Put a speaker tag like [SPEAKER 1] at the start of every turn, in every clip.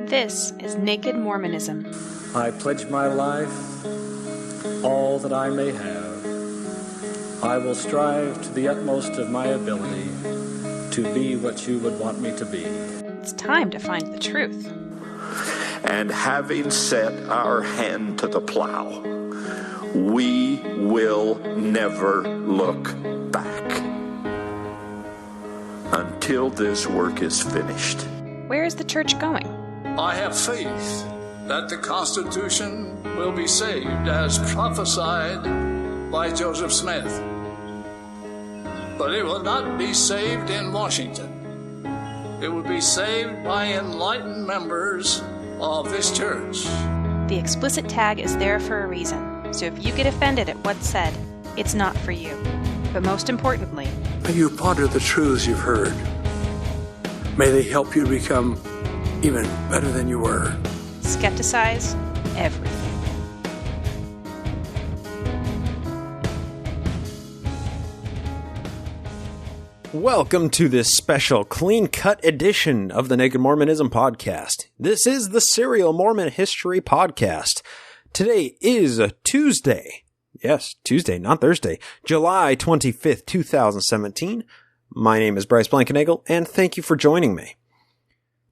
[SPEAKER 1] This is Naked Mormonism.
[SPEAKER 2] I pledge my life, all that I may have. I will strive to the utmost of my ability to be what you would want me to be.
[SPEAKER 1] It's time to find the truth.
[SPEAKER 3] And having set our hand to the plow, we will never look back until this work is finished.
[SPEAKER 1] Where is the church going?
[SPEAKER 4] I have faith that the Constitution will be saved as prophesied by Joseph Smith. But it will not be saved in Washington. It will be saved by enlightened members of this church.
[SPEAKER 1] The explicit tag is there for a reason, so if you get offended at what's said, it's not for you. But most importantly,
[SPEAKER 5] may you ponder the truths you've heard. May they help you become even better than you were.
[SPEAKER 1] skepticize everything.
[SPEAKER 6] Welcome to this special clean-cut edition of the Naked Mormonism podcast. This is the Serial Mormon History Podcast. Today is Tuesday. Yes, Tuesday, not Thursday. July 25th, 2017. My name is Bryce Blankenagel, and thank you for joining me.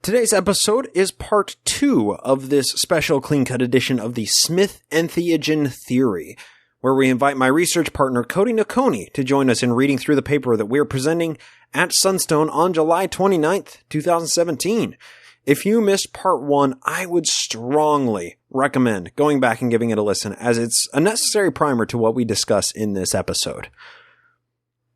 [SPEAKER 6] Today's episode is part 2 of this special clean-cut edition of the Smith-entheogen theory, where we invite my research partner Cody Noconi to join us in reading through the paper that we're presenting at Sunstone on July 29th, 2017. If you missed part 1, I would strongly recommend going back and giving it a listen, as it's a necessary primer to what we discuss in this episode.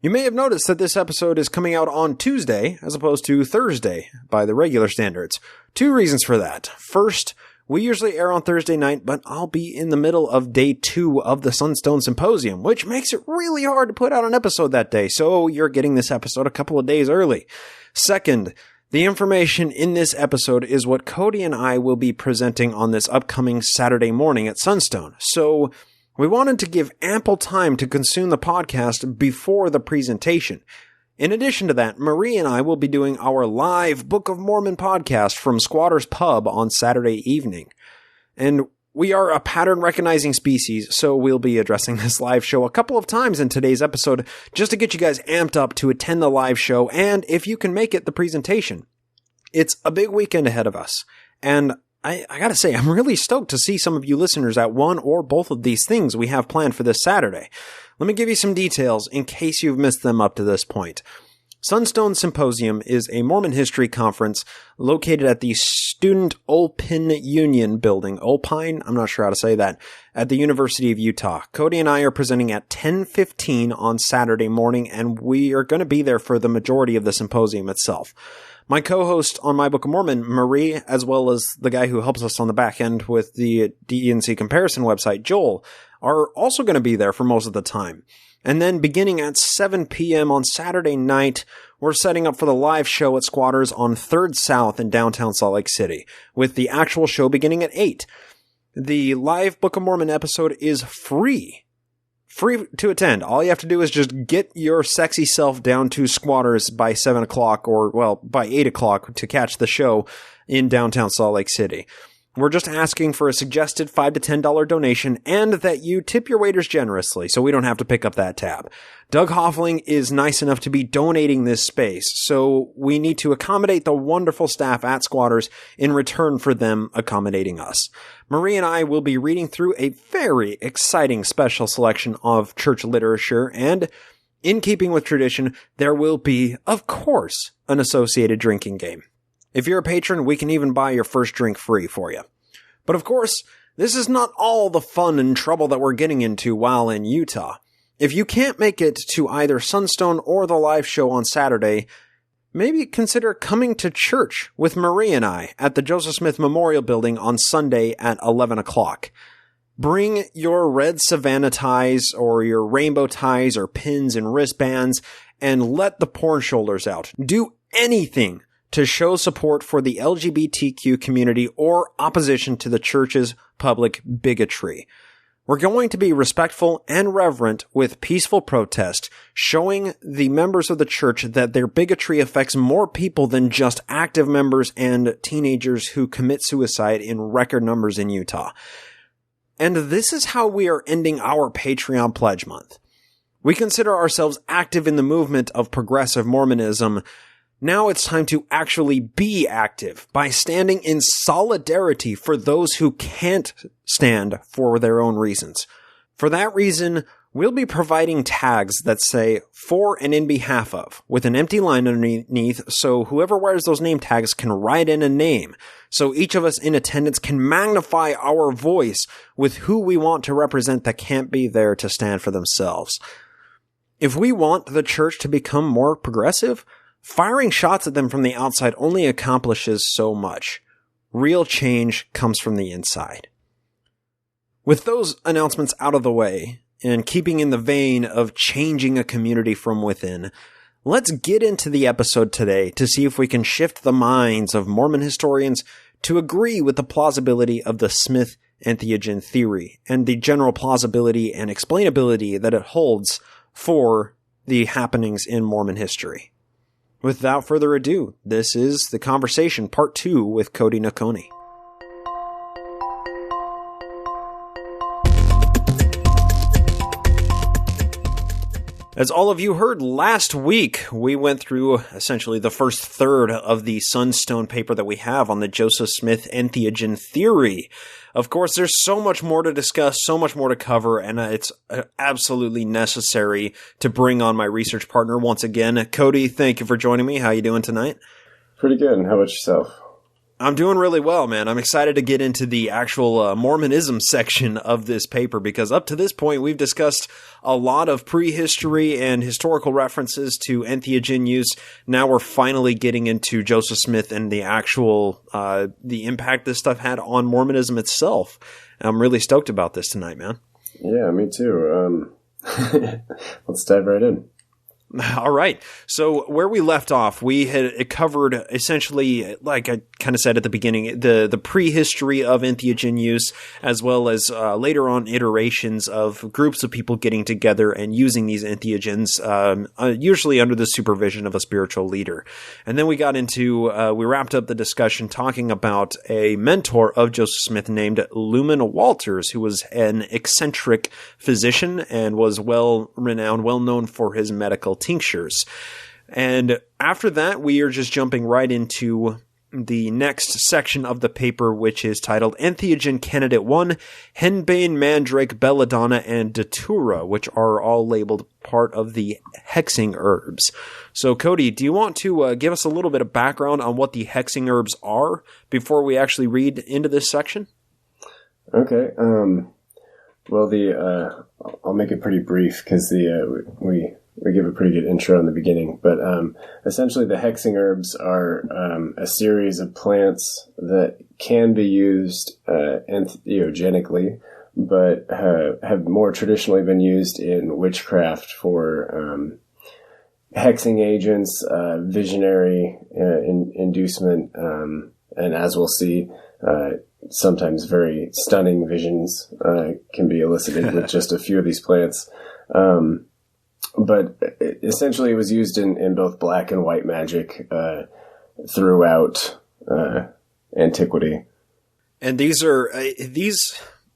[SPEAKER 6] You may have noticed that this episode is coming out on Tuesday as opposed to Thursday by the regular standards. 2 reasons for that. First, we usually air on Thursday night, but I'll be in the middle of day 2 of the Sunstone Symposium, which makes it really hard to put out an episode that day, so you're getting this episode a couple of days early. Second, the information in this episode is what Cody and I will be presenting on this upcoming Saturday morning at Sunstone, so we wanted to give ample time to consume the podcast before the presentation. In addition to that, Marie and I will be doing our live Book of Mormon podcast from Squatter's Pub on Saturday evening. And we are a pattern-recognizing species, so we'll be addressing this live show a couple of times in today's episode just to get you guys amped up to attend the live show, and if you can make it, the presentation. It's a big weekend ahead of us, and I gotta say, I'm really stoked to see some of you listeners at one or both of these things we have planned for this Saturday. Let me give you some details in case you've missed them up to this point. Sunstone Symposium is a Mormon history conference located at the Student Olpin Union building. Olpine? I'm not sure how to say that. At the University of Utah. Cody and I are presenting at 10:15 on Saturday morning, and we are going to be there for the majority of the symposium itself. My co-host on My Book of Mormon, Marie, as well as the guy who helps us on the back end with the DENC comparison website, Joel, are also going to be there for most of the time. And then beginning at 7 p.m. on Saturday night, we're setting up for the live show at Squatters on 3rd South in downtown Salt Lake City, with the actual show beginning at 8. The live Book of Mormon episode is free. Free to attend. All you have to do is just get your sexy self down to Squatters by 7 o'clock or, well, by 8 o'clock to catch the show in downtown Salt Lake City. We're just asking for a suggested $5 to $10 donation and that you tip your waiters generously so we don't have to pick up that tab. Doug Hoffling is nice enough to be donating this space, so we need to accommodate the wonderful staff at Squatters in return for them accommodating us. Marie and I will be reading through a very exciting special selection of church literature, and in keeping with tradition, there will be, of course, an associated drinking game. If you're a patron, we can even buy your first drink free for you. But of course, this is not all the fun and trouble that we're getting into while in Utah. If you can't make it to either Sunstone or the live show on Saturday, maybe consider coming to church with Marie and I at the Joseph Smith Memorial Building on Sunday at 11 o'clock. Bring your red Savannah ties or your rainbow ties or pins and wristbands and let the porn shoulders out. Do anything to show support for the LGBTQ community or opposition to the church's public bigotry. We're going to be respectful and reverent with peaceful protest, showing the members of the church that their bigotry affects more people than just active members and teenagers who commit suicide in record numbers in Utah. And this is how we are ending our Patreon Pledge Month. We consider ourselves active in the movement of progressive Mormonism. Now it's time to actually be active by standing in solidarity for those who can't stand for their own reasons. For that reason, we'll be providing tags that say "for and in behalf of" with an empty line underneath, so whoever wears those name tags can write in a name, so each of us in attendance can magnify our voice with who we want to represent that can't be there to stand for themselves. If we want the church to become more progressive, firing shots at them from the outside only accomplishes so much. Real change comes from the inside. With those announcements out of the way, and keeping in the vein of changing a community from within, let's get into the episode today to see if we can shift the minds of Mormon historians to agree with the plausibility of the Smith-entheogen theory and the general plausibility and explainability that it holds for the happenings in Mormon history. Without further ado, this is The Conversation Part 2 with Cody Noconi. As all of you heard last week, we went through essentially the first third of the Sunstone paper that we have on the Joseph Smith-entheogen theory. Of course, there's so much more to discuss, so much more to cover, and it's absolutely necessary to bring on my research partner once again. Cody, thank you for joining me. How you doing tonight?
[SPEAKER 7] Pretty good. How about yourself?
[SPEAKER 6] I'm doing really well, man. I'm excited to get into the actual Mormonism section of this paper because up to this point, we've discussed a lot of prehistory and historical references to entheogen use. Now we're finally getting into Joseph Smith and the actual, the impact this stuff had on Mormonism itself. And I'm really stoked about this tonight, man.
[SPEAKER 7] Yeah, me too. Let's dive right in.
[SPEAKER 6] All right. So where we left off, we had covered essentially, like I kind of said at the beginning, the prehistory of entheogen use, as well as later on iterations of groups of people getting together and using these entheogens, usually under the supervision of a spiritual leader. And then we got into, we wrapped up the discussion talking about a mentor of Joseph Smith named Luman Walters, who was an eccentric physician and was well-renowned, well-known for his medical tinctures. And after that, we are just jumping right into the next section of the paper, which is titled Entheogen Candidate 1, Henbane, Mandrake, Belladonna, and Datura, which are all labeled part of the hexing herbs. So, Cody, do you want to give us a little bit of background on what the hexing herbs are before we actually read into this section?
[SPEAKER 7] Okay. Well, I'll make it pretty brief because we give a pretty good intro in the beginning, but essentially the hexing herbs are a series of plants that can be used entheogenically, but have more traditionally been used in witchcraft for hexing agents, visionary inducement, and as we'll see, sometimes very stunning visions can be elicited with just a few of these plants. But essentially it was used in both black and white magic throughout antiquity.
[SPEAKER 6] And these are,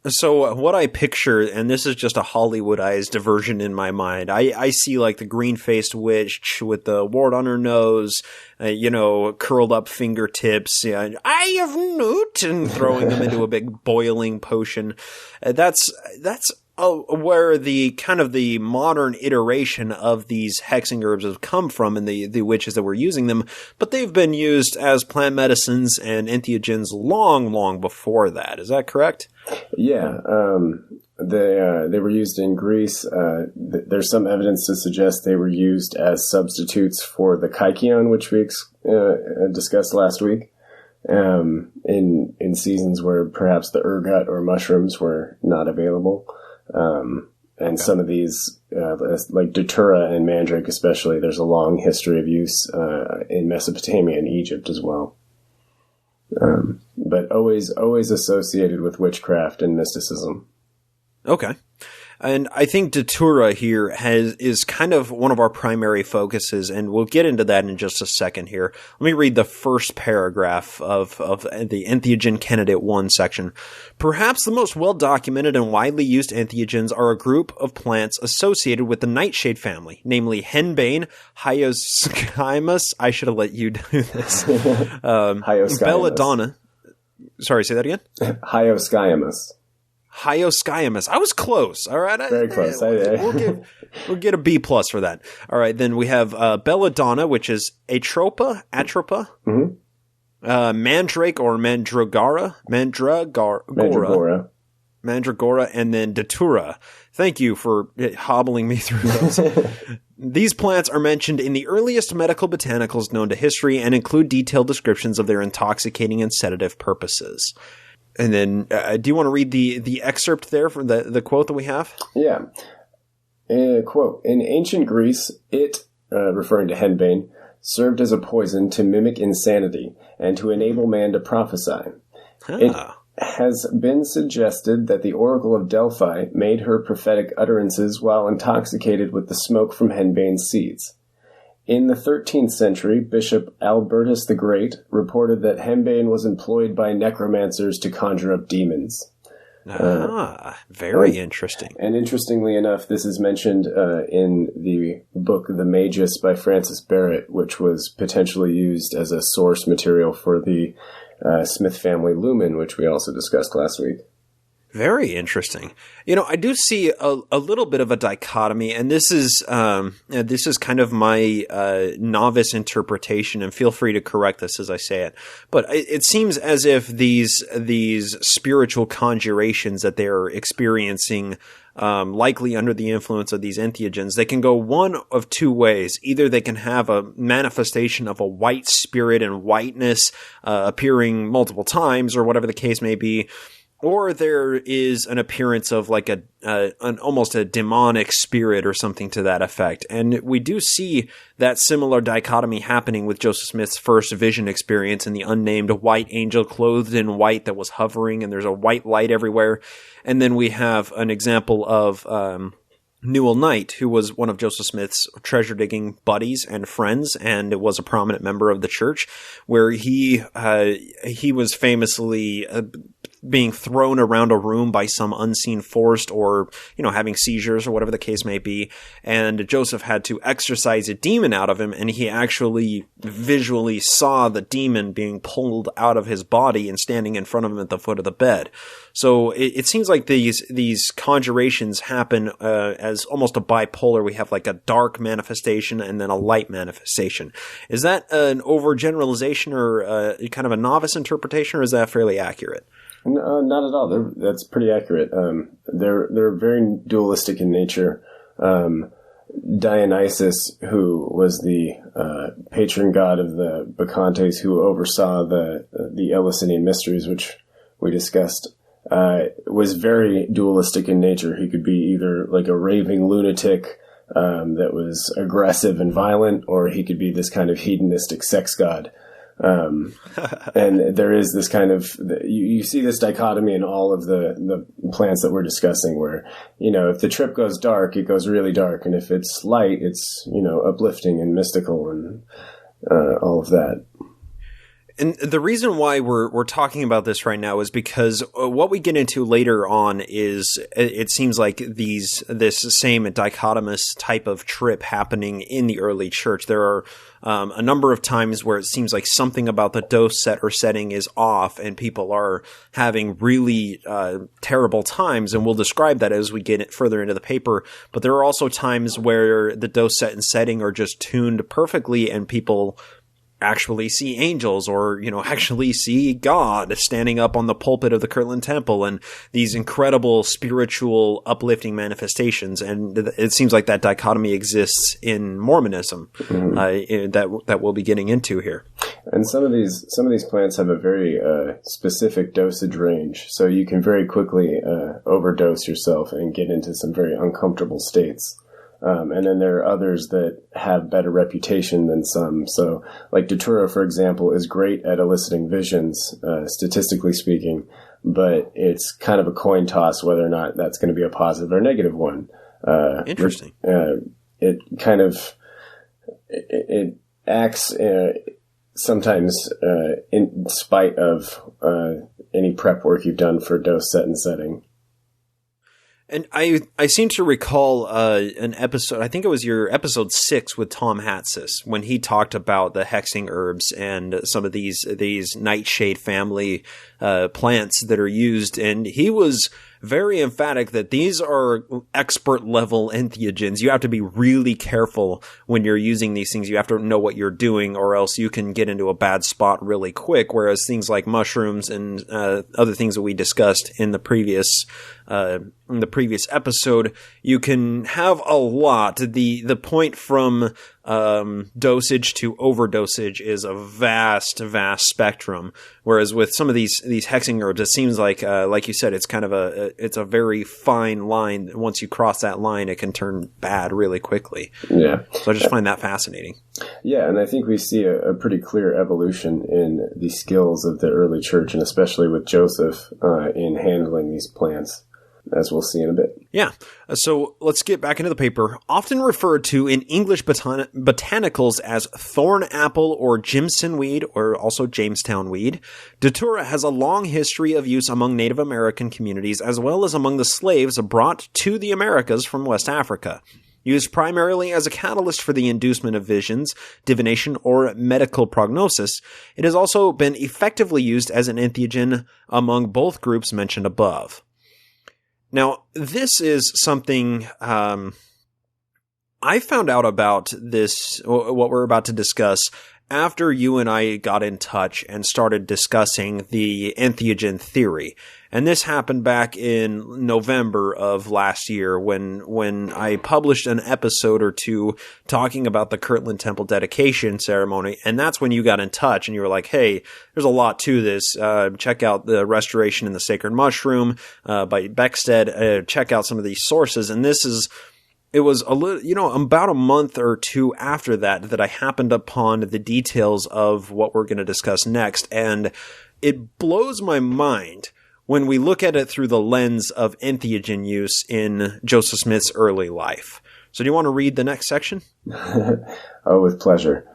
[SPEAKER 6] so what I picture, and this is just a Hollywoodized version in my mind, I see like the green-faced witch with the wart on her nose, curled up fingertips, eye of newt, and throwing them into a big boiling potion. That's where the kind of the modern iteration of these hexing herbs have come from and the witches that were using them, but they've been used as plant medicines and entheogens long before that. Is that correct?
[SPEAKER 7] Yeah. They were used in Greece. There's some evidence to suggest they were used as substitutes for the kykeon, which we discussed last week, in seasons where perhaps the ergot or mushrooms were not available. And some of these, like Datura and Mandrake especially, there's a long history of use in Mesopotamia and Egypt as well. But always associated with witchcraft and mysticism.
[SPEAKER 6] Okay. And I think Datura here is kind of one of our primary focuses, and we'll get into that in just a second here. Let me read the first paragraph of the Entheogen Candidate 1 section. Perhaps the most well-documented and widely used entheogens are a group of plants associated with the nightshade family, namely henbane, hyoscyamus. I should have let you do this. Belladonna. Sorry, say that again?
[SPEAKER 7] Hyoscyamus.
[SPEAKER 6] Hyoscyamus. I was close. All right.
[SPEAKER 7] Very close.
[SPEAKER 6] We'll get a B+ for that. All right. Then we have belladonna, which is atropa. Mandrake or mandragora. Mandragora, and then datura. Thank you for hobbling me through those. These plants are mentioned in the earliest medical botanicals known to history and include detailed descriptions of their intoxicating and sedative purposes. And then, do you want to read the excerpt there from the quote that we have?
[SPEAKER 7] Yeah. Quote, in ancient Greece, it, referring to henbane, served as a poison to mimic insanity and to enable man to prophesy. It has been suggested that the Oracle of Delphi made her prophetic utterances while intoxicated with the smoke from henbane seeds. In the 13th century, Bishop Albertus the Great reported that henbane was employed by necromancers to conjure up demons.
[SPEAKER 6] Very interesting.
[SPEAKER 7] And interestingly enough, this is mentioned in the book The Magus by Francis Barrett, which was potentially used as a source material for the Smith family lumen, which we also discussed last week.
[SPEAKER 6] Very interesting. I do see a little bit of a dichotomy, and this is kind of my novice interpretation, and feel free to correct this as I say it. But it seems as if these spiritual conjurations that they're experiencing, likely under the influence of these entheogens, they can go one of two ways. Either they can have a manifestation of a white spirit and whiteness appearing multiple times, or whatever the case may be. Or there is an appearance of like an almost a demonic spirit or something to that effect. And we do see that similar dichotomy happening with Joseph Smith's first vision experience and the unnamed white angel clothed in white that was hovering, and there's a white light everywhere. And then we have an example of Newell Knight, who was one of Joseph Smith's treasure-digging buddies and friends, and was a prominent member of the church, where he was famously being thrown around a room by some unseen force, or, having seizures or whatever the case may be. And Joseph had to exorcise a demon out of him, and he actually visually saw the demon being pulled out of his body and standing in front of him at the foot of the bed. So it seems like these conjurations happen as almost a bipolar. We have like a dark manifestation and then a light manifestation. Is that an overgeneralization or kind of a novice interpretation, or is that fairly accurate?
[SPEAKER 7] No, not at all. That's pretty accurate. They're very dualistic in nature. Dionysus, who was the patron god of the Bacchantes, who oversaw the Eleusinian mysteries, which we discussed, was very dualistic in nature. He could be either like a raving lunatic that was aggressive and violent, or he could be this kind of hedonistic sex god. And there is this kind of, you see this dichotomy in all of the plants that we're discussing, where, if the trip goes dark, it goes really dark. And if it's light, it's, uplifting and mystical and all of that.
[SPEAKER 6] And the reason why we're talking about this right now is because what we get into later on is, it seems like this same dichotomous type of trip happening in the early church. There are a number of times where it seems like something about the dose set or setting is off, and people are having really terrible times, and we'll describe that as we get further into the paper. But there are also times where the dose set and setting are just tuned perfectly, and people actually see angels, or actually see God standing up on the pulpit of the Kirtland Temple, and these incredible spiritual uplifting manifestations. And it seems like that dichotomy exists in Mormonism, that we'll be getting into here.
[SPEAKER 7] And some of these plants have a very specific dosage range, so you can very quickly overdose yourself and get into some very uncomfortable states. And then there are others that have better reputation than some. So, like Datura, for example, is great at eliciting visions, statistically speaking, but it's kind of a coin toss whether or not that's going to be a positive or negative one.
[SPEAKER 6] Interesting.
[SPEAKER 7] It kind of it acts sometimes in spite of any prep work you've done for dose, set, and setting.
[SPEAKER 6] And I seem to recall an episode, I think it was your episode 6 with Tom Hatsis, when he talked about the hexing herbs and some of these nightshade family plants that are used. And he was very emphatic that these are expert level entheogens. You have to be really careful when you're using these things. You have to know what you're doing, or else you can get into a bad spot really quick. Whereas things like mushrooms and other things that we discussed in the previous episode, you can have a lot. The point from dosage to overdosage is a vast spectrum. Whereas with some of these hexing herbs, it seems like you said, it's kind of it's a very fine line. Once you cross that line, it can turn bad really quickly.
[SPEAKER 7] Yeah.
[SPEAKER 6] So I just find that fascinating.
[SPEAKER 7] Yeah, and I think we see a pretty clear evolution in the skills of the early church, and especially with Joseph in handling these plants, as we'll see in a bit.
[SPEAKER 6] Yeah. So let's get back into the paper. Often referred to in English botanicals as thorn apple or Jimson weed, or also Jamestown weed, Datura has a long history of use among Native American communities as well as among the slaves brought to the Americas from West Africa. Used primarily as a catalyst for the inducement of visions, divination, or medical prognosis, it has also been effectively used as an entheogen among both groups mentioned above. Now, this is something I found out about this, what we're about to discuss, after you and I got in touch and started discussing the entheogen theory. And this happened back in November of last year when I published an episode or two talking about the Kirtland Temple dedication ceremony. And that's when you got in touch and you were like, hey, there's a lot to this. Check out the Restoration in the Sacred Mushroom by Beckstead. Check out some of these sources. And it was a little, about a month or two after that I happened upon the details of what we're going to discuss next. And it blows my mind when we look at it through the lens of entheogen use in Joseph Smith's early life. So do you want to read the next section?
[SPEAKER 7] Oh, with pleasure.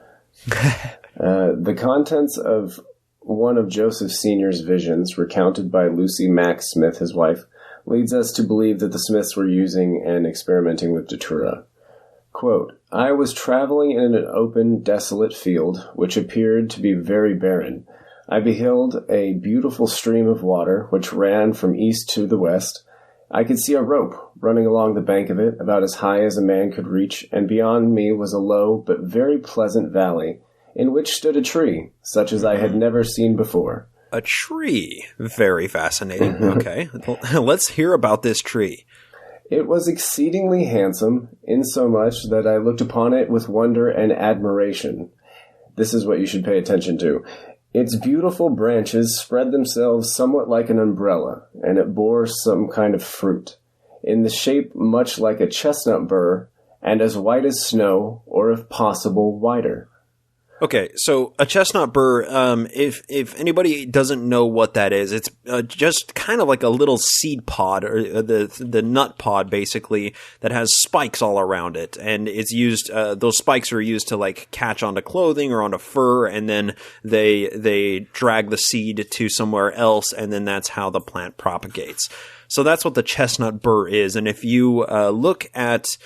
[SPEAKER 7] The contents of one of Joseph Sr.'s visions, recounted by Lucy Mack Smith, his wife, leads us to believe that the Smiths were using and experimenting with Datura. Quote, I was traveling in an open, desolate field, which appeared to be very barren. I beheld a beautiful stream of water, which ran from east to the west. I could see a rope running along the bank of it, about as high as a man could reach, and beyond me was a low but very pleasant valley, in which stood a tree, such as I had never seen before.
[SPEAKER 6] A tree. Very fascinating. Okay. Let's hear about this tree.
[SPEAKER 7] It was exceedingly handsome, insomuch that I looked upon it with wonder and admiration. This is what you should pay attention to. Its beautiful branches spread themselves somewhat like an umbrella, and it bore some kind of fruit, in the shape much like a chestnut burr, and as white as snow, or if possible, whiter.
[SPEAKER 6] Okay, so a chestnut burr, if anybody doesn't know what that is, it's just kind of like a little seed pod, or the nut pod, basically, that has spikes all around it. And it's used, those spikes are used to, like, catch onto clothing or onto fur, and then they drag the seed to somewhere else, and then that's how the plant propagates. So that's what the chestnut burr is. And if you look at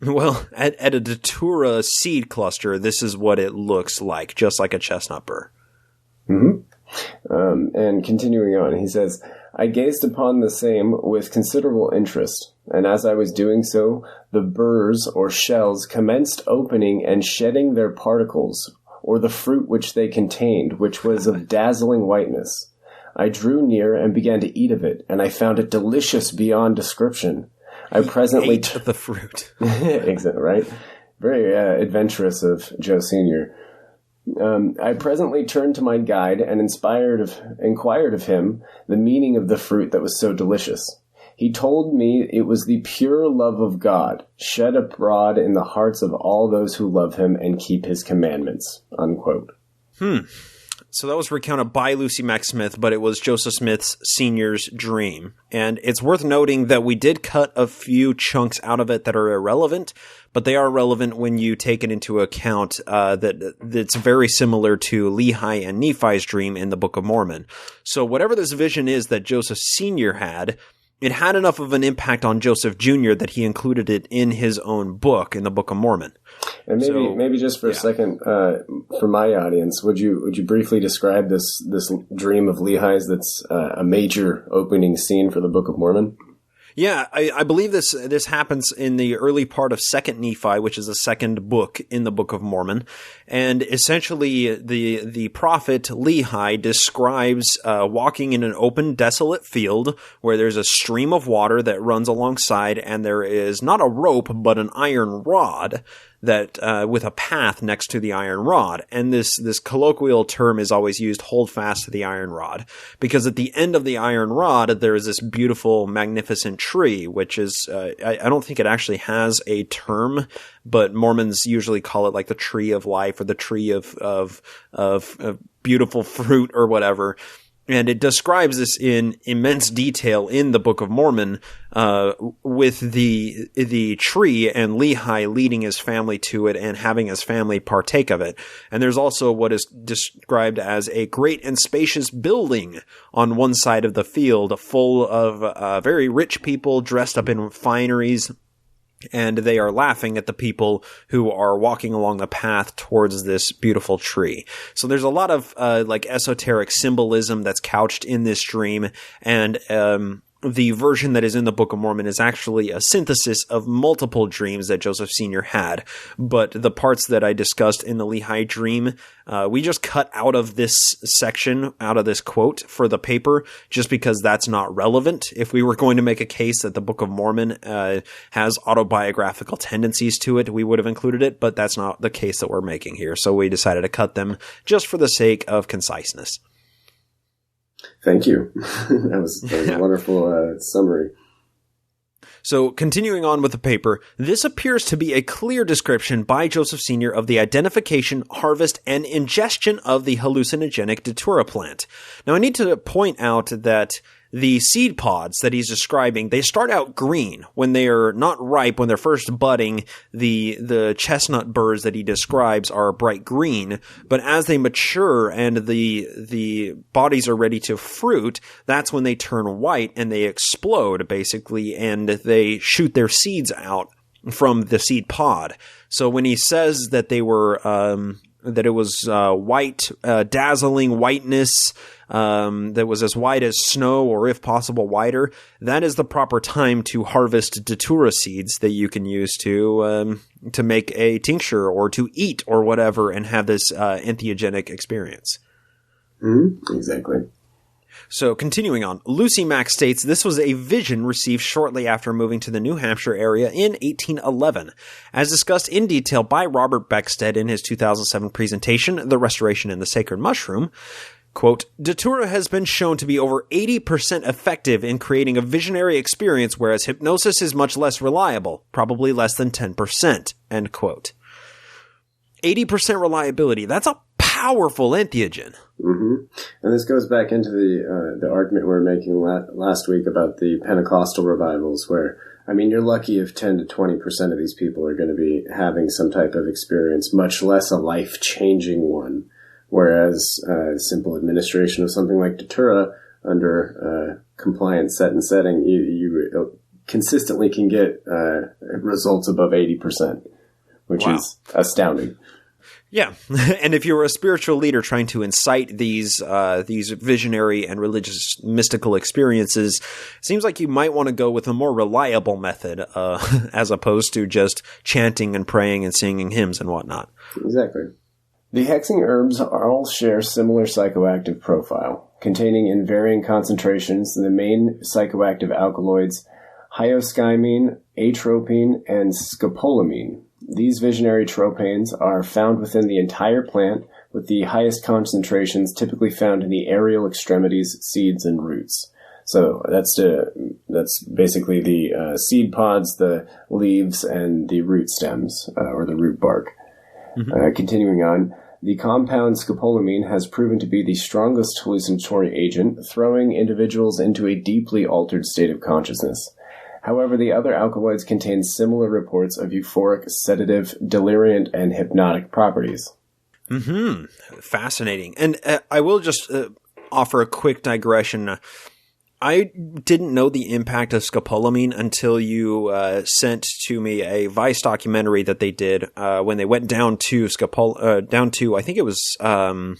[SPEAKER 6] a Datura seed cluster, this is what it looks like, just like a chestnut burr.
[SPEAKER 7] Mm-hmm. And continuing on, he says, I gazed upon the same with considerable interest, and as I was doing so, the burrs or shells commenced opening and shedding their particles, or the fruit which they contained, which was of dazzling whiteness. I drew near and began to eat of it, and I found it delicious beyond description. I presently
[SPEAKER 6] ate the fruit.
[SPEAKER 7] Exactly, right? Very adventurous of Joe Sr. I presently turned to my guide and inquired of him the meaning of the fruit that was so delicious. He told me it was the pure love of God, shed abroad in the hearts of all those who love him and keep his commandments. Unquote.
[SPEAKER 6] So that was recounted by Lucy Mack Smith, but it was Joseph Smith Sr.'s dream. And it's worth noting that we did cut a few chunks out of it that are irrelevant, but they are relevant when you take it into account that it's very similar to Lehi and Nephi's dream in the Book of Mormon. So whatever this vision is that Joseph Sr. had, it had enough of an impact on Joseph Jr. that he included it in his own book, in the Book of Mormon.
[SPEAKER 7] And maybe just for a second, for my audience, would you briefly describe this dream of Lehi's that's a major opening scene for the Book of Mormon?
[SPEAKER 6] Yeah, I believe this happens in the early part of 2nd Nephi, which is the second book in the Book of Mormon. And essentially, the prophet Lehi describes walking in an open, desolate field where there's a stream of water that runs alongside, and there is not a rope, but an iron rod that with a path next to the iron rod. And this colloquial term is always used, hold fast to the iron rod, because at the end of the iron rod there is this beautiful, magnificent tree, which is I don't think it actually has a term, but Mormons usually call it like the tree of life or the tree of beautiful fruit or whatever. And it describes this in immense detail in the Book of Mormon, with the tree and Lehi leading his family to it and having his family partake of it. And there's also what is described as a great and spacious building on one side of the field, full of very rich people dressed up in fineries. And they are laughing at the people who are walking along the path towards this beautiful tree. So there's a lot of like esoteric symbolism that's couched in this dream, and the version that is in the Book of Mormon is actually a synthesis of multiple dreams that Joseph Sr. had. But the parts that I discussed in the Lehi dream, we just cut out of this section, out of this quote for the paper, just because that's not relevant. If we were going to make a case that the Book of Mormon has autobiographical tendencies to it, we would have included it, but that's not the case that we're making here. So we decided to cut them just for the sake of conciseness.
[SPEAKER 7] Thank you. That was a wonderful summary.
[SPEAKER 6] So, continuing on with the paper, this appears to be a clear description by Joseph Sr. of the identification, harvest, and ingestion of the hallucinogenic datura plant. Now, I need to point out that the seed pods that he's describing, they start out green when they are not ripe, when they're first budding. The chestnut burrs that he describes are bright green, but as they mature and the bodies are ready to fruit, that's when they turn white and they explode, basically, and they shoot their seeds out from the seed pod. So when he says that they were that it was white, dazzling whiteness, that was as white as snow, or if possible whiter, that is the proper time to harvest datura seeds that you can use to make a tincture or to eat or whatever and have this entheogenic experience.
[SPEAKER 7] Exactly.
[SPEAKER 6] So, continuing on, Lucy Mack states this was a vision received shortly after moving to the New Hampshire area in 1811. As discussed in detail by Robert Beckstead in his 2007 presentation, The Restoration in the Sacred Mushroom, quote, Datura has been shown to be over 80% effective in creating a visionary experience, whereas hypnosis is much less reliable, probably less than 10%, end quote. 80% reliability, that's a powerful entheogen.
[SPEAKER 7] Mm-hmm. And this goes back into the argument we were making last week about the Pentecostal revivals, where, I mean, you're lucky if 10 to 20% of these people are going to be having some type of experience, much less a life-changing one. Whereas simple administration of something like Datura under compliant set and setting, you consistently can get results above 80%, which is astounding.
[SPEAKER 6] Yeah, and if you're a spiritual leader trying to incite these visionary and religious mystical experiences, it seems like you might want to go with a more reliable method, as opposed to just chanting and praying and singing hymns and whatnot.
[SPEAKER 7] Exactly. The hexing herbs all share similar psychoactive profile, containing in varying concentrations the main psychoactive alkaloids hyoscyamine, atropine, and scopolamine. These visionary tropanes are found within the entire plant, with the highest concentrations typically found in the aerial extremities, seeds, and roots. So that's basically the seed pods, the leaves, and the root stems, or the root bark. Mm-hmm. Continuing on, The compound scopolamine has proven to be the strongest hallucinatory agent, throwing individuals into a deeply altered state of consciousness. However, the other alkaloids contain similar reports of euphoric, sedative, deliriant, and hypnotic properties.
[SPEAKER 6] Fascinating. And I will just offer a quick digression. I didn't know the impact of scopolamine until you sent to me a Vice documentary that they did when they went down to I think it was Colombia?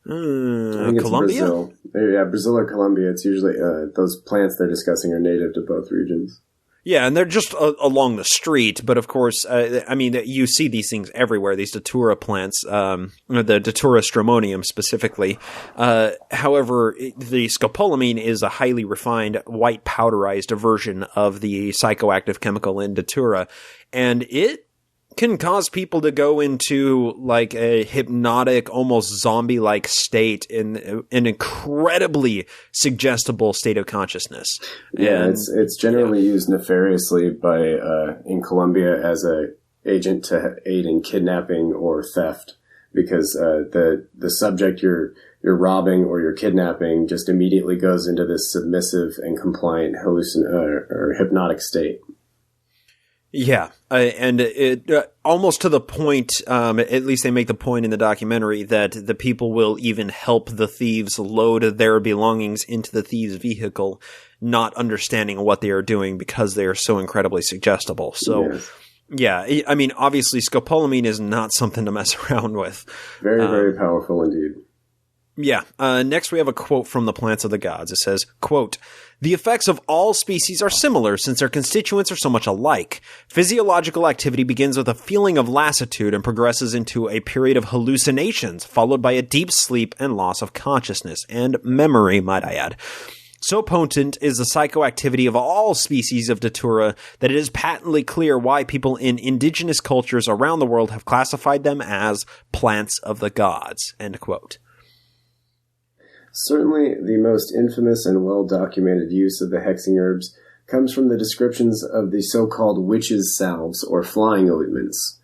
[SPEAKER 7] Brazil. Yeah, Brazil or Colombia. It's usually those plants they're discussing are native to both regions.
[SPEAKER 6] Yeah, and they're just along the street. But of course, I mean, you see these things everywhere, these datura plants, the datura stramonium specifically. However, the scopolamine is a highly refined, white powderized version of the psychoactive chemical in datura. And it can cause people to go into like a hypnotic, almost zombie-like state in an incredibly suggestible state of consciousness.
[SPEAKER 7] Yeah, and it's generally used nefariously by in Colombia as a agent to aid in kidnapping or theft, because the subject you're robbing or you're kidnapping just immediately goes into this submissive and compliant or hypnotic state.
[SPEAKER 6] Yeah, and it almost to the point, at least they make the point in the documentary, that the people will even help the thieves load their belongings into the thieves' vehicle, not understanding what they are doing because they are so incredibly suggestible. So, yeah, I mean, obviously scopolamine is not something to mess around with.
[SPEAKER 7] Very, very powerful indeed.
[SPEAKER 6] Yeah. Next, we have a quote from the Plants of the Gods. It says, quote, "The effects of all species are similar since their constituents are so much alike. Physiological activity begins with a feeling of lassitude and progresses into a period of hallucinations, followed by a deep sleep and loss of consciousness and memory, might I add. So potent is the psychoactivity of all species of datura that it is patently clear why people in indigenous cultures around the world have classified them as plants of the gods." End quote.
[SPEAKER 7] Certainly, the most infamous and well-documented use of the hexing herbs comes from the descriptions of the so-called witches' salves, or flying ointments.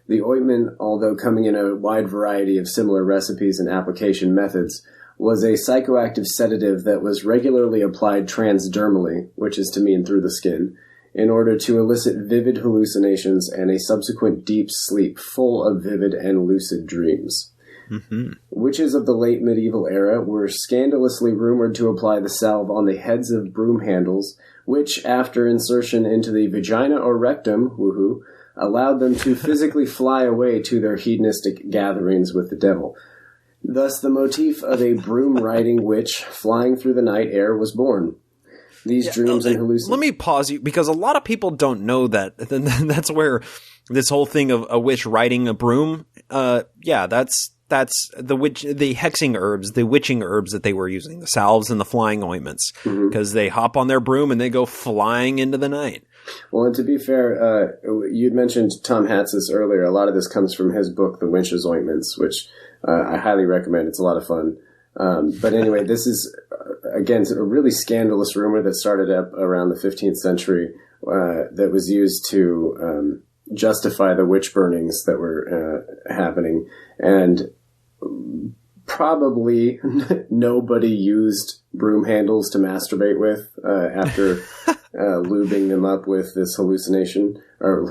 [SPEAKER 7] The ointment, although coming in a wide variety of similar recipes and application methods, was a psychoactive sedative that was regularly applied transdermally, which is to mean through the skin, in order to elicit vivid hallucinations and a subsequent deep sleep full of vivid and lucid dreams. Mm-hmm. Witches of the late medieval era were scandalously rumored to apply the salve on the heads of broom handles, which, after insertion into the vagina or rectum, woohoo, allowed them to physically fly away to their hedonistic gatherings with the devil. Thus, the motif of a broom-riding witch flying through the night air was born. These dreams and hallucinations... Let
[SPEAKER 6] me pause you, because a lot of people don't know that. That's where this whole thing of a witch riding a broom, that's the hexing herbs, the witching herbs that they were using, the salves and the flying ointments, because they hop on their broom and they go flying into the night.
[SPEAKER 7] Well, and to be fair, you'd mentioned Tom Hatzis earlier. A lot of this comes from his book, The Winch's Ointments, which I highly recommend. It's a lot of fun. But anyway, this is, again, a really scandalous rumor that started up around the 15th century that was used to justify the witch burnings that were happening. And probably nobody used broom handles to masturbate with after lubing them up with this hallucination or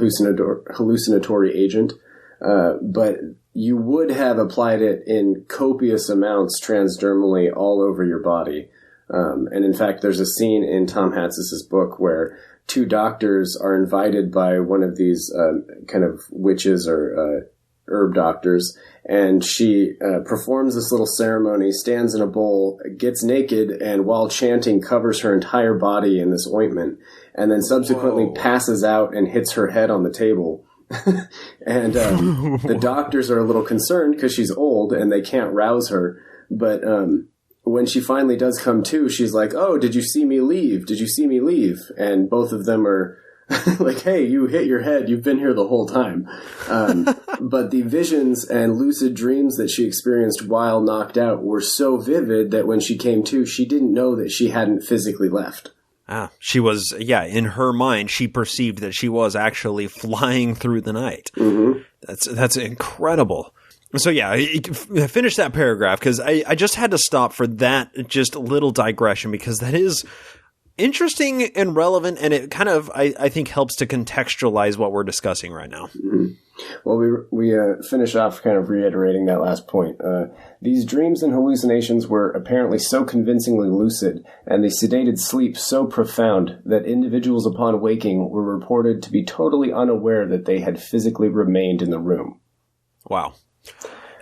[SPEAKER 7] hallucinatory agent. But you would have applied it in copious amounts transdermally all over your body. And in fact, there's a scene in Tom Hatzis' book where two doctors are invited by one of these kind of witches or herb doctors, and she performs this little ceremony, stands in a bowl, gets naked, and while chanting covers her entire body in this ointment, and then subsequently passes out and hits her head on the table. And the doctors are a little concerned because she's old and they can't rouse her, but when she finally does come to, she's like, "Oh, did you see me leave? Did you see me leave?" And both of them are like, "Hey, you hit your head. You've been here the whole time." But the visions and lucid dreams that she experienced while knocked out were so vivid that when she came to, she didn't know that she hadn't physically left.
[SPEAKER 6] She was, in her mind, she perceived that she was actually flying through the night. Mm-hmm. That's incredible. So yeah, finish that paragraph, because I just had to stop for that just little digression, because that is interesting and relevant, and it kind of, I think, helps to contextualize what we're discussing right now.
[SPEAKER 7] Mm-hmm. Well, we finish off kind of reiterating that last point. These dreams and hallucinations were apparently so convincingly lucid, and the sedated sleep so profound, that individuals upon waking were reported to be totally unaware that they had physically remained in the room.
[SPEAKER 6] Wow.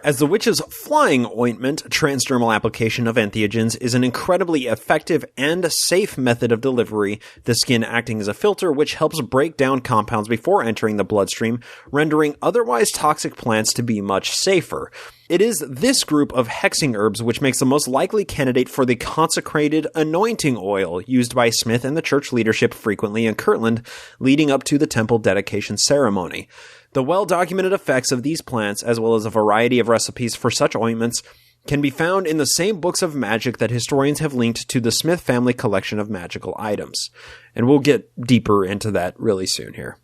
[SPEAKER 6] As the witch's flying ointment, transdermal application of entheogens is an incredibly effective and safe method of delivery, the skin acting as a filter which helps break down compounds before entering the bloodstream, rendering otherwise toxic plants to be much safer. It is this group of hexing herbs which makes the most likely candidate for the consecrated anointing oil used by Smith and the church leadership frequently in Kirtland leading up to the temple dedication ceremony. The well-documented effects of these plants, as well as a variety of recipes for such ointments, can be found in the same books of magic that historians have linked to the Smith family collection of magical items. And we'll get deeper into that really soon here.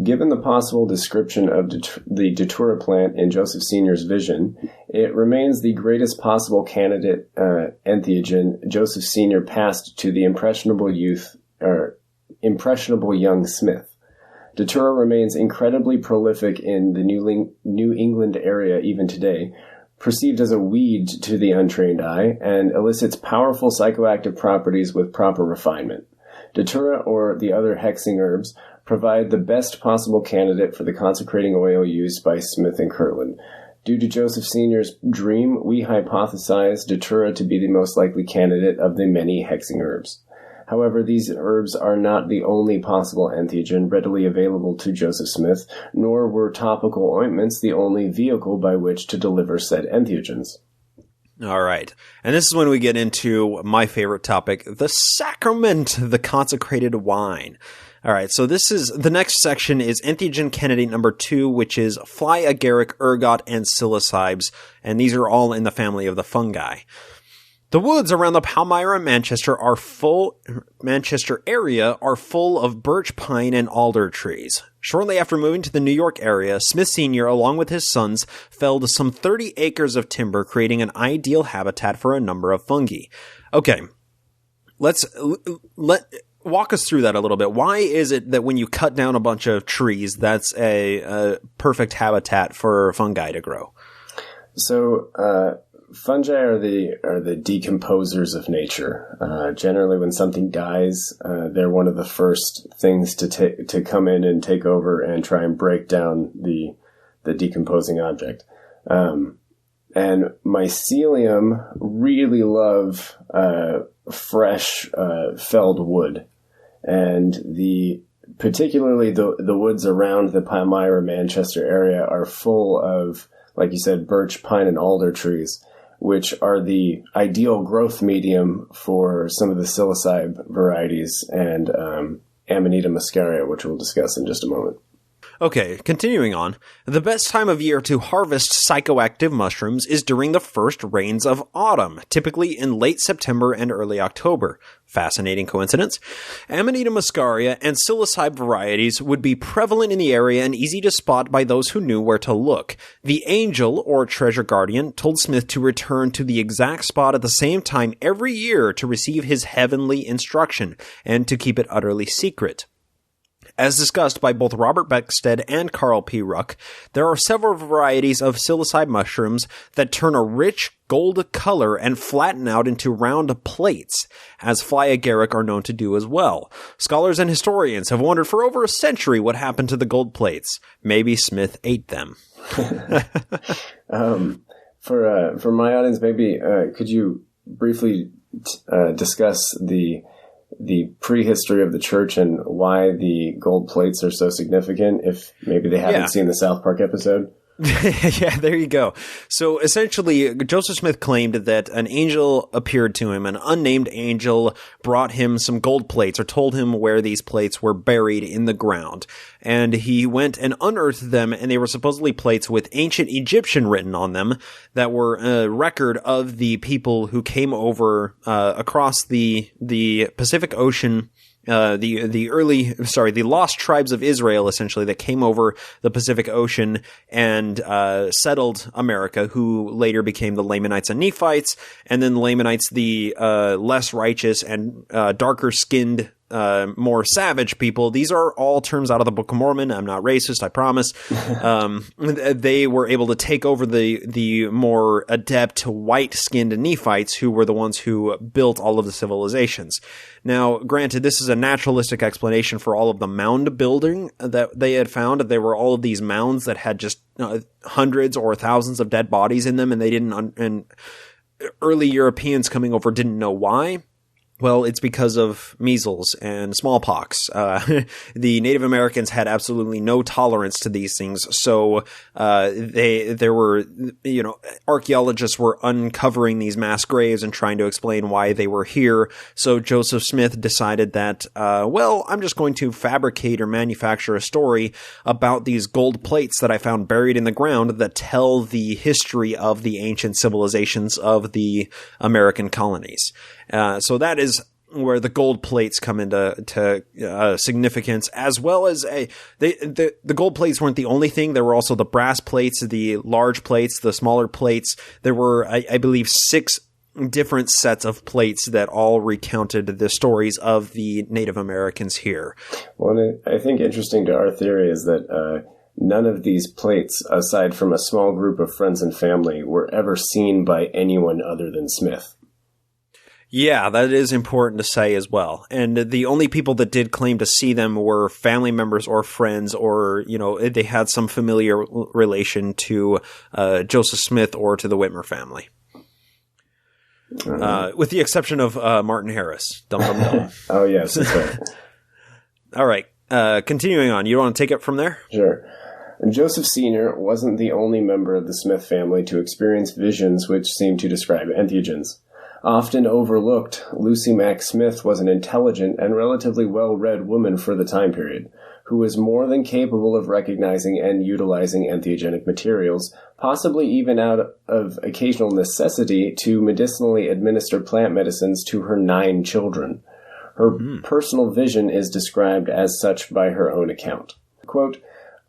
[SPEAKER 7] Given the possible description of the datura plant in Joseph Sr.'s vision, it remains the greatest possible candidate entheogen Joseph Sr. passed to the impressionable young Smith. Datura remains incredibly prolific in the New England area even today, perceived as a weed to the untrained eye, and elicits powerful psychoactive properties with proper refinement. Datura, or the other hexing herbs, provide the best possible candidate for the consecrating oil used by Smith and Kirtland. Due to Joseph Sr.'s dream, we hypothesize Datura to be the most likely candidate of the many hexing herbs. However, these herbs are not the only possible entheogen readily available to Joseph Smith, nor were topical ointments the only vehicle by which to deliver said entheogens.
[SPEAKER 6] All right. And this is when we get into my favorite topic, the sacrament, the consecrated wine. All right, so the next section is entheogen candidate number 2, which is fly agaric, ergot, and psilocybes, and these are all in the family of the fungi. The woods around the Palmyra, Manchester area are full of birch, pine, and alder trees. Shortly after moving to the New York area, Smith Sr., along with his sons, felled some 30 acres of timber, creating an ideal habitat for a number of fungi. Okay, walk us through that a little bit. Why is it that when you cut down a bunch of trees, that's a perfect habitat for fungi to grow?
[SPEAKER 7] So, fungi are the decomposers of nature. Generally, when something dies, they're one of the first things to come in and take over and try and break down the decomposing object. And mycelium really love fresh felled wood, and particularly the woods around the Palmyra, Manchester area are full of, like you said, birch, pine, and alder trees, which are the ideal growth medium for some of the psilocybe varieties and Amanita muscaria, which we'll discuss in just a moment.
[SPEAKER 6] Okay, continuing on. The best time of year to harvest psychoactive mushrooms is during the first rains of autumn, typically in late September and early October. Fascinating coincidence. Amanita muscaria and psilocybe varieties would be prevalent in the area and easy to spot by those who knew where to look. The angel, or treasure guardian, told Smith to return to the exact spot at the same time every year to receive his heavenly instruction, and to keep it utterly secret. As discussed by both Robert Beckstead and Carl P. Ruck, there are several varieties of psilocybe mushrooms that turn a rich gold color and flatten out into round plates, as fly agaric are known to do as well. Scholars and historians have wondered for over a century what happened to the gold plates. Maybe Smith ate them.
[SPEAKER 7] For my audience, maybe could you briefly discuss the prehistory of the church and why the gold plates are so significant, if maybe they haven't seen the South Park episode?
[SPEAKER 6] Yeah, there you go. So essentially, Joseph Smith claimed that an angel appeared to him. An unnamed angel brought him some gold plates, or told him where these plates were buried in the ground. And he went and unearthed them, and they were supposedly plates with ancient Egyptian written on them that were a record of the people who came over across the Pacific Ocean the lost tribes of Israel, essentially, that came over the Pacific Ocean and settled America, who later became the Lamanites and Nephites, and then the Lamanites, the less righteous and darker-skinned, more savage people. These are all terms out of the Book of Mormon. I'm not racist, I promise. They were able to take over the more adept white-skinned Nephites, who were the ones who built all of the civilizations. Now, granted, this is a naturalistic explanation for all of the mound building that they had found. There were all of these mounds that had just hundreds or thousands of dead bodies in them, and they didn't. And early Europeans coming over didn't know why. Well, it's because of measles and smallpox. The Native Americans had absolutely no tolerance to these things, so archaeologists were uncovering these mass graves and trying to explain why they were here. So Joseph Smith decided that, I'm just going to fabricate or manufacture a story about these gold plates that I found buried in the ground that tell the history of the ancient civilizations of the American colonies. So that is where the gold plates come into significance, as well as the gold plates weren't the only thing. There were also the brass plates, the large plates, the smaller plates. There were, I believe, 6 different sets of plates that all recounted the stories of the Native Americans here.
[SPEAKER 7] Well, I think interesting to our theory is that none of these plates, aside from a small group of friends and family, were ever seen by anyone other than Smith.
[SPEAKER 6] Yeah, that is important to say as well. And the only people that did claim to see them were family members or friends, or, they had some familiar relation to Joseph Smith or to the Whitmer family. With the exception of Martin Harris. Dum dum dum.
[SPEAKER 7] Oh, yes, that's right.
[SPEAKER 6] All right. Continuing on. You want to take it from there?
[SPEAKER 7] Sure. Joseph Sr. wasn't the only member of the Smith family to experience visions which seemed to describe entheogens. Often overlooked, Lucy Mack Smith was an intelligent and relatively well-read woman for the time period, who was more than capable of recognizing and utilizing entheogenic materials, possibly even out of occasional necessity to medicinally administer plant medicines to her 9 children. Her personal vision is described as such by her own account. Quote,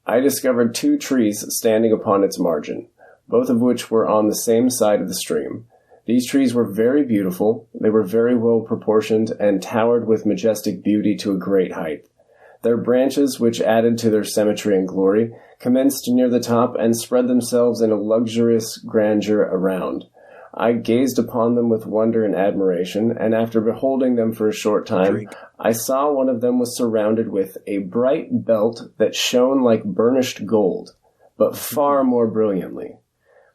[SPEAKER 7] "I discovered 2 trees standing upon its margin, both of which were on the same side of the stream. These trees were very beautiful, they were very well proportioned, and towered with majestic beauty to a great height. Their branches, which added to their symmetry and glory, commenced near the top and spread themselves in a luxurious grandeur around. I gazed upon them with wonder and admiration, and after beholding them for a short time, I saw one of them was surrounded with a bright belt that shone like burnished gold, but far more brilliantly.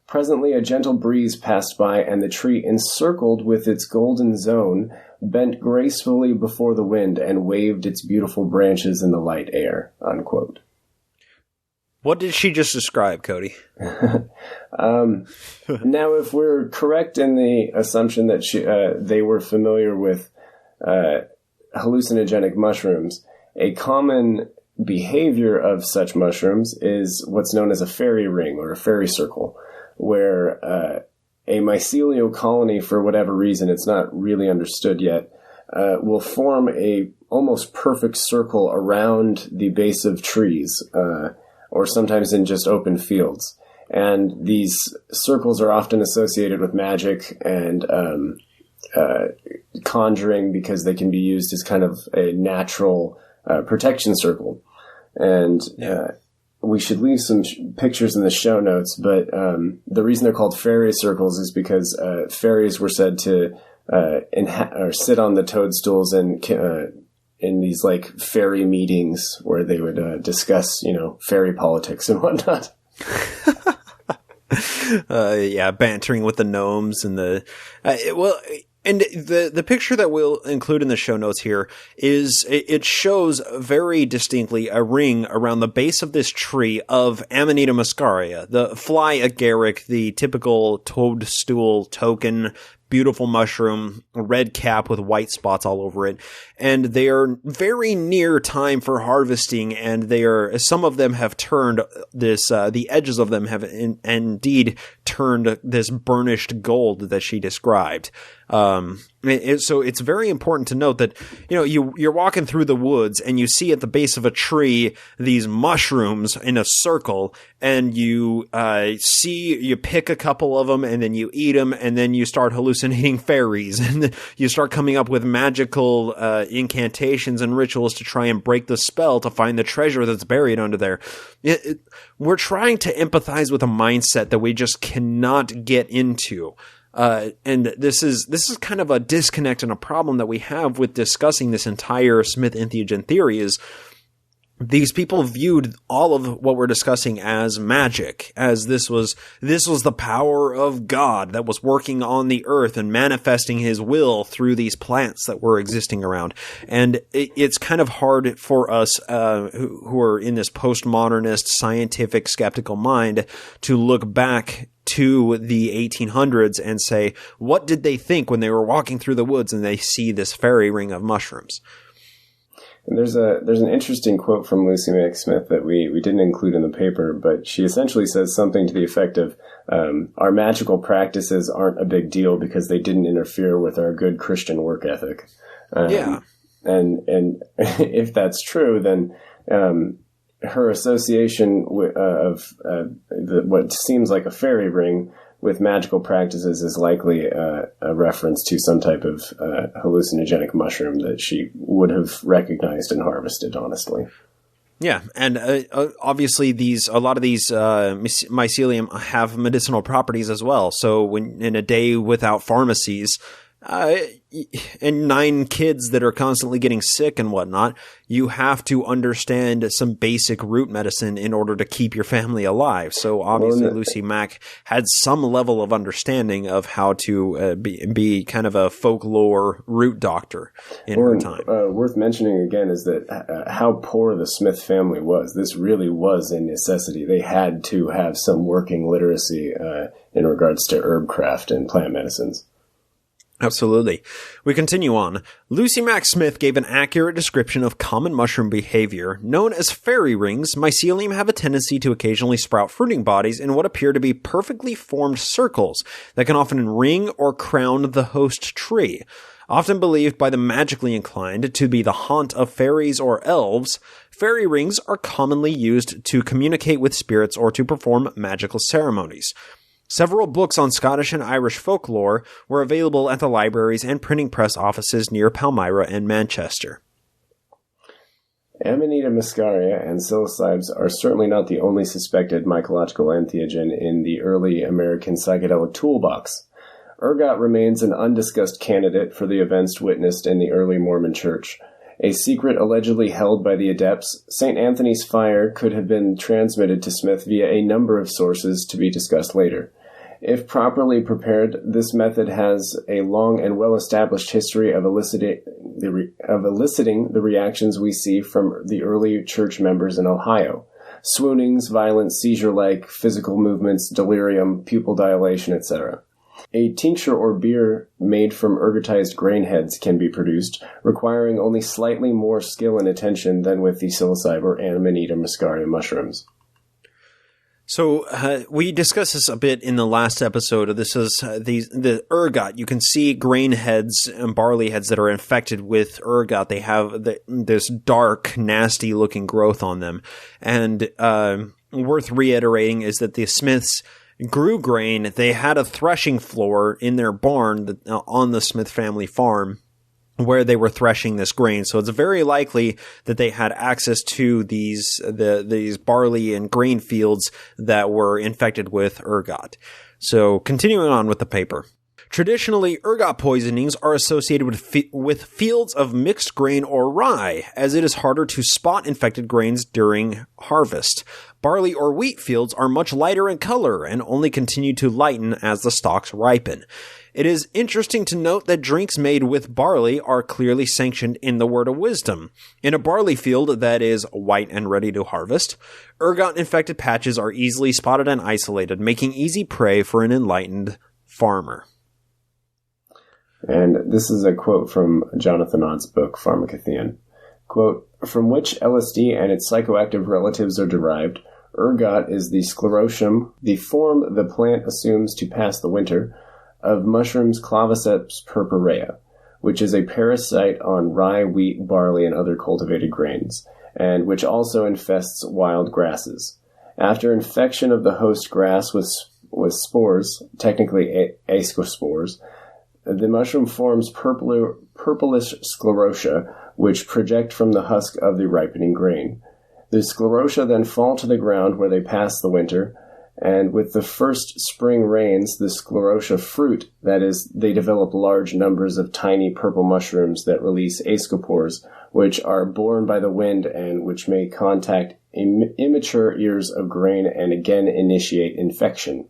[SPEAKER 7] Presently a gentle breeze passed by, and the tree, encircled with its golden zone, bent gracefully before the wind and waved its beautiful branches in the light air." Unquote.
[SPEAKER 6] What did she just describe, Cody?
[SPEAKER 7] Now, if we're correct in the assumption that they were familiar with hallucinogenic mushrooms, a common behavior of such mushrooms is what's known as a fairy ring or a fairy circle, where a mycelial colony, for whatever reason, it's not really understood yet, will form a almost perfect circle around the base of trees, or sometimes in just open fields. And these circles are often associated with magic and conjuring, because they can be used as kind of a natural protection circle. And we should leave some pictures in the show notes, but the reason they're called fairy circles is because fairies were said to or sit on the toadstools and in these like fairy meetings where they would discuss, fairy politics and whatnot.
[SPEAKER 6] Bantering with the gnomes and and the picture that we'll include in the show notes here it shows very distinctly a ring around the base of this tree of Amanita muscaria, the fly agaric, the typical toadstool token, beautiful mushroom, red cap with white spots all over it. And they are very near time for harvesting, and some of them have turned this, the edges of them have indeed turned this burnished gold that she described. So it's very important to note that, you're walking through the woods and you see at the base of a tree these mushrooms in a circle, and you pick a couple of them and then you eat them, and then you start hallucinating fairies, and you start coming up with magical incantations and rituals to try and break the spell to find the treasure that's buried under there. We're trying to empathize with a mindset that we just cannot get into. And this is kind of a disconnect and a problem that we have with discussing this entire Smith-entheogen theory. Is these people viewed all of what we're discussing as magic, as this was the power of God that was working on the earth and manifesting his will through these plants that were existing around. And it's kind of hard for us who are in this postmodernist, scientific, skeptical mind to look back to the 1800s and say, what did they think when they were walking through the woods and they see this fairy ring of mushrooms?
[SPEAKER 7] And there's an interesting quote from Lucy Mack Smith that we didn't include in the paper, but she essentially says something to the effect of, our magical practices aren't a big deal because they didn't interfere with our good Christian work ethic.
[SPEAKER 6] Yeah.
[SPEAKER 7] And if that's true, then her association of what seems like a fairy ring with magical practices is likely a reference to some type of hallucinogenic mushroom that she would have recognized and harvested, honestly.
[SPEAKER 6] Yeah, and obviously a lot of these mycelium have medicinal properties as well. So when in a day without pharmacies, and 9 kids that are constantly getting sick and whatnot, you have to understand some basic root medicine in order to keep your family alive. So obviously Lucy Mack had some level of understanding of how to be kind of a folklore root doctor in her time.
[SPEAKER 7] Worth mentioning again is that how poor the Smith family was. This really was a necessity. They had to have some working literacy in regards to herbcraft and plant medicines.
[SPEAKER 6] Absolutely. We continue on. Lucy Mack Smith gave an accurate description of common mushroom behavior. Known as fairy rings, mycelium have a tendency to occasionally sprout fruiting bodies in what appear to be perfectly formed circles that can often ring or crown the host tree. Often believed by the magically inclined to be the haunt of fairies or elves, fairy rings are commonly used to communicate with spirits or to perform magical ceremonies. Several books on Scottish and Irish folklore were available at the libraries and printing press offices near Palmyra and Manchester.
[SPEAKER 7] Amanita muscaria and psilocybes are certainly not the only suspected mycological entheogen in the early American psychedelic toolbox. Ergot remains an undiscussed candidate for the events witnessed in the early Mormon Church. A secret allegedly held by the adepts, St. Anthony's fire could have been transmitted to Smith via a number of sources to be discussed later. If properly prepared, this method has a long and well-established history of eliciting the reactions we see from the early church members in Ohio. Swoonings, violent seizure-like physical movements, delirium, pupil dilation, etc. A tincture or beer made from ergotized grain heads can be produced, requiring only slightly more skill and attention than with the psilocybe or Amanita muscaria mushrooms.
[SPEAKER 6] So we discussed this a bit in the last episode. This is the ergot. You can see grain heads and barley heads that are infected with ergot. They have this dark, nasty-looking growth on them. And worth reiterating is that the Smiths grew grain. They had a threshing floor in their barn on the Smith family farm where they were threshing this grain. So it's very likely that they had access to these barley and grain fields that were infected with ergot. So continuing on with the paper. Traditionally, ergot poisonings are associated with fields of mixed grain or rye, as it is harder to spot infected grains during harvest. Barley or wheat fields are much lighter in color and only continue to lighten as the stalks ripen. It is interesting to note that drinks made with barley are clearly sanctioned in the Word of Wisdom. In a barley field that is white and ready to harvest, ergot-infected patches are easily spotted and isolated, making easy prey for an enlightened farmer.
[SPEAKER 7] And this is a quote from Jonathan Ott's book, Pharmacotheon. Quote, "From which LSD and its psychoactive relatives are derived, ergot is the sclerotium, the form the plant assumes to pass the winter, of mushrooms Claviceps purpurea. which is a parasite on rye, wheat, barley, and other cultivated grains, and which also infests wild grasses. After infection of the host grass with spores, technically ascospores, the mushroom forms purplish sclerotia, which project from the husk of the ripening grain. The sclerotia then fall to the ground where they pass the winter, and with the first spring rains, the sclerotia fruit, that is, they develop large numbers of tiny purple mushrooms that release ascospores, which are borne by the wind and which may contact immature ears of grain and again initiate infection.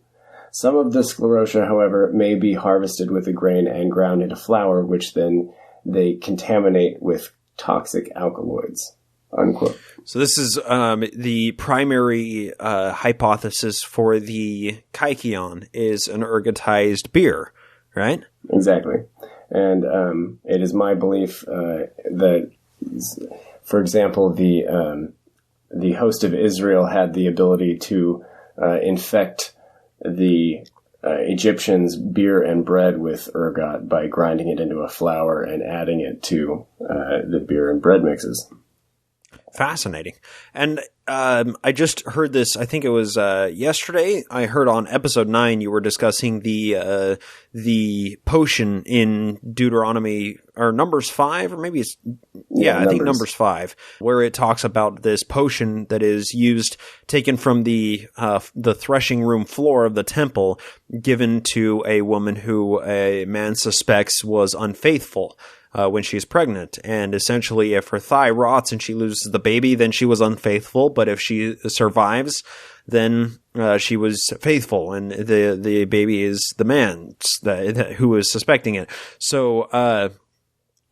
[SPEAKER 7] Some of the sclerotia, however, may be harvested with the grain and ground into flour, which then they contaminate with toxic alkaloids. Unquote.
[SPEAKER 6] So this is the primary hypothesis for the Kaikion is an ergotized beer, right?
[SPEAKER 7] Exactly. And it is my belief that, for example, the host of Israel had the ability to infect the Egyptians' beer and bread with ergot by grinding it into a flour and adding it to the beer and bread mixes.
[SPEAKER 6] Fascinating. And I just heard this, I think it was yesterday, I heard on episode 9 you were discussing the potion in Deuteronomy, or Numbers 5, or maybe it's, I think Numbers 5, where it talks about this potion that is used, taken from the threshing room floor of the temple, given to a woman who a man suspects was unfaithful when she's pregnant. And essentially, if her thigh rots and she loses the baby, then she was unfaithful. But if she survives, then she was faithful, and the baby is the man who is suspecting it. So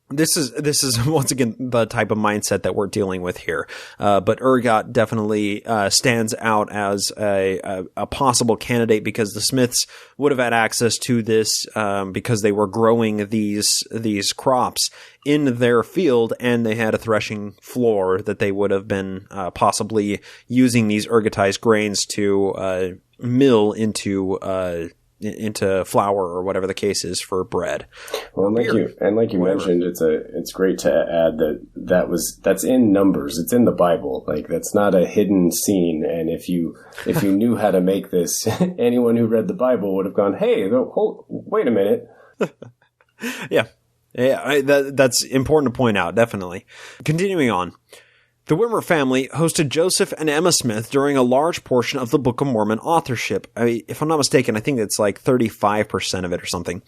[SPEAKER 6] this is once again the type of mindset that we're dealing with here. But ergot definitely stands out as a possible candidate because the Smiths would have had access to this because they were growing these crops in their field, and they had a threshing floor that they would have been possibly using these ergotized grains to mill into flour or whatever the case is for bread.
[SPEAKER 7] Well, like you mentioned, it's great to add that's in Numbers. It's in the Bible. Like, that's not a hidden scene. And if you knew how to make this, anyone who read the Bible would have gone, "Hey, wait a minute."
[SPEAKER 6] Yeah, that's important to point out. Definitely. Continuing on. The Wimmer family hosted Joseph and Emma Smith during a large portion of the Book of Mormon authorship. If I'm not mistaken, I think it's like 35% of it or something.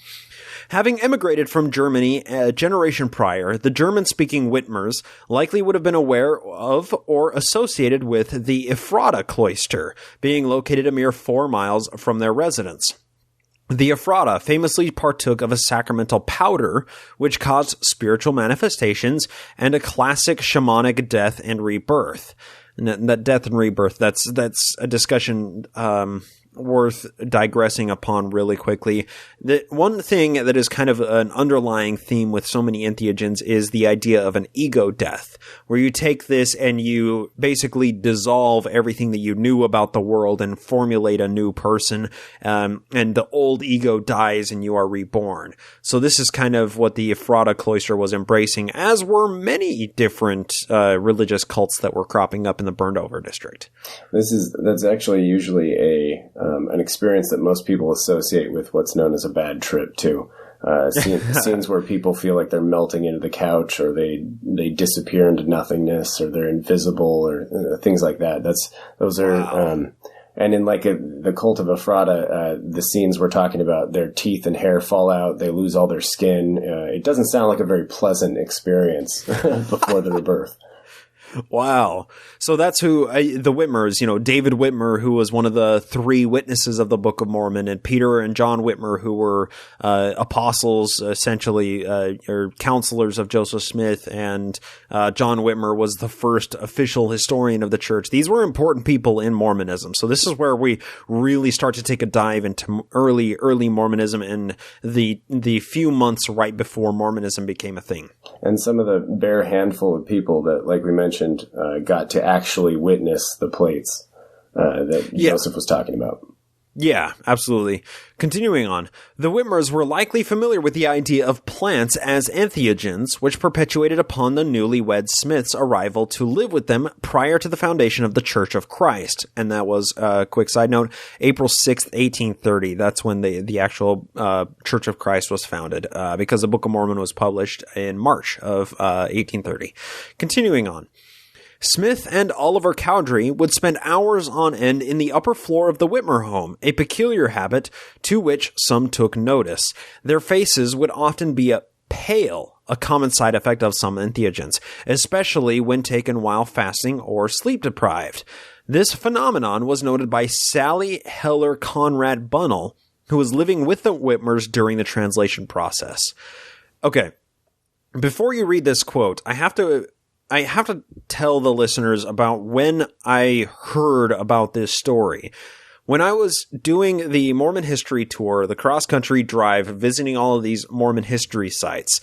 [SPEAKER 6] Having emigrated from Germany a generation prior, the German-speaking Whitmers likely would have been aware of or associated with the Ephrata cloister, being located a mere 4 miles from their residence. The Ephrata famously partook of a sacramental powder which caused spiritual manifestations and a classic shamanic death and rebirth. And that death and rebirth, that's a discussion worth digressing upon really quickly. The one thing that is kind of an underlying theme with so many entheogens is the idea of an ego death, where you take this and you basically dissolve everything that you knew about the world and formulate a new person, and the old ego dies and you are reborn. So this is kind of what the Ephrata cloister was embracing, as were many different religious cults that were cropping up in the burned over district.
[SPEAKER 7] That's actually usually an experience that most people associate with what's known as a bad trip too. Scenes where people feel like they're melting into the couch, or they disappear into nothingness, or they're invisible, or things like that. Those are, wow. And in the cult of Ephrata, the scenes we're talking about, their teeth and hair fall out, they lose all their skin. It doesn't sound like a very pleasant experience before the rebirth.
[SPEAKER 6] Wow. So that's who the Whitmers, David Whitmer, who was one of the 3 witnesses of the Book of Mormon, and Peter and John Whitmer, who were apostles, essentially, or counselors of Joseph Smith, and John Whitmer was the first official historian of the church. These were important people in Mormonism. So this is where we really start to take a dive into early Mormonism and the few months right before Mormonism became a thing.
[SPEAKER 7] And some of the bare handful of people that, like we mentioned, got to actually witness the plates that Joseph was talking about.
[SPEAKER 6] Yeah, absolutely. Continuing on, the Whitmers were likely familiar with the idea of plants as entheogens, which perpetuated upon the newlywed Smiths' arrival to live with them prior to the foundation of the Church of Christ. And that was, quick side note, April 6th, 1830. That's when the actual Church of Christ was founded, because the Book of Mormon was published in March of 1830. Continuing on. Smith and Oliver Cowdery would spend hours on end in the upper floor of the Whitmer home, a peculiar habit to which some took notice. Their faces would often be pale, a common side effect of some entheogens, especially when taken while fasting or sleep-deprived. This phenomenon was noted by Sally Heller Conrad Bunnell, who was living with the Whitmers during the translation process. Okay, before you read this quote, I have to tell the listeners about when I heard about this story. When I was doing the Mormon history tour, the cross-country drive, visiting all of these Mormon history sites,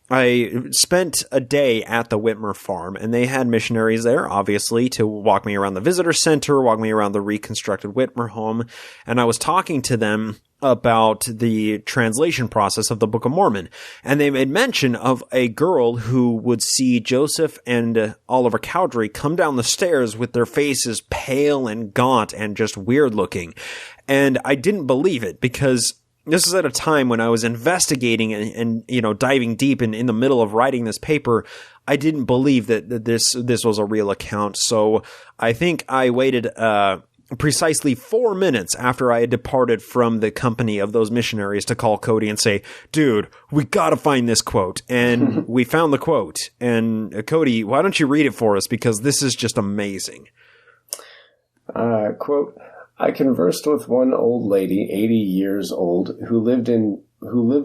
[SPEAKER 6] I spent a day at the Whitmer farm, and they had missionaries there, obviously, to walk me around the visitor center, walk me around the reconstructed Whitmer home, and I was talking to them about the translation process of the Book of Mormon. And they made mention of a girl who would see Joseph and Oliver Cowdery come down the stairs with their faces pale and gaunt and just weird looking. And I didn't believe it, because this is at a time when I was investigating and diving deep in the middle of writing this paper. I didn't believe that this was a real account. So I think I waited precisely 4 minutes after I had departed from the company of those missionaries to call Cody and say, dude, we gotta find this quote. And we found the quote. And Cody, why don't you read it for us? Because this is just amazing.
[SPEAKER 7] Quote, I conversed with one old lady, 80 years old, who lived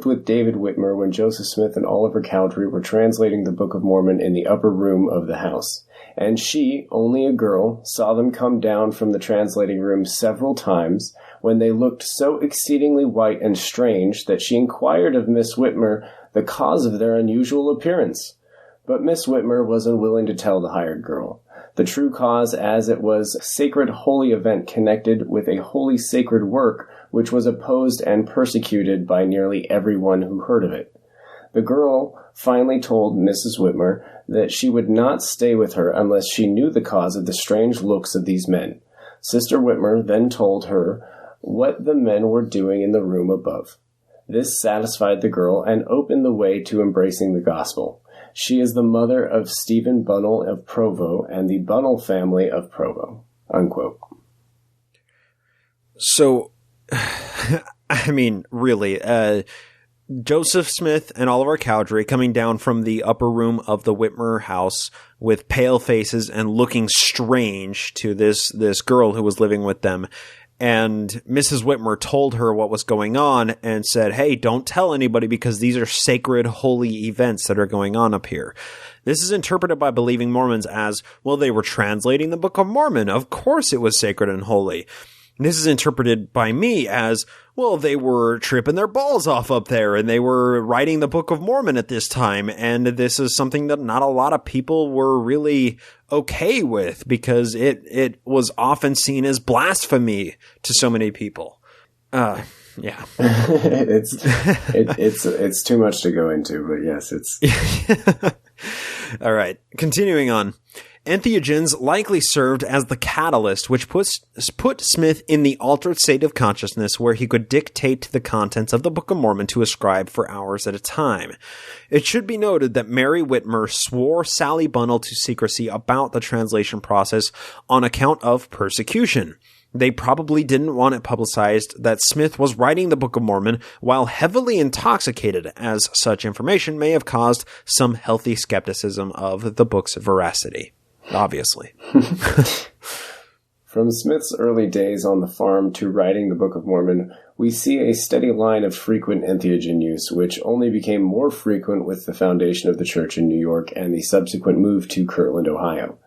[SPEAKER 7] with David Whitmer when Joseph Smith and Oliver Cowdery were translating the Book of Mormon in the upper room of the house. And she, only a girl, saw them come down from the translating room several times, when they looked so exceedingly white and strange that she inquired of Miss Whitmer the cause of their unusual appearance. But Miss Whitmer was unwilling to tell the hired girl the true cause, as it was a sacred holy event connected with a holy sacred work which was opposed and persecuted by nearly everyone who heard of it. The girl finally told Mrs. Whitmer that she would not stay with her unless she knew the cause of the strange looks of these men. Sister Whitmer then told her what the men were doing in the room above. This satisfied the girl and opened the way to embracing the gospel. She is the mother of Stephen Bunnell of Provo and the Bunnell family of Provo. Unquote.
[SPEAKER 6] So, I mean, really, Joseph Smith and Oliver Cowdery coming down from the upper room of the Whitmer house with pale faces and looking strange to this girl who was living with them. And Mrs. Whitmer told her what was going on and said, hey, don't tell anybody because these are sacred, holy events that are going on up here. This is interpreted by believing Mormons as, well, they were translating the Book of Mormon. Of course it was sacred and holy. This is interpreted by me as, well, they were tripping their balls off up there and they were writing the Book of Mormon at this time. And this is something that not a lot of people were really okay with because it was often seen as blasphemy to so many people. Yeah.
[SPEAKER 7] It's too much to go into, but yes, it's.
[SPEAKER 6] All right. Continuing on. Entheogens likely served as the catalyst which put Smith in the altered state of consciousness where he could dictate the contents of the Book of Mormon to a scribe for hours at a time. It should be noted that Mary Whitmer swore Sally Bunnell to secrecy about the translation process on account of persecution. They probably didn't want it publicized that Smith was writing the Book of Mormon while heavily intoxicated, as such information may have caused some healthy skepticism of the book's veracity. Obviously.
[SPEAKER 7] From Smith's early days on the farm to writing the Book of Mormon, we see a steady line of frequent entheogen use, which only became more frequent with the foundation of the church in New York and the subsequent move to Kirtland, Ohio.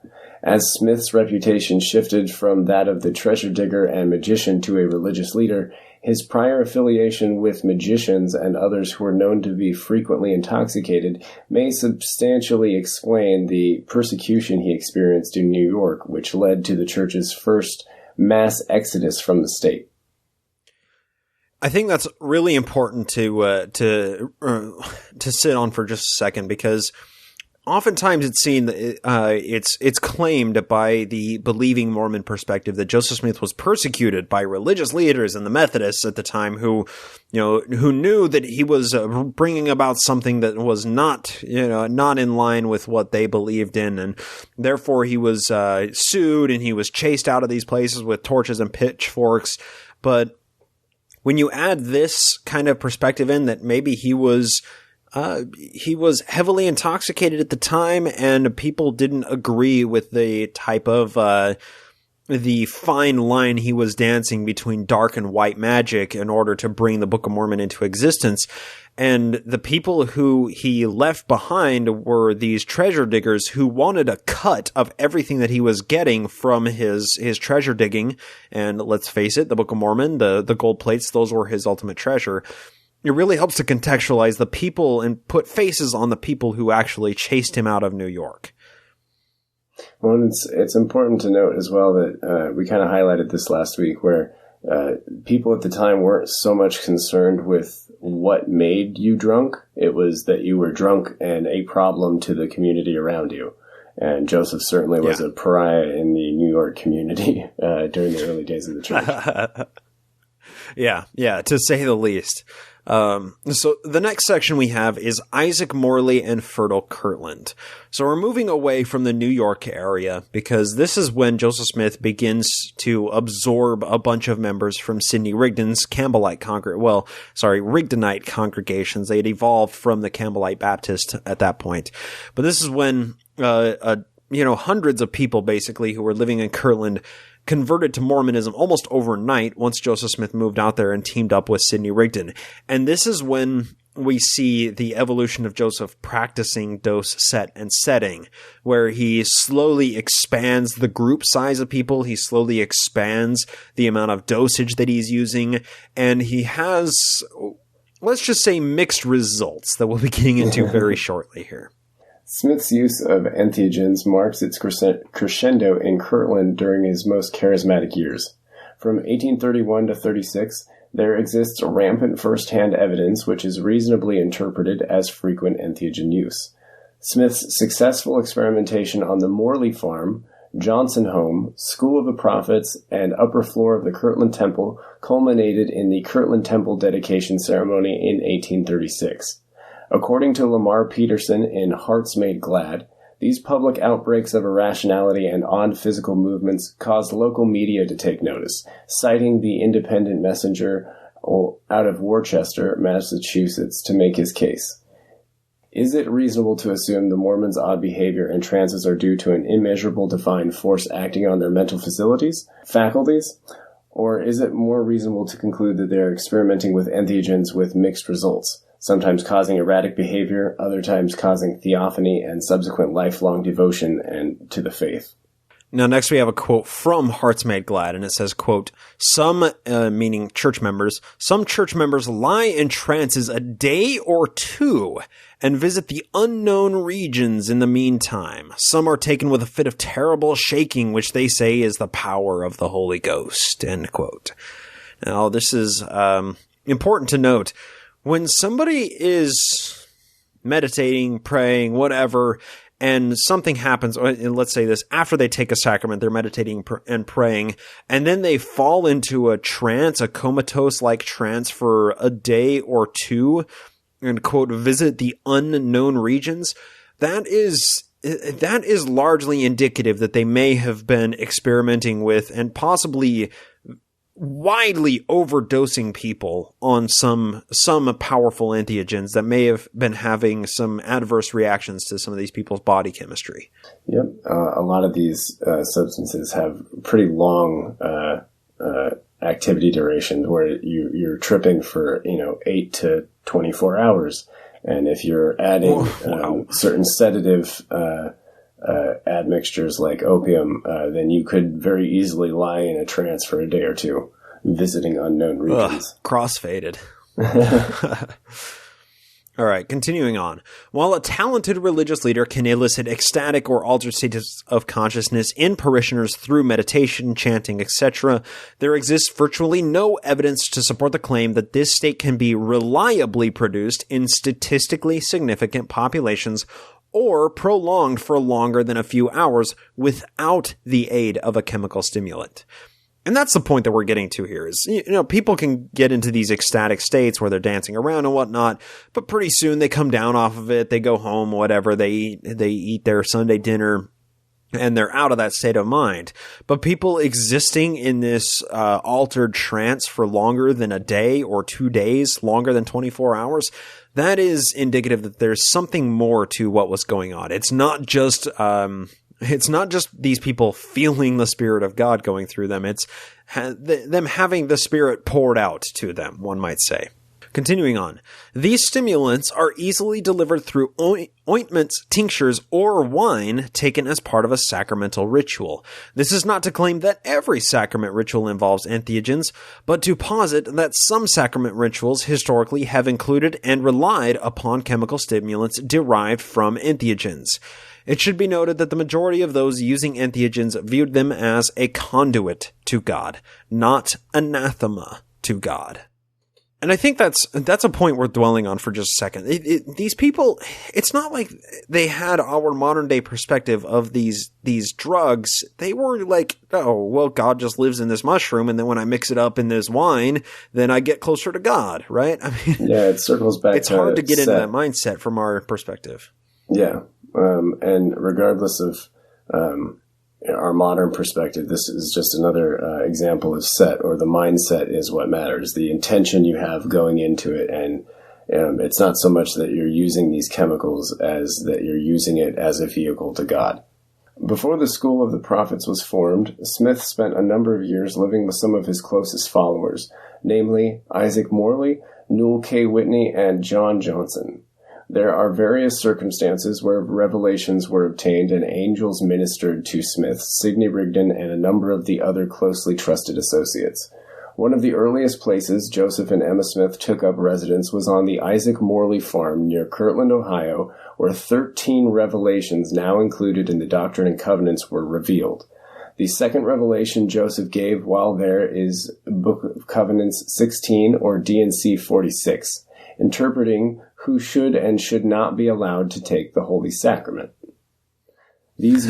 [SPEAKER 7] As Smith's reputation shifted from that of the treasure digger and magician to a religious leader, his prior affiliation with magicians and others who were known to be frequently intoxicated may substantially explain the persecution he experienced in New York, which led to the church's first mass exodus from the state.
[SPEAKER 6] I think that's really important to sit on for just a second, because oftentimes it's seen that it's claimed by the believing Mormon perspective that Joseph Smith was persecuted by religious leaders and the Methodists at the time, who knew that he was bringing about something that was not in line with what they believed in, and therefore he was sued and he was chased out of these places with torches and pitchforks. But when you add this kind of perspective in, that maybe he was heavily intoxicated at the time, and people didn't agree with the type of the fine line he was dancing between dark and white magic in order to bring the Book of Mormon into existence. And the people who he left behind were these treasure diggers who wanted a cut of everything that he was getting from his treasure digging. And let's face it, the Book of Mormon, the gold plates, those were his ultimate treasure. It really helps to contextualize the people and put faces on the people who actually chased him out of New York.
[SPEAKER 7] Well, it's important to note as well that we kind of highlighted this last week, where people at the time weren't so much concerned with what made you drunk. It was that you were drunk and a problem to the community around you. And Joseph certainly was a pariah in the New York community during the early days of the church.
[SPEAKER 6] Yeah, to say the least. So the next section we have is Isaac Morley and Fertile Kirtland. So we're moving away from the New York area, because this is when Joseph Smith begins to absorb a bunch of members from Sidney Rigdon's Rigdonite congregations. They had evolved from the Campbellite Baptist at that point. But this is when, hundreds of people basically who were living in Kirtland converted to Mormonism almost overnight once Joseph Smith moved out there and teamed up with Sidney Rigdon. And this is when we see the evolution of Joseph practicing dose, set, and setting, where he slowly expands the group size of people. He slowly expands the amount of dosage that he's using. And he has, let's just say, mixed results that we'll be getting into very shortly here.
[SPEAKER 7] Smith's use of entheogens marks its crescendo in Kirtland during his most charismatic years. From 1831 to 36, there exists rampant first-hand evidence which is reasonably interpreted as frequent entheogen use. Smith's successful experimentation on the Morley farm, Johnson home, School of the Prophets, and upper floor of the Kirtland Temple culminated in the Kirtland Temple dedication ceremony in 1836. According to Lamar Peterson in Hearts Made Glad, these public outbreaks of irrationality and odd physical movements caused local media to take notice, citing the Independent Messenger out of Worcester, Massachusetts, to make his case. Is it reasonable to assume the Mormons' odd behavior and trances are due to an immeasurable divine force acting on their mental faculties? Or is it more reasonable to conclude that they are experimenting with entheogens with mixed results, sometimes causing erratic behavior, other times causing theophany and subsequent lifelong devotion and to the faith?
[SPEAKER 6] Now, next we have a quote from Hearts Made Glad, and it says, quote, some, meaning church members, some church members lie in trances a day or two and visit the unknown regions in the meantime. Some are taken with a fit of terrible shaking, which they say is the power of the Holy Ghost, end quote. Now, this is important to note. When somebody is meditating, praying, whatever, and something happens, let's say this, after they take a sacrament, they're meditating and praying, and then they fall into a trance, a comatose-like trance for a day or two, and, quote, visit the unknown regions, that is largely indicative that they may have been experimenting with and possibly widely overdosing people on some powerful entheogens that may have been having some adverse reactions to some of these people's body chemistry.
[SPEAKER 7] Yep. A lot of these substances have pretty long activity durations where you're tripping for 8 to 24 hours. And if you're adding certain sedative admixtures like opium, then you could very easily lie in a trance for a day or two, visiting unknown regions.
[SPEAKER 6] Crossfaded. All right, continuing on. While a talented religious leader can elicit ecstatic or altered states of consciousness in parishioners through meditation, chanting, etc., there exists virtually no evidence to support the claim that this state can be reliably produced in statistically significant populations or prolonged for longer than a few hours without the aid of a chemical stimulant. And that's the point that we're getting to here is, people can get into these ecstatic states where they're dancing around and whatnot, but pretty soon they come down off of it, they go home, whatever, they eat their Sunday dinner, and they're out of that state of mind. But people existing in this altered trance for longer than a day or 2 days, longer than 24 hours, that is indicative that there's something more to what was going on. It's not just these people feeling the Spirit of God going through them. It's them having the Spirit poured out to them, one might say. Continuing on. These stimulants are easily delivered through ointments, tinctures, or wine taken as part of a sacramental ritual. This is not to claim that every sacrament ritual involves entheogens, but to posit that some sacrament rituals historically have included and relied upon chemical stimulants derived from entheogens. It should be noted that the majority of those using entheogens viewed them as a conduit to God, not anathema to God. And I think that's a point worth dwelling on for just a second. These people, it's not like they had our modern day perspective of these drugs. They were like, oh, well, God just lives in this mushroom, and then when I mix it up in this wine, then I get closer to God, right? I mean,
[SPEAKER 7] yeah, it circles back.
[SPEAKER 6] It's hard to get into that mindset from our perspective.
[SPEAKER 7] Yeah. And regardless of our modern perspective, this is just another example of set, or the mindset is what matters. The intention you have going into it, and it's not so much that you're using these chemicals as that you're using it as a vehicle to God. Before the School of the Prophets was formed, Smith spent a number of years living with some of his closest followers, namely Isaac Morley, Newell K. Whitney, and John Johnson. There are various circumstances where revelations were obtained and angels ministered to Smith, Sidney Rigdon, and a number of the other closely trusted associates. One of the earliest places Joseph and Emma Smith took up residence was on the Isaac Morley farm near Kirtland, Ohio, where 13 revelations now included in the Doctrine and Covenants were revealed. The second revelation Joseph gave while there is Book of Covenants 16 or D&C 46, interpreting who should and should not be allowed to take the Holy Sacrament. These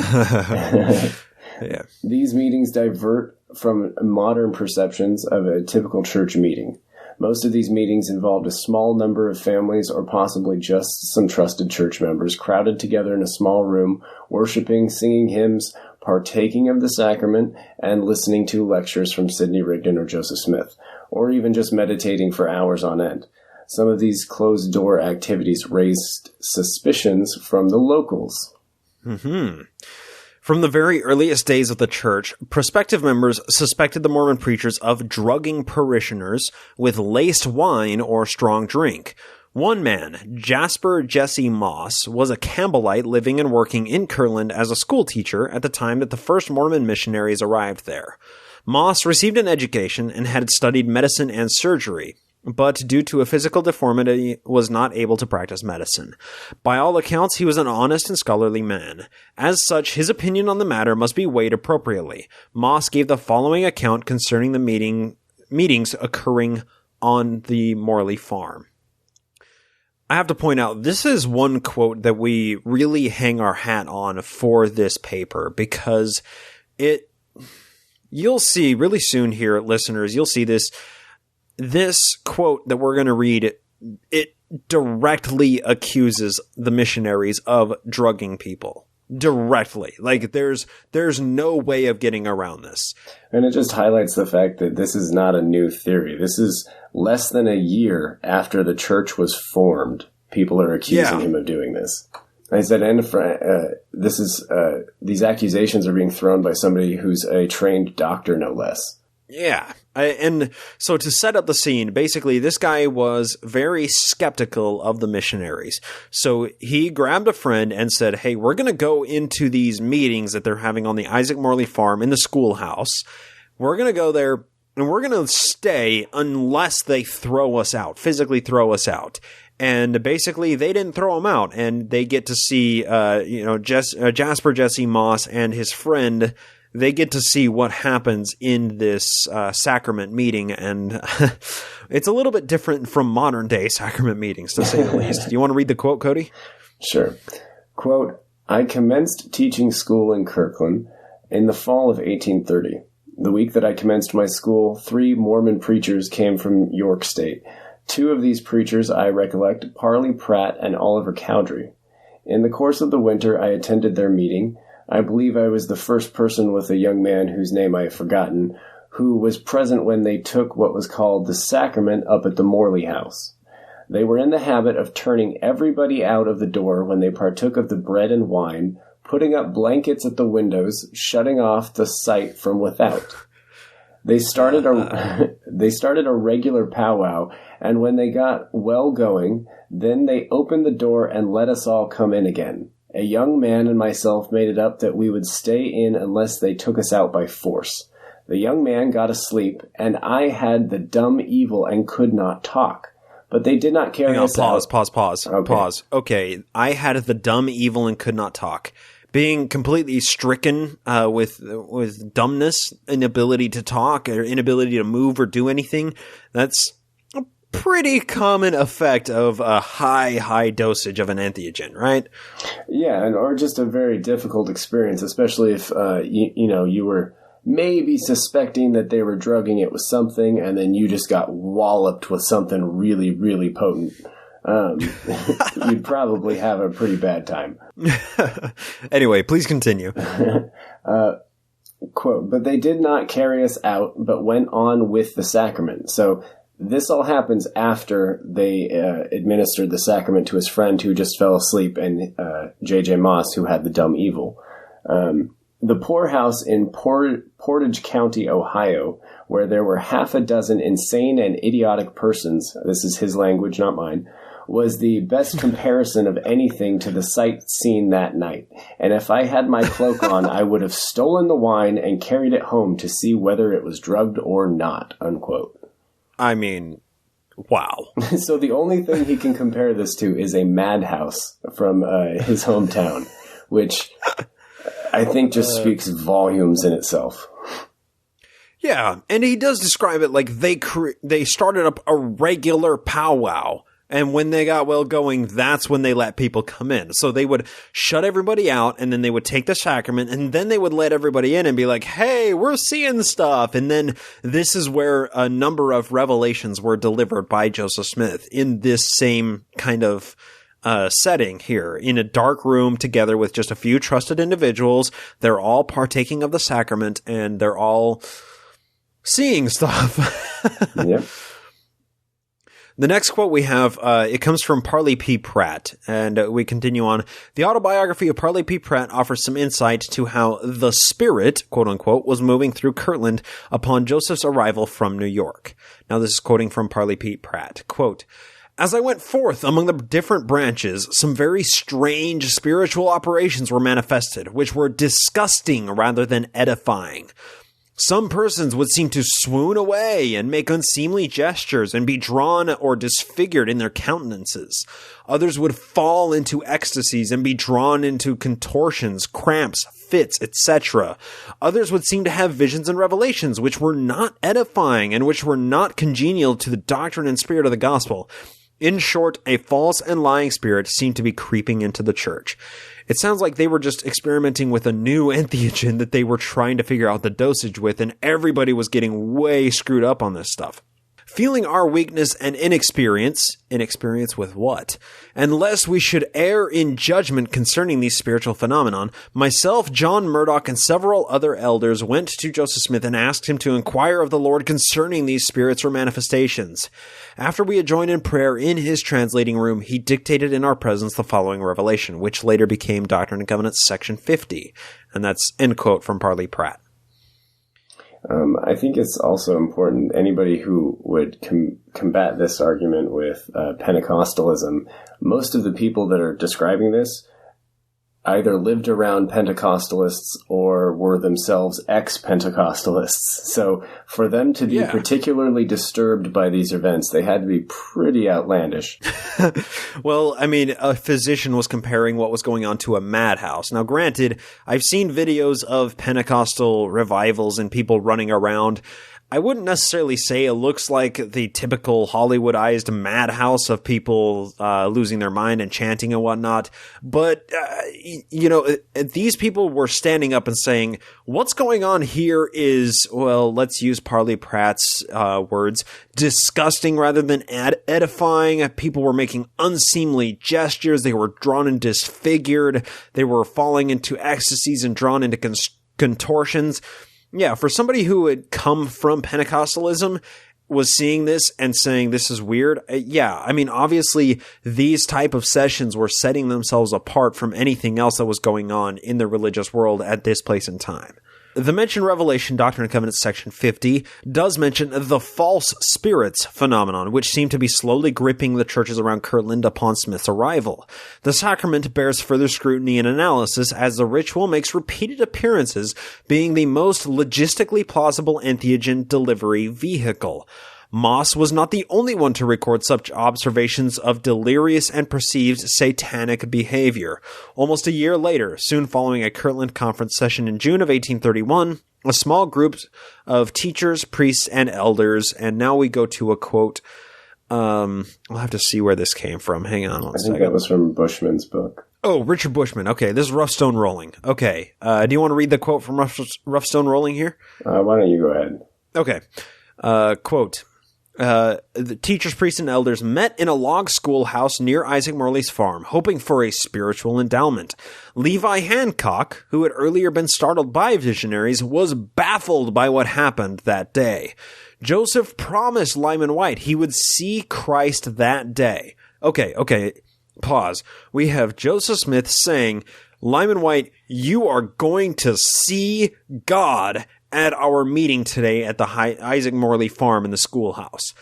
[SPEAKER 7] meetings divert from modern perceptions of a typical church meeting. Most of these meetings involved a small number of families or possibly just some trusted church members crowded together in a small room, worshiping, singing hymns, partaking of the sacrament, and listening to lectures from Sidney Rigdon or Joseph Smith, or even just meditating for hours on end. Some of these closed-door activities raised suspicions from the locals.
[SPEAKER 6] Mm-hmm. From the very earliest days of the church, prospective members suspected the Mormon preachers of drugging parishioners with laced wine or strong drink. One man, Jasper Jesse Moss, was a Campbellite living and working in Kirtland as a school teacher at the time that the first Mormon missionaries arrived there. Moss received an education and had studied medicine and surgery, but due to a physical deformity was not able to practice medicine. By all accounts, he was an honest and scholarly man. As such, his opinion on the matter must be weighed appropriately. Moss gave the following account concerning the meetings occurring on the Morley farm. I have to point out, this is one quote that we really hang our hat on for this paper, because you'll see really soon here, listeners, you'll see this quote that we're going to read, it directly accuses the missionaries of drugging people. Directly. Like, there's no way of getting around this.
[SPEAKER 7] And it just highlights the fact that this is not a new theory. This is less than a year after the church was formed. People are accusing him of doing this. I said, these accusations are being thrown by somebody who's a trained doctor, no less.
[SPEAKER 6] Yeah. And so to set up the scene, basically this guy was very skeptical of the missionaries. So he grabbed a friend and said, hey, we're going to go into these meetings that they're having on the Isaac Morley farm in the schoolhouse. We're going to go there and we're going to stay unless they throw us out, physically throw us out. And basically, they didn't throw him out, and they get to see, Jasper Jesse Moss and his friend. They get to see what happens in this sacrament meeting, and it's a little bit different from modern day sacrament meetings, to say the least. Do you want to read the quote, Cody?
[SPEAKER 7] Sure. Quote, I commenced teaching school in Kirtland in the fall of 1830. The week that I commenced my school, 3 Mormon preachers came from York State. 2 of these preachers I recollect, Parley Pratt and Oliver Cowdery. In the course of the winter, I attended their meeting. I believe I was the first person with a young man whose name I have forgotten, who was present when they took what was called the sacrament up at the Morley House. They were in the habit of turning everybody out of the door when they partook of the bread and wine, putting up blankets at the windows, shutting off the sight from without. They started a regular powwow, and when they got well going, then they opened the door and let us all come in again. A young man and myself made it up that we would stay in unless they took us out by force. The young man got asleep, and I had the dumb evil and could not talk. But they did not carry us out.
[SPEAKER 6] Pause. Okay, I had the dumb evil and could not talk. Being completely stricken with dumbness, inability to talk, or inability to move or do anything, that's a pretty common effect of a high dosage of an entheogen, right?
[SPEAKER 7] Yeah, or just a very difficult experience, especially if you were maybe suspecting that they were drugging it with something, and then you just got walloped with something really, really potent. You'd probably have a pretty bad time.
[SPEAKER 6] Anyway, please continue.
[SPEAKER 7] Quote, but they did not carry us out, but went on with the sacrament. So this all happens after they administered the sacrament to his friend who just fell asleep, and J.J. Moss, who had the dumb evil. The poorhouse in Portage County, Ohio, where there were 6 insane and idiotic persons, this is his language, not mine, was the best comparison of anything to the sight seen that night. And if I had my cloak on, I would have stolen the wine and carried it home to see whether it was drugged or not, unquote.
[SPEAKER 6] I mean, wow.
[SPEAKER 7] So the only thing he can compare this to is a madhouse from his hometown, which I think just speaks volumes in itself.
[SPEAKER 6] Yeah, and he does describe it like they started up a regular powwow, and when they got well going, that's when they let people come in. So they would shut everybody out, and then they would take the sacrament, and then they would let everybody in and be like, hey, we're seeing stuff. And then this is where a number of revelations were delivered by Joseph Smith in this same kind of setting here, in a dark room together with just a few trusted individuals. They're all partaking of the sacrament, and they're all seeing stuff.
[SPEAKER 7] Yep.
[SPEAKER 6] The next quote we have, it comes from Parley P. Pratt, and we continue on. The autobiography of Parley P. Pratt offers some insight to how the spirit, quote unquote, was moving through Kirtland upon Joseph's arrival from New York. Now this is quoting from Parley P. Pratt. Quote, as I went forth among the different branches, some very strange spiritual operations were manifested, which were disgusting rather than edifying. Some persons would seem to swoon away and make unseemly gestures and be drawn or disfigured in their countenances. Others would fall into ecstasies and be drawn into contortions, cramps, fits, etc. Others would seem to have visions and revelations which were not edifying and which were not congenial to the doctrine and spirit of the gospel. In short, a false and lying spirit seemed to be creeping into the church. It sounds like they were just experimenting with a new entheogen that they were trying to figure out the dosage with, and everybody was getting way screwed up on this stuff. Feeling our weakness and inexperience with what? And lest we should err in judgment concerning these spiritual phenomenon, myself, John Murdoch, and several other elders went to Joseph Smith and asked him to inquire of the Lord concerning these spirits or manifestations. After we had joined in prayer in his translating room, he dictated in our presence the following revelation, which later became Doctrine and Covenants, section 50. And that's end quote from Parley Pratt.
[SPEAKER 7] I think it's also important, anybody who would combat this argument with Pentecostalism, most of the people that are describing this either lived around Pentecostalists or were themselves ex-Pentecostalists. So for them to be particularly disturbed by these events, they had to be pretty outlandish.
[SPEAKER 6] Well, I mean, a physician was comparing what was going on to a madhouse. Now, granted, I've seen videos of Pentecostal revivals and people running around. I wouldn't necessarily say it looks like the typical Hollywoodized madhouse of people losing their mind and chanting and whatnot. But, these people were standing up and saying, what's going on here is, well, let's use Parley Pratt's words, disgusting rather than edifying. People were making unseemly gestures. They were drawn and disfigured. They were falling into ecstasies and drawn into contortions. Yeah, for somebody who had come from Pentecostalism, was seeing this and saying this is weird. Obviously these type of sessions were setting themselves apart from anything else that was going on in the religious world at this place in time. The mentioned Revelation Doctrine and Covenants section 50 does mention the false spirits phenomenon, which seemed to be slowly gripping the churches around Kirtland upon Smith's arrival. The sacrament bears further scrutiny and analysis as the ritual makes repeated appearances, being the most logistically plausible entheogen delivery vehicle. Moss was not the only one to record such observations of delirious and perceived satanic behavior. Almost a year later, soon following a Kirtland conference session in June of 1831, a small group of teachers, priests, and elders, and now we go to a quote. I'll have to see where this came from. Hang on one second.
[SPEAKER 7] I think that was from Bushman's book.
[SPEAKER 6] Oh, Richard Bushman. Okay, this is Rough Stone Rolling. Okay, do you want to read the quote from Rough Stone Rolling here?
[SPEAKER 7] Why don't you go ahead?
[SPEAKER 6] Okay. Quote. The teachers, priests, and elders met in a log schoolhouse near Isaac Morley's farm, hoping for a spiritual endowment. Levi Hancock, who had earlier been startled by visionaries, was baffled by what happened that day. Joseph promised Lyman White he would see Christ that day. Okay, pause. We have Joseph Smith saying, Lyman White, you are going to see God at our meeting today at the Isaac Morley farm in the schoolhouse.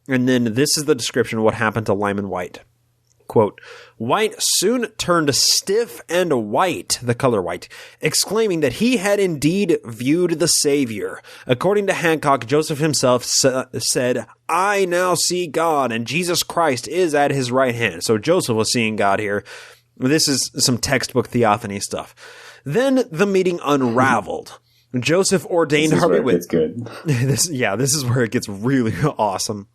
[SPEAKER 6] And then this is the description of what happened to Lyman White. Quote, White soon turned stiff and white, the color white, exclaiming that he had indeed viewed the Savior. According to Hancock, Joseph himself said, I now see God, and Jesus Christ is at his right hand. So Joseph was seeing God here. This is some textbook theophany stuff. Then the meeting unraveled. Joseph ordained Harvey Whitlock. This is where it gets really awesome.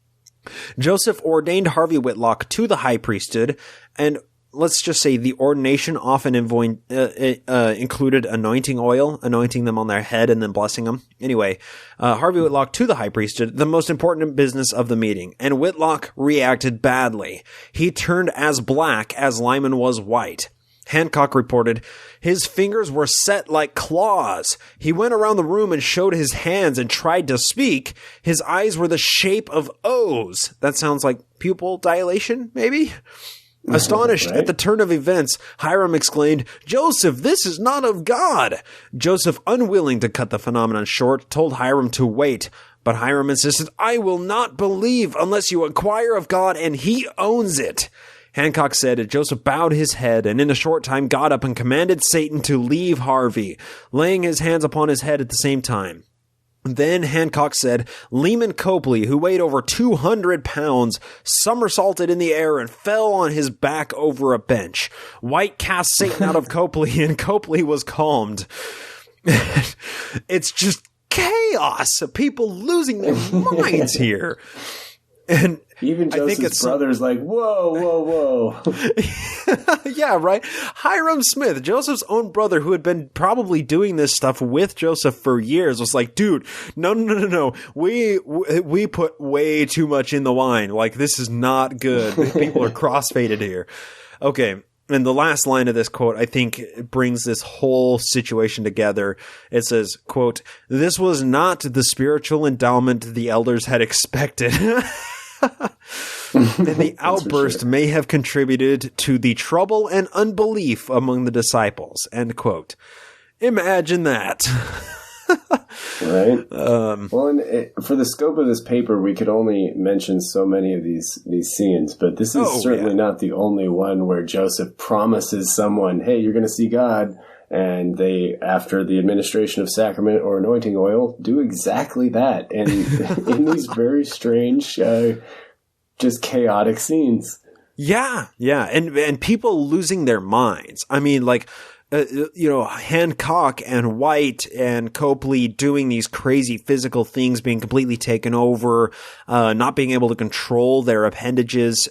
[SPEAKER 6] Joseph ordained Harvey Whitlock to the high priesthood, and let's just say the ordination often included anointing oil, anointing them on their head and then blessing them. Anyway, Harvey Whitlock to the high priesthood, the most important business of the meeting, and Whitlock reacted badly. He turned as black as Lyman was white. Hancock reported, his fingers were set like claws. He went around the room and showed his hands and tried to speak. His eyes were the shape of O's. That sounds like pupil dilation, maybe? Astonished at the turn of events, Hiram exclaimed, Joseph, this is not of God. Joseph, unwilling to cut the phenomenon short, told Hiram to wait. But Hiram insisted, I will not believe unless you inquire of God, and he owns it. Hancock said, Joseph bowed his head and in a short time got up and commanded Satan to leave Harvey, laying his hands upon his head at the same time. Then Hancock said, Lehman Copley, who weighed over 200 pounds, somersaulted in the air and fell on his back over a bench. White cast Satan out of Copley, and Copley was calmed. It's just chaos. People losing their minds here. And
[SPEAKER 7] even Joseph's brother's like, whoa.
[SPEAKER 6] Yeah, right? Hiram Smith, Joseph's own brother, who had been probably doing this stuff with Joseph for years, was like, dude, no. We put way too much in the wine. Like, this is not good. People are crossfaded here. Okay. And the last line of this quote, I think, brings this whole situation together. It says, quote, this was not the spiritual endowment the elders had expected. And the outburst may have contributed to the trouble and unbelief among the disciples. End quote. Imagine that.
[SPEAKER 7] Right. Well, for the scope of this paper, we could only mention so many of these scenes, but this is certainly not the only one where Joseph promises someone, "Hey, you're going to see God," and they, after the administration of sacrament or anointing oil, do exactly that, and in these very strange, just chaotic scenes.
[SPEAKER 6] Yeah, and people losing their minds. I mean, like, Hancock and White and Copley doing these crazy physical things, being completely taken over, not being able to control their appendages,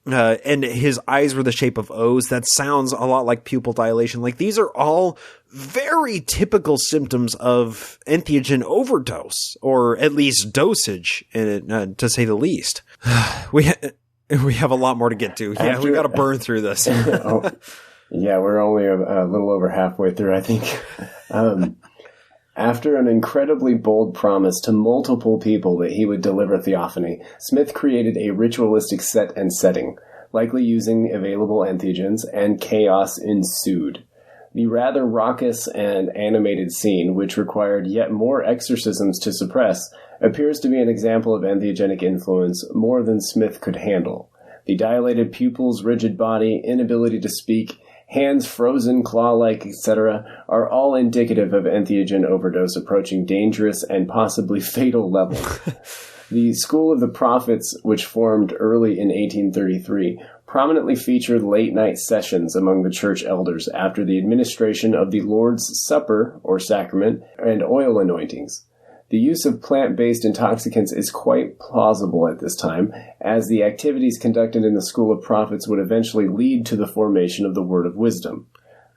[SPEAKER 6] and his eyes were the shape of O's. That sounds a lot like pupil dilation. Like, these are all very typical symptoms of entheogen overdose, or at least dosage, to say the least. We have a lot more to get to. Yeah, we got to burn through this.
[SPEAKER 7] Yeah, we're only a little over halfway through, I think. After an incredibly bold promise to multiple people that he would deliver theophany, Smith created a ritualistic set and setting, likely using available entheogens, and chaos ensued. The rather raucous and animated scene, which required yet more exorcisms to suppress, appears to be an example of entheogenic influence more than Smith could handle. The dilated pupils, rigid body, inability to speak, hands frozen, claw-like, etc., are all indicative of entheogen overdose approaching dangerous and possibly fatal levels. The School of the Prophets, which formed early in 1833, prominently featured late-night sessions among the church elders after the administration of the Lord's Supper, or sacrament, and oil anointings. The use of plant-based intoxicants is quite plausible at this time, as the activities conducted in the School of Prophets would eventually lead to the formation of the Word of Wisdom.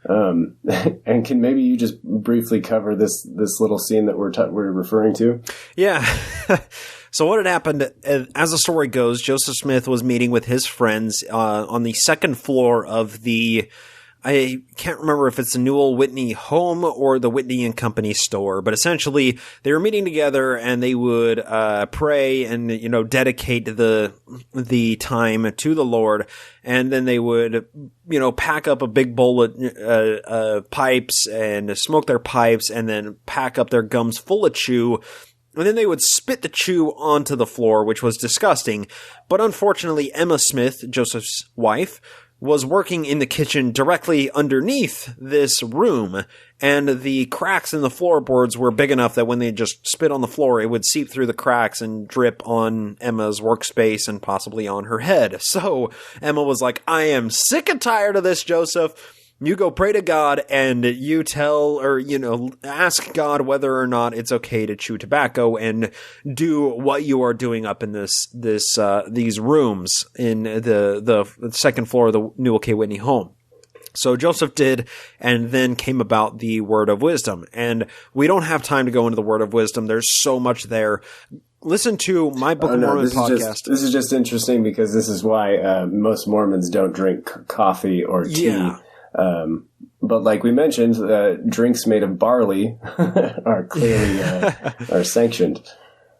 [SPEAKER 7] And can maybe you just briefly cover this little scene that we're referring to?
[SPEAKER 6] Yeah. So what had happened, as the story goes, Joseph Smith was meeting with his friends on the second floor of the, I can't remember if it's the Newell Whitney home or the Whitney and Company store, but essentially they were meeting together and they would pray and dedicate the time to the Lord, and then they would pack up a big bowl of pipes and smoke their pipes, and then pack up their gums full of chew. And then they would spit the chew onto the floor, which was disgusting. But unfortunately, Emma Smith, Joseph's wife, was working in the kitchen directly underneath this room, and the cracks in the floorboards were big enough that when they just spit on the floor, it would seep through the cracks and drip on Emma's workspace and possibly on her head. So Emma was like, "I am sick and tired of this, Joseph. You go pray to God and you tell, or, ask God whether or not it's okay to chew tobacco, and do what you are doing up in these rooms in the second floor of the Newell K. Whitney home." So Joseph did, and then came about the Word of Wisdom. And we don't have time to go into the Word of Wisdom. There's so much there. Listen to My Book of Mormon podcast.
[SPEAKER 7] This is just interesting because this is why most Mormons don't drink coffee or tea.
[SPEAKER 6] Yeah.
[SPEAKER 7] But like we mentioned, drinks made of barley are clearly are sanctioned.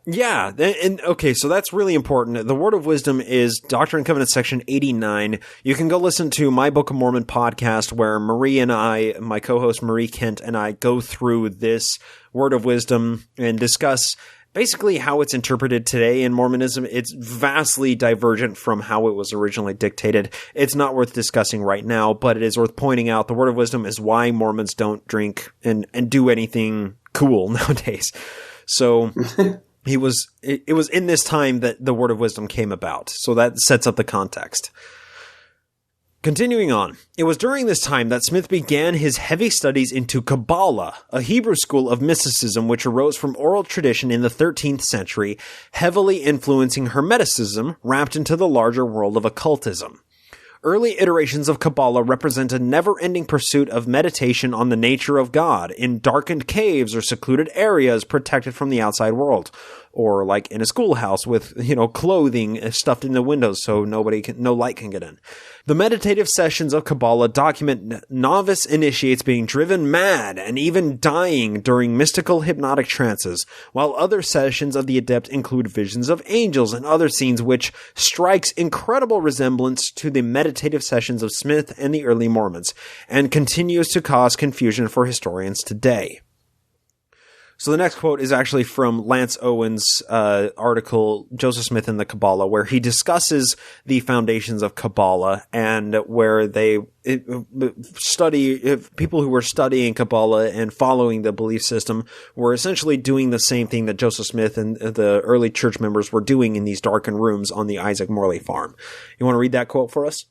[SPEAKER 6] Yeah, and okay, so that's really important. The Word of Wisdom is Doctrine and Covenants section 89. You can go listen to My Book of Mormon podcast, where Marie and I, my co-host Marie Kent, and I go through this Word of Wisdom and discuss basically how it's interpreted today in Mormonism. It's vastly divergent from how it was originally dictated. It's not worth discussing right now, but it is worth pointing out the Word of Wisdom is why Mormons don't drink and do anything cool nowadays. So it was in this time that the Word of Wisdom came about. So that sets up the context. Continuing on, it was during this time that Smith began his heavy studies into Kabbalah, a Hebrew school of mysticism which arose from oral tradition in the 13th century, heavily influencing Hermeticism wrapped into the larger world of occultism. Early iterations of Kabbalah represent a never-ending pursuit of meditation on the nature of God in darkened caves or secluded areas protected from the outside world, or like in a schoolhouse with, clothing stuffed in the windows so no light can get in. The meditative sessions of Kabbalah document novice initiates being driven mad and even dying during mystical hypnotic trances, while other sessions of the adept include visions of angels and other scenes which strikes incredible resemblance to the meditative sessions of Smith and the early Mormons, and continues to cause confusion for historians today. So the next quote is actually from Lance Owen's article, Joseph Smith and the Kabbalah, where he discusses the foundations of Kabbalah and where they study, people who were studying Kabbalah and following the belief system were essentially doing the same thing that Joseph Smith and the early church members were doing in these darkened rooms on the Isaac Morley farm. You want to read that quote for us?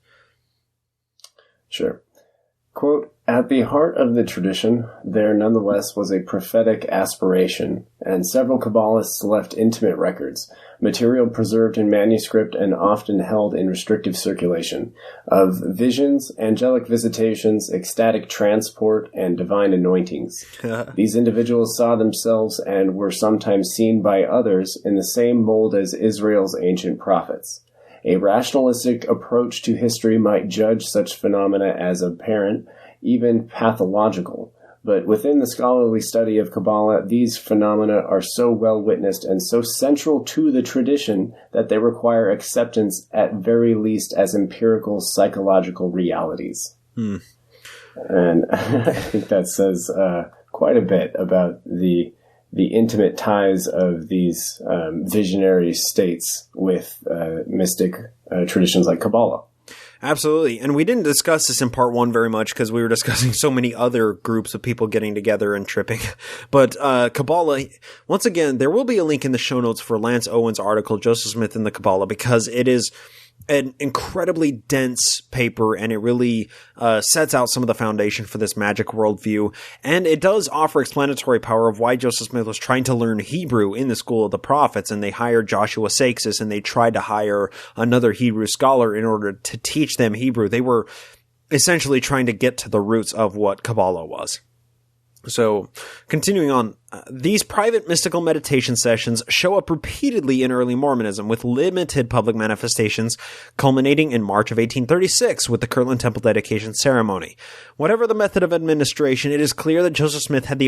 [SPEAKER 7] Sure. Quote, "At the heart of the tradition, there nonetheless was a prophetic aspiration, and several Kabbalists left intimate records, material preserved in manuscript and often held in restrictive circulation, of visions, angelic visitations, ecstatic transport, and divine anointings. These individuals saw themselves and were sometimes seen by others in the same mold as Israel's ancient prophets. A rationalistic approach to history might judge such phenomena as apparent, even pathological. But within the scholarly study of Kabbalah, these phenomena are so well witnessed and so central to the tradition that they require acceptance at very least as empirical psychological realities." And I think that says quite a bit about the intimate ties of these visionary states with mystic traditions like Kabbalah.
[SPEAKER 6] Absolutely. And we didn't discuss this in part one very much because we were discussing so many other groups of people getting together and tripping. But Kabbalah, once again, there will be a link in the show notes for Lance Owen's article, Joseph Smith and the Kabbalah, because it is an incredibly dense paper, and it really sets out some of the foundation for this magic worldview. And it does offer explanatory power of why Joseph Smith was trying to learn Hebrew in the School of the Prophets, and they hired Joshua Saksis, and they tried to hire another Hebrew scholar in order to teach them Hebrew. They were essentially trying to get to the roots of what Kabbalah was. So, continuing on, these private mystical meditation sessions show up repeatedly in early Mormonism, with limited public manifestations culminating in March of 1836 with the Kirtland Temple dedication ceremony. Whatever the method of administration, it is clear that Joseph Smith had the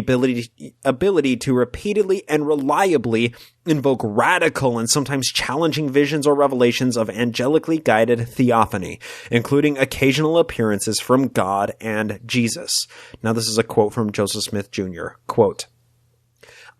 [SPEAKER 6] ability to repeatedly and reliably invoke radical and sometimes challenging visions or revelations of angelically guided theophany, including occasional appearances from God and Jesus. Now, this is a quote from Joseph Smith Jr. Quote,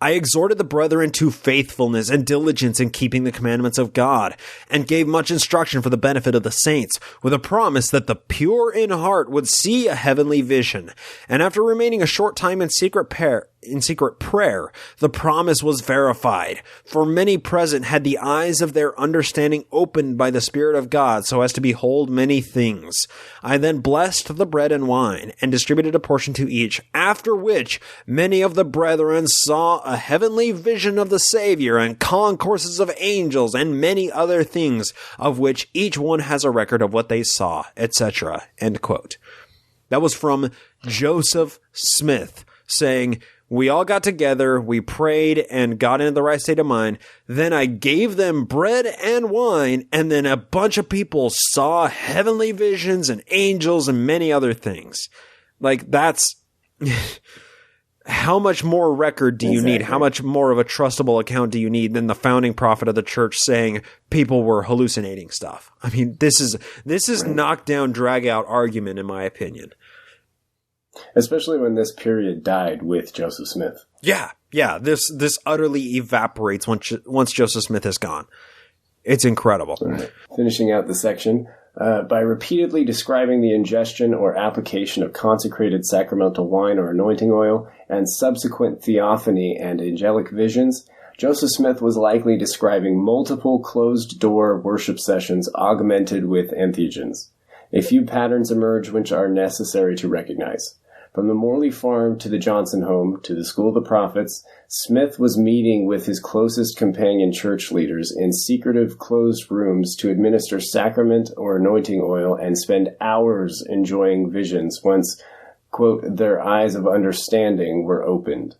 [SPEAKER 6] "I exhorted the brethren to faithfulness and diligence in keeping the commandments of God, and gave much instruction for the benefit of the saints, with a promise that the pure in heart would see a heavenly vision. And after remaining a short time in secret prayer, the promise was verified. For many present had the eyes of their understanding opened by the Spirit of God, so as to behold many things. I then blessed the bread and wine, and distributed a portion to each, after which many of the brethren saw a heavenly vision of the Savior, and concourses of angels, and many other things, of which each one has a record of what they saw," etc. End quote. That was from Joseph Smith saying, "We all got together, we prayed, and got into the right state of mind. Then I gave them bread and wine, and then a bunch of people saw heavenly visions and angels and many other things." Like, that's... How much more record do you need? How much more of a trustable account do you need than the founding prophet of the church saying people were hallucinating stuff? I mean, this is knockdown, drag out argument, in my opinion.
[SPEAKER 7] Especially when this period died with Joseph Smith.
[SPEAKER 6] Yeah. This utterly evaporates once Joseph Smith is gone. It's incredible.
[SPEAKER 7] Right. Finishing out the section, by repeatedly describing the ingestion or application of consecrated sacramental wine or anointing oil, and subsequent theophany and angelic visions, Joseph Smith was likely describing multiple closed-door worship sessions augmented with entheogens. A few patterns emerge which are necessary to recognize. From the Morley farm to the Johnson home to the School of the Prophets, Smith was meeting with his closest companion church leaders in secretive closed rooms to administer sacrament or anointing oil and spend hours enjoying visions once, quote, their eyes of understanding were opened.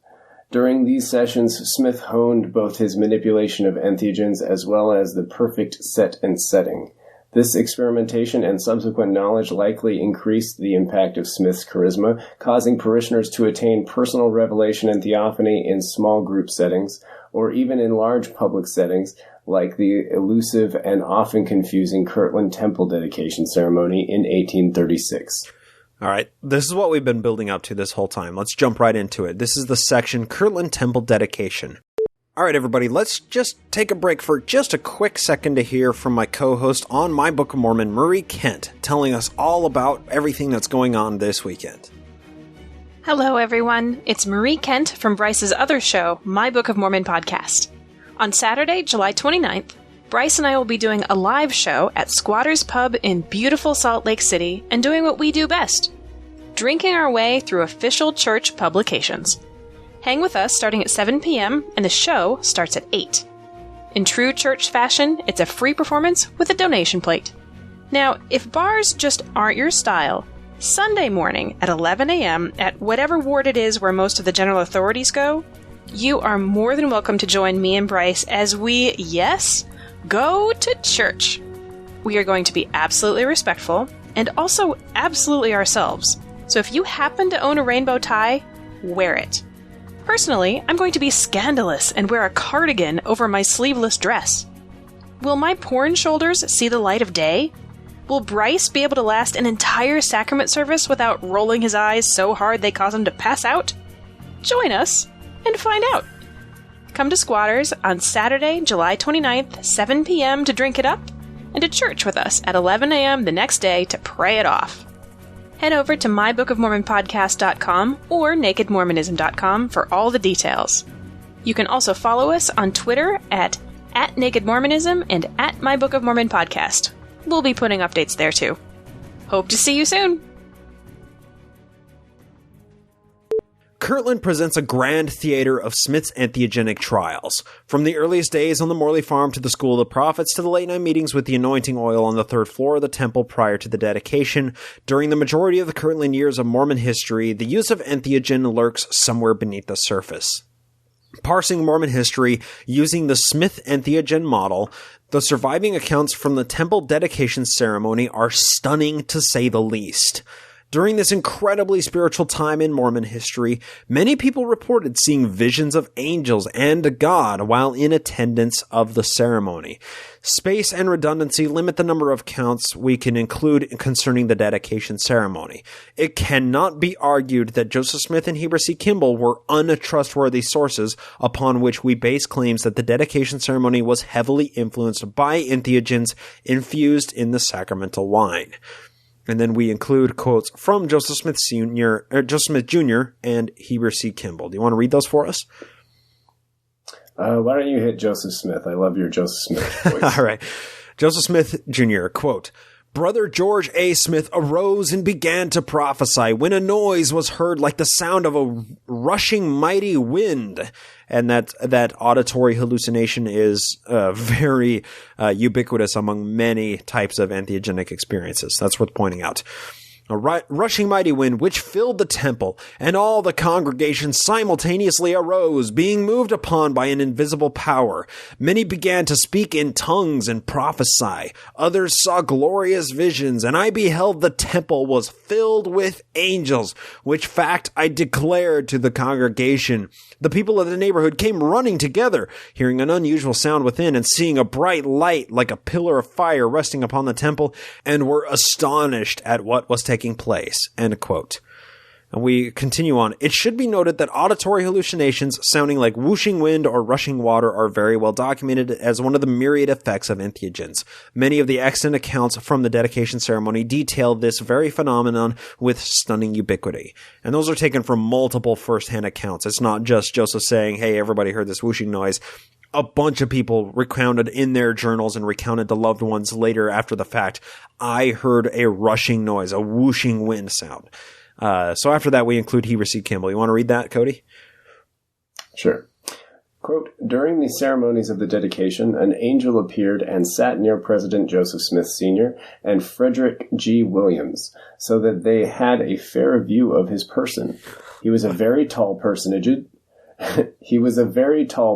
[SPEAKER 7] During these sessions, Smith honed both his manipulation of entheogens as well as the perfect set and setting. This experimentation and subsequent knowledge likely increased the impact of Smith's charisma, causing parishioners to attain personal revelation and theophany in small group settings, or even in large public settings, like the elusive and often confusing Kirtland Temple dedication ceremony in 1836.
[SPEAKER 6] All right, this is what we've been building up to this whole time. Let's jump right into it. This is the section Kirtland Temple dedication. All right, everybody, let's just take a break for just a quick second to hear from my co-host on My Book of Mormon, Marie Kent, telling us all about everything that's going on this weekend.
[SPEAKER 1] Hello, everyone. It's Marie Kent from Bryce's other show, My Book of Mormon podcast. On Saturday, July 29th, Bryce and I will be doing a live show at Squatter's Pub in beautiful Salt Lake City and doing what we do best, drinking our way through official church publications. Hang with us starting at 7 p.m., and the show starts at 8. In true church fashion, it's a free performance with a donation plate. Now, if bars just aren't your style, Sunday morning at 11 a.m. at whatever ward it is where most of the general authorities go, you are more than welcome to join me and Bryce as we, yes, go to church. We are going to be absolutely respectful and also absolutely ourselves. So if you happen to own a rainbow tie, wear it. Personally, I'm going to be scandalous and wear a cardigan over my sleeveless dress. Will my porn shoulders see the light of day? Will Bryce be able to last an entire sacrament service without rolling his eyes so hard they cause him to pass out? Join us and find out. Come to Squatters on Saturday, July 29th, 7 p.m. to drink it up, and to church with us at 11 a.m. the next day to pray it off. Head over to mybookofmormonpodcast.com or nakedmormonism.com for all the details. You can also follow us on Twitter at nakedmormonism and at My Book of Mormon Podcast. We'll be putting updates there too. Hope to see you soon!
[SPEAKER 6] Kirtland presents a grand theater of Smith-entheogenic trials. From the earliest days on the Morley farm to the School of the Prophets to the late-night meetings with the anointing oil on the third floor of the temple prior to the dedication, during the majority of the Kirtland years of Mormon history, the use of entheogen lurks somewhere beneath the surface. Parsing Mormon history using the Smith-entheogen model, the surviving accounts from the temple dedication ceremony are stunning to say the least. During this incredibly spiritual time in Mormon history, many people reported seeing visions of angels and God while in attendance of the ceremony. Space and redundancy limit the number of counts we can include concerning the dedication ceremony. It cannot be argued that Joseph Smith and Heber C. Kimball were untrustworthy sources upon which we base claims that the dedication ceremony was heavily influenced by entheogens infused in the sacramental wine. And then we include quotes from Joseph Smith Jr. and Heber C. Kimball. Do you want to read those for us?
[SPEAKER 7] Why don't you hit Joseph Smith? I love your Joseph Smith voice.
[SPEAKER 6] All right. Joseph Smith Jr., quote, Brother George A. Smith arose and began to prophesy when a noise was heard like the sound of a rushing mighty wind. And that auditory hallucination is very ubiquitous among many types of entheogenic experiences. That's worth pointing out. A rushing mighty wind which filled the temple, and all the congregation simultaneously arose, being moved upon by an invisible power. Many began to speak in tongues and prophesy. Others saw glorious visions, and I beheld the temple was filled with angels, which fact I declared to the congregation. The people of the neighborhood came running together, hearing an unusual sound within, and seeing a bright light like a pillar of fire resting upon the temple, and were astonished at what was taking place. End quote. And we continue on. It should be noted that auditory hallucinations sounding like whooshing wind or rushing water are very well documented as one of the myriad effects of entheogens. Many of the extant accounts from the dedication ceremony detail this very phenomenon with stunning ubiquity. And those are taken from multiple first-hand accounts. It's not just Joseph saying, hey, everybody heard this whooshing noise. A bunch of people recounted in their journals and recounted to loved ones later after the fact, I heard a rushing noise, a whooshing wind sound. So after that, we include Heber C. Kimball. You want to read that, Cody?
[SPEAKER 7] Sure. Quote, during the ceremonies of the dedication, an angel appeared and sat near President Joseph Smith Sr. and Frederick G. Williams, so that they had a fair view of his person. He was a very tall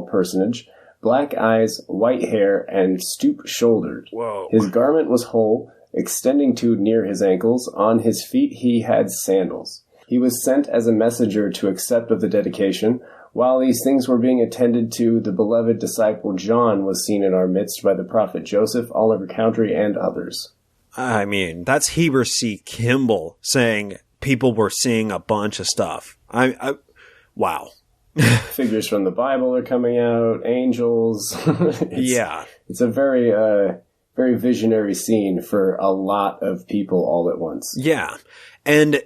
[SPEAKER 7] personage. Black eyes, white hair, and stoop-shouldered.
[SPEAKER 6] Whoa.
[SPEAKER 7] His garment was whole, extending to near his ankles. On his feet he had sandals. He was sent as a messenger to accept of the dedication. While these things were being attended to, the beloved disciple John was seen in our midst by the prophet Joseph, Oliver Cowdery, and others.
[SPEAKER 6] I mean, that's Heber C. Kimball saying people were seeing a bunch of stuff. Wow.
[SPEAKER 7] Figures from the Bible are coming out, angels. It's a very, very visionary scene for a lot of people all at once.
[SPEAKER 6] Yeah. And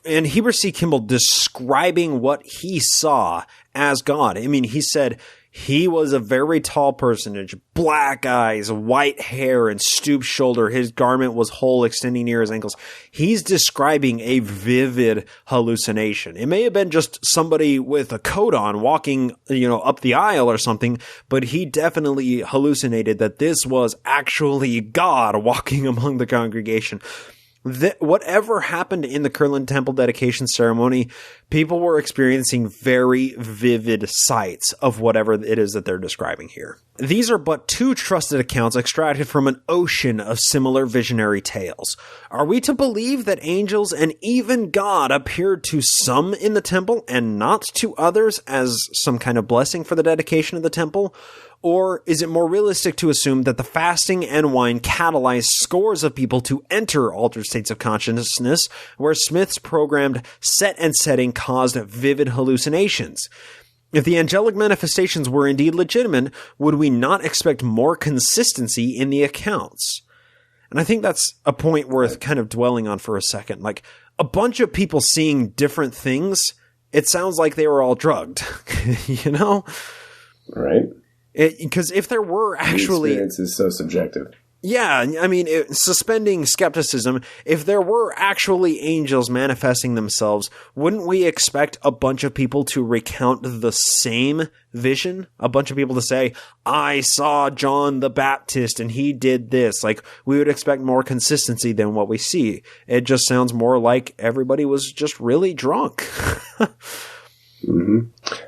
[SPEAKER 6] Heber C. Kimball describing what he saw as God. I mean, he said he was a very tall personage, black eyes, white hair, and stooped shoulder. His garment was whole, extending near his ankles. He's describing a vivid hallucination. It may have been just somebody with a coat on walking, up the aisle or something, but he definitely hallucinated that this was actually God walking among the congregation. Whatever happened in the Kirtland Temple dedication ceremony, people were experiencing very vivid sights of whatever it is that they're describing here. These are but two trusted accounts extracted from an ocean of similar visionary tales. Are we to believe that angels and even God appeared to some in the temple and not to others as some kind of blessing for the dedication of the temple? Or is it more realistic to assume that the fasting and wine catalyzed scores of people to enter altered states of consciousness, where Smith's programmed set and setting caused vivid hallucinations? If the angelic manifestations were indeed legitimate, would we not expect more consistency in the accounts? And I think that's a point worth kind of dwelling on for a second. Like, a bunch of people seeing different things, it sounds like they were all drugged,
[SPEAKER 7] Right.
[SPEAKER 6] Because if there were actually...
[SPEAKER 7] The experience is so subjective.
[SPEAKER 6] Yeah, I mean, suspending skepticism, if there were actually angels manifesting themselves, wouldn't we expect a bunch of people to recount the same vision? A bunch of people to say, I saw John the Baptist and he did this. Like, we would expect more consistency than what we see. It just sounds more like everybody was just really drunk.
[SPEAKER 7] Mm-hmm.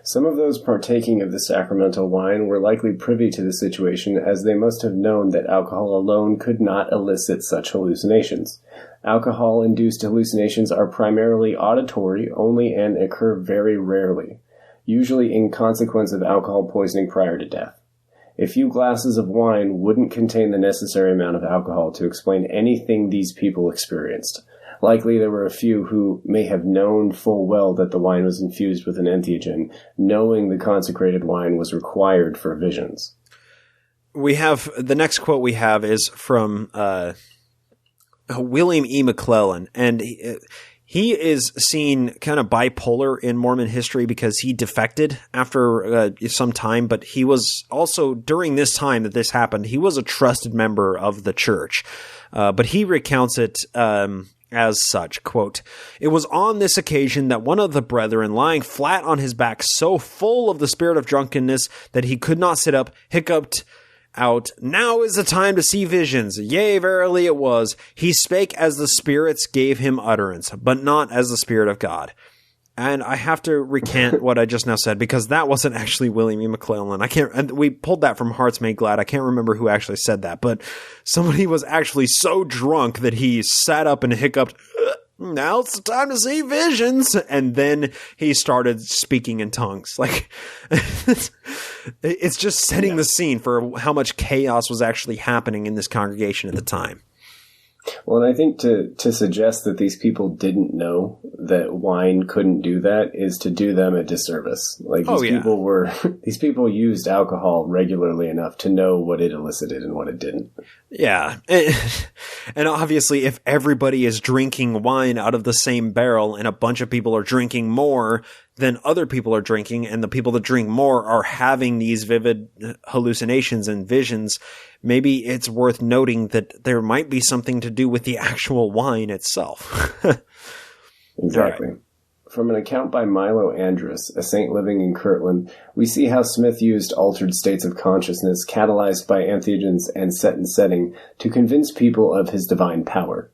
[SPEAKER 7] Some of those partaking of the sacramental wine were likely privy to the situation, as they must have known that alcohol alone could not elicit such hallucinations. Alcohol-induced hallucinations are primarily auditory only and occur very rarely, usually in consequence of alcohol poisoning prior to death. A few glasses of wine wouldn't contain the necessary amount of alcohol to explain anything these people experienced. Likely there were a few who may have known full well that the wine was infused with an entheogen, knowing the consecrated wine was required for visions.
[SPEAKER 6] We have, the next quote we have is from William E. McClellan, and he is seen kind of bipolar in Mormon history because he defected after some time, but he was also, during this time that this happened, he was a trusted member of the church. But he recounts it as such, quote, "It was on this occasion that one of the brethren, lying flat on his back, so full of the spirit of drunkenness that he could not sit up, hiccuped out, 'Now is the time to see visions.' Yea, verily it was. He spake as the spirits gave him utterance, but not as the Spirit of God." And I have to recant what I just now said, because that wasn't actually William E. McClellan. We pulled that from Hearts Made Glad. I can't remember who actually said that, but somebody was actually so drunk that he sat up and hiccuped, "Now it's the time to see visions." And then he started speaking in tongues. Like, it's just setting the scene for how much chaos was actually happening in this congregation at the time.
[SPEAKER 7] Well, and I think to suggest that these people didn't know that wine couldn't do that is to do them a disservice. Like, these people used alcohol regularly enough to know what it elicited and what it didn't. Yeah.
[SPEAKER 6] And obviously, if everybody is drinking wine out of the same barrel and a bunch of people are drinking more than other people are drinking, and the people that drink more are having these vivid hallucinations and visions, maybe it's worth noting that there might be something to do with the actual wine itself.
[SPEAKER 7] Exactly. Right. From an account by Milo Andrus, a saint living in Kirtland, we see how Smith used altered states of consciousness catalyzed by entheogens and set and setting to convince people of his divine power.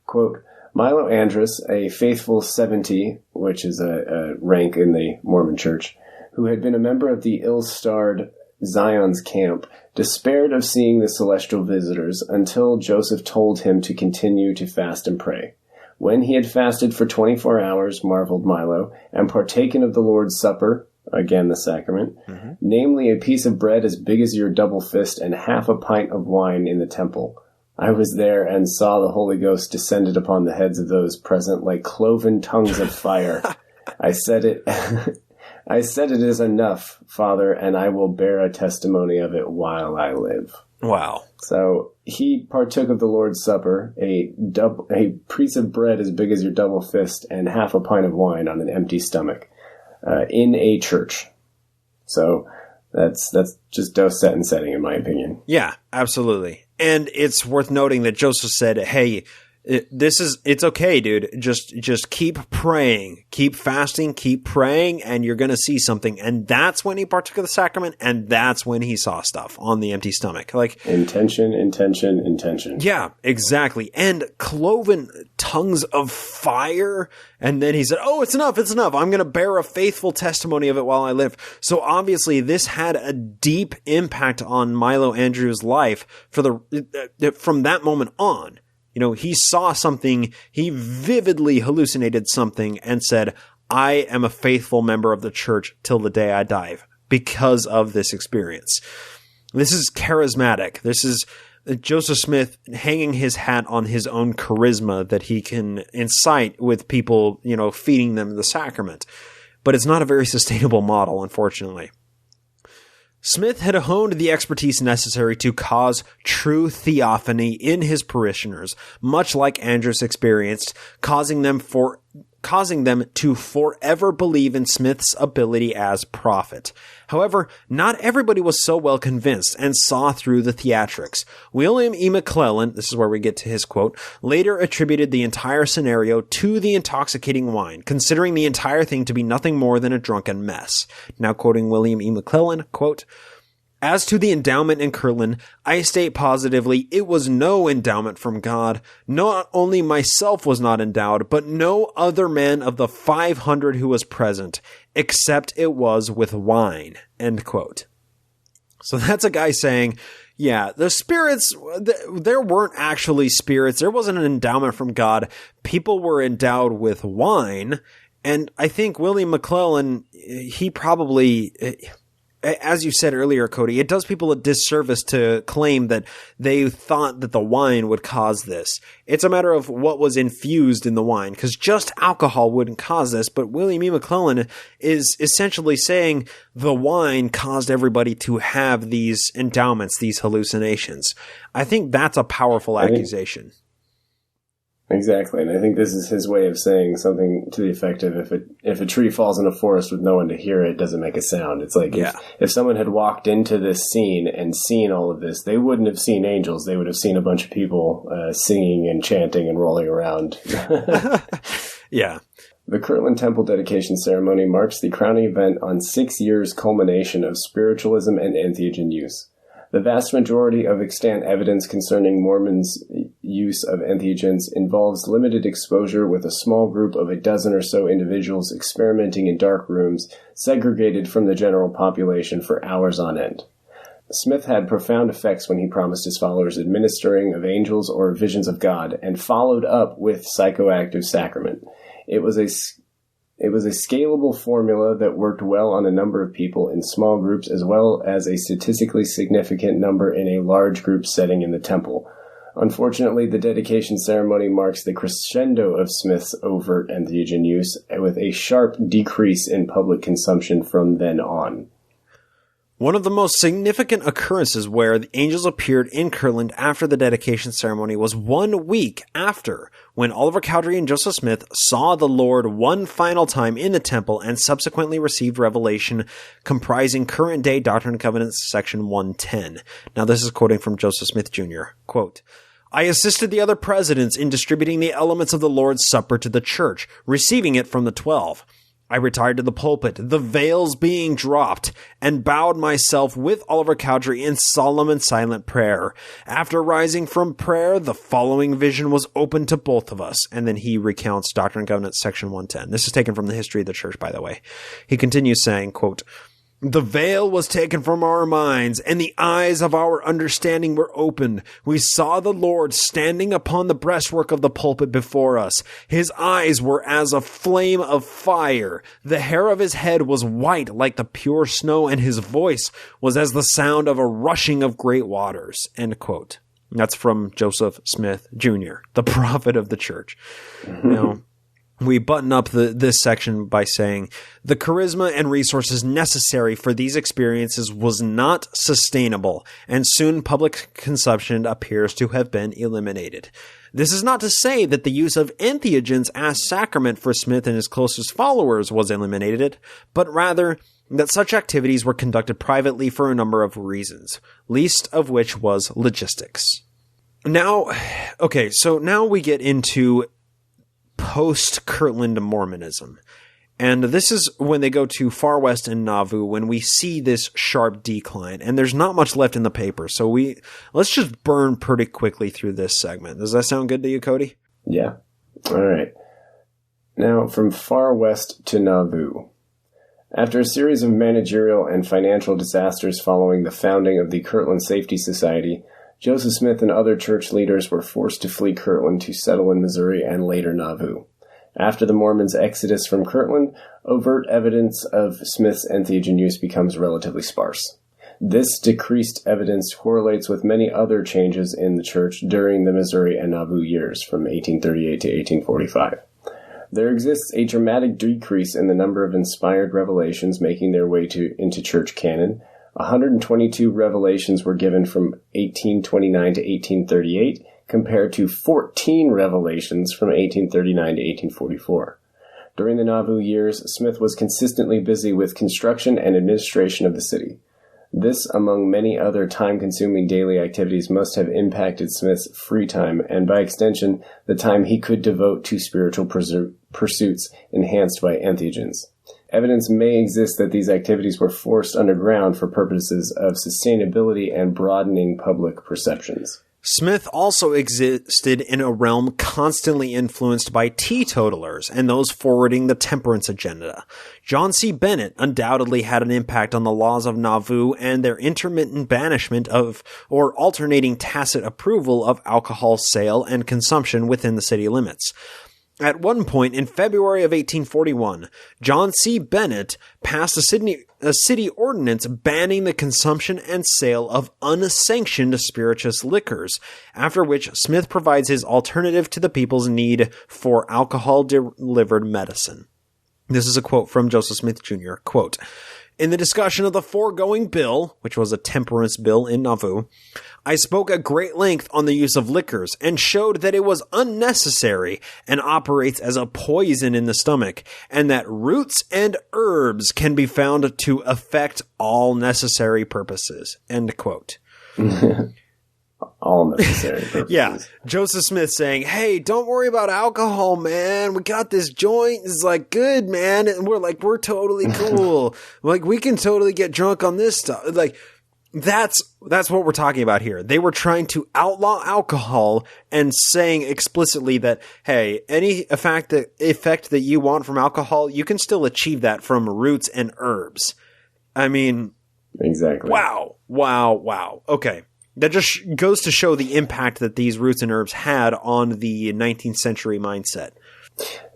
[SPEAKER 7] Quote, "Milo Andrus, a faithful 70, which is a rank in the Mormon Church, who had been a member of the ill-starred Zion's camp, despaired of seeing the celestial visitors until Joseph told him to continue to fast and pray. When he had fasted for 24 hours, marveled Milo, and partaken of the Lord's Supper," again the sacrament, "namely a piece of bread as big as your double fist and half a pint of wine in the temple, I was there and saw the Holy Ghost descended upon the heads of those present like cloven tongues of fire. I said it is enough, Father, and I will bear a testimony of it while I live.
[SPEAKER 6] Wow.
[SPEAKER 7] So he partook of the Lord's Supper, a piece of bread as big as your double fist and half a pint of wine on an empty stomach in a church. So that's just dose, set, and setting, in my opinion.
[SPEAKER 6] Yeah, absolutely. And it's worth noting that Joseph said, hey, it's okay, dude. Just keep praying, keep fasting, keep praying, and you're going to see something. And that's when he partook of the sacrament, and that's when he saw stuff on the empty stomach. Like
[SPEAKER 7] intention.
[SPEAKER 6] Yeah, exactly. And cloven tongues of fire. And then he said, oh, it's enough. I'm going to bear a faithful testimony of it while I live. So obviously this had a deep impact on Milo Andrews' life from that moment on. You know, he saw something, he vividly hallucinated something and said, I am a faithful member of the church till the day I die because of this experience. This is charismatic. This is Joseph Smith hanging his hat on his own charisma that he can incite with people, you know, feeding them the sacrament. But it's not a very sustainable model, unfortunately. Smith had honed the expertise necessary to cause true theophany in his parishioners, much like Andrews experienced, causing them to forever believe in Smith's ability as prophet. However, not everybody was so well convinced and saw through the theatrics. William E. McClellan, this is where we get to his quote, later attributed the entire scenario to the intoxicating wine, considering the entire thing to be nothing more than a drunken mess. Now quoting William E. McClellan, quote, as to the endowment in Kirtland, I state positively it was no endowment from God. Not only myself was not endowed, but no other man of the 500 who was present, except it was with wine. End quote. So that's a guy saying, yeah, the spirits, there weren't actually spirits. There wasn't an endowment from God. People were endowed with wine. And I think William McClellan, he probably... As you said earlier, Cody, it does people a disservice to claim that they thought that the wine would cause this. It's a matter of what was infused in the wine, because just alcohol wouldn't cause this, but William E. McClellan is essentially saying the wine caused everybody to have these endowments, these hallucinations. I think that's a powerful accusation.
[SPEAKER 7] Exactly, and I think this is his way of saying something to the effect of if a tree falls in a forest with no one to hear it, it doesn't make a sound. It's like if someone had walked into this scene and seen all of this, they wouldn't have seen angels. They would have seen a bunch of people singing and chanting and rolling around.
[SPEAKER 6] Yeah.
[SPEAKER 7] The Kirtland Temple dedication ceremony marks the crowning event on 6 years' culmination of spiritualism and entheogen use. The vast majority of extant evidence concerning Mormons' use of entheogens involves limited exposure with a small group of a dozen or so individuals experimenting in dark rooms, segregated from the general population for hours on end. Smith had profound effects when he promised his followers administering of angels or visions of God, and followed up with psychoactive sacrament. It was a scalable formula that worked well on a number of people in small groups, as well as a statistically significant number in a large group setting in the temple. Unfortunately, the dedication ceremony marks the crescendo of Smith's overt entheogen use, with a sharp decrease in public consumption from then on.
[SPEAKER 6] One of the most significant occurrences where the angels appeared in Kirtland after the dedication ceremony was 1 week after, when Oliver Cowdery and Joseph Smith saw the Lord one final time in the temple and subsequently received revelation comprising current-day Doctrine and Covenants, section 110. Now this is quoting from Joseph Smith Jr., quote, I assisted the other presidents in distributing the elements of the Lord's Supper to the church, receiving it from the 12. I retired to the pulpit, the veils being dropped, and bowed myself with Oliver Cowdery in solemn and silent prayer. After rising from prayer, the following vision was opened to both of us. And then he recounts Doctrine and Covenants, section 110. This is taken from the History of the Church, by the way. He continues saying, quote, the veil was taken from our minds, and the eyes of our understanding were opened. We saw the Lord standing upon the breastwork of the pulpit before us. His eyes were as a flame of fire. The hair of his head was white like the pure snow, and his voice was as the sound of a rushing of great waters. End quote. That's from Joseph Smith Jr., the prophet of the church. Now, we button up this section by saying, the charisma and resources necessary for these experiences was not sustainable, and soon public consumption appears to have been eliminated. This is not to say that the use of entheogens as sacrament for Smith and his closest followers was eliminated, but rather that such activities were conducted privately for a number of reasons, least of which was logistics. Now, okay, so now we get into post-Kirtland Mormonism. And this is when they go to Far West and Nauvoo, when we see this sharp decline. And there's not much left in the paper, so let's just burn pretty quickly through this segment. Does that sound good to you, Cody?
[SPEAKER 7] Yeah. All right. Now, from Far West to Nauvoo. After a series of managerial and financial disasters following the founding of the Kirtland Safety Society, Joseph Smith and other church leaders were forced to flee Kirtland to settle in Missouri and later Nauvoo. After the Mormons' exodus from Kirtland, overt evidence of Smith's entheogen use becomes relatively sparse. This decreased evidence correlates with many other changes in the church during the Missouri and Nauvoo years from 1838 to 1845. There exists a dramatic decrease in the number of inspired revelations making their way into church canon. 122 revelations were given from 1829 to 1838, compared to 14 revelations from 1839 to 1844. During the Nauvoo years, Smith was consistently busy with construction and administration of the city. This, among many other time-consuming daily activities, must have impacted Smith's free time, and by extension, the time he could devote to spiritual pursuits enhanced by entheogens. Evidence may exist that these activities were forced underground for purposes of sustainability and broadening public perceptions.
[SPEAKER 6] Smith also existed in a realm constantly influenced by teetotalers and those forwarding the temperance agenda. John C. Bennett undoubtedly had an impact on the laws of Nauvoo and their intermittent banishment of, or alternating tacit approval of, alcohol sale and consumption within the city limits. At one point in February of 1841, John C. Bennett passed a city ordinance banning the consumption and sale of unsanctioned spirituous liquors, after which Smith provides his alternative to the people's need for alcohol-delivered medicine. This is a quote from Joseph Smith Jr., quote, "In the discussion of the foregoing bill," which was a temperance bill in Nauvoo, "I spoke at great length on the use of liquors and showed that it was unnecessary and operates as a poison in the stomach, and that roots and herbs can be found to effect all necessary purposes." End quote.
[SPEAKER 7] All necessary purposes.
[SPEAKER 6] Yeah. Joseph Smith saying, hey, don't worry about alcohol, man. We got this joint. It's like good, man. And we're totally cool. Like, we can totally get drunk on this stuff. Like, that's what we're talking about here. They were trying to outlaw alcohol and saying explicitly that, hey, any effect that you want from alcohol, you can still achieve that from roots and herbs. I mean,
[SPEAKER 7] exactly.
[SPEAKER 6] Wow. Okay. That just goes to show the impact that these roots and herbs had on the 19th century mindset.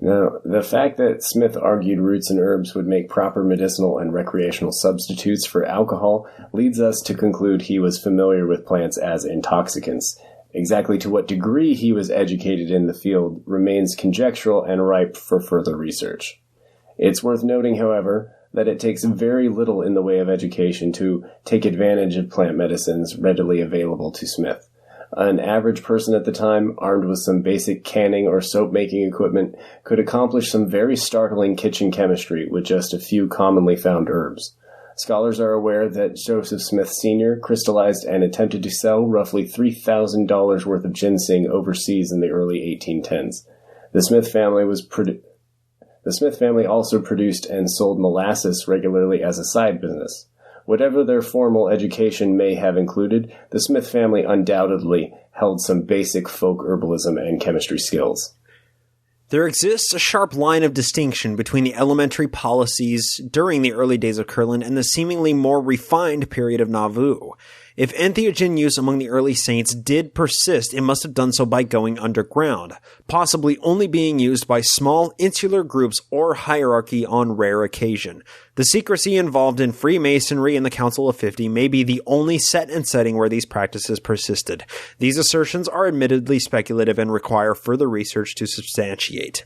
[SPEAKER 7] Now, the fact that Smith argued roots and herbs would make proper medicinal and recreational substitutes for alcohol leads us to conclude he was familiar with plants as intoxicants. Exactly to what degree he was educated in the field remains conjectural and ripe for further research. It's worth noting, however, that it takes very little in the way of education to take advantage of plant medicines readily available to Smith. An average person at the time, armed with some basic canning or soap-making equipment, could accomplish some very startling kitchen chemistry with just a few commonly found herbs. Scholars are aware that Joseph Smith Sr. crystallized and attempted to sell roughly $3,000 worth of ginseng overseas in the early 1810s. The Smith family also produced and sold molasses regularly as a side business. Whatever their formal education may have included, the Smith family undoubtedly held some basic folk herbalism and chemistry skills.
[SPEAKER 6] There exists a sharp line of distinction between the elementary policies during the early days of Kirtland and the seemingly more refined period of Nauvoo. If entheogen use among the early saints did persist, it must have done so by going underground, possibly only being used by small insular groups or hierarchy on rare occasion. The secrecy involved in Freemasonry and the Council of 50 may be the only set and setting where these practices persisted. These assertions are admittedly speculative and require further research to substantiate.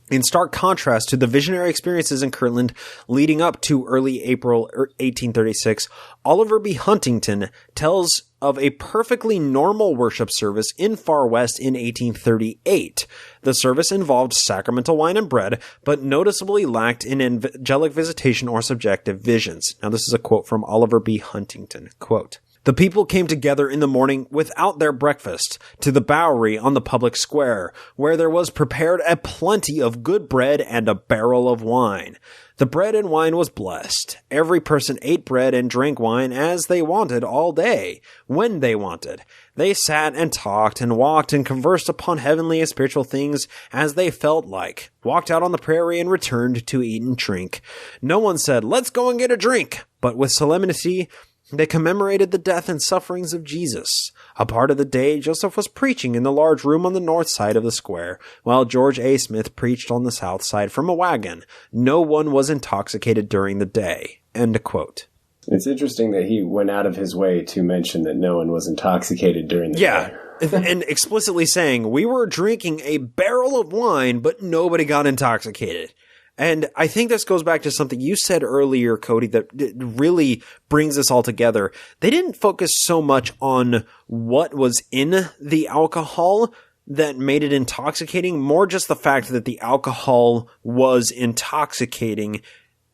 [SPEAKER 6] In stark contrast to the visionary experiences in Kirtland leading up to early April 1836, Oliver B. Huntington tells of a perfectly normal worship service in Far West in 1838. The service involved sacramental wine and bread, but noticeably lacked in angelic visitation or subjective visions. Now, this is a quote from Oliver B. Huntington. Quote, "The people came together in the morning without their breakfast to the Bowery on the public square, where there was prepared a plenty of good bread and a barrel of wine. The bread and wine was blessed. Every person ate bread and drank wine as they wanted all day, when they wanted. They sat and talked and walked and conversed upon heavenly and spiritual things as they felt like, walked out on the prairie and returned to eat and drink. No one said, 'Let's go and get a drink,' but with solemnity they commemorated the death and sufferings of Jesus. A part of the day, Joseph was preaching in the large room on the north side of the square, while George A. Smith preached on the south side from a wagon. No one was intoxicated during the day." End quote.
[SPEAKER 7] It's interesting that he went out of his way to mention that no one was intoxicated during the day.
[SPEAKER 6] And explicitly saying, we were drinking a barrel of wine, but nobody got intoxicated. And I think this goes back to something you said earlier, Cody, that really brings this all together. They didn't focus so much on what was in the alcohol that made it intoxicating, more just the fact that the alcohol was intoxicating.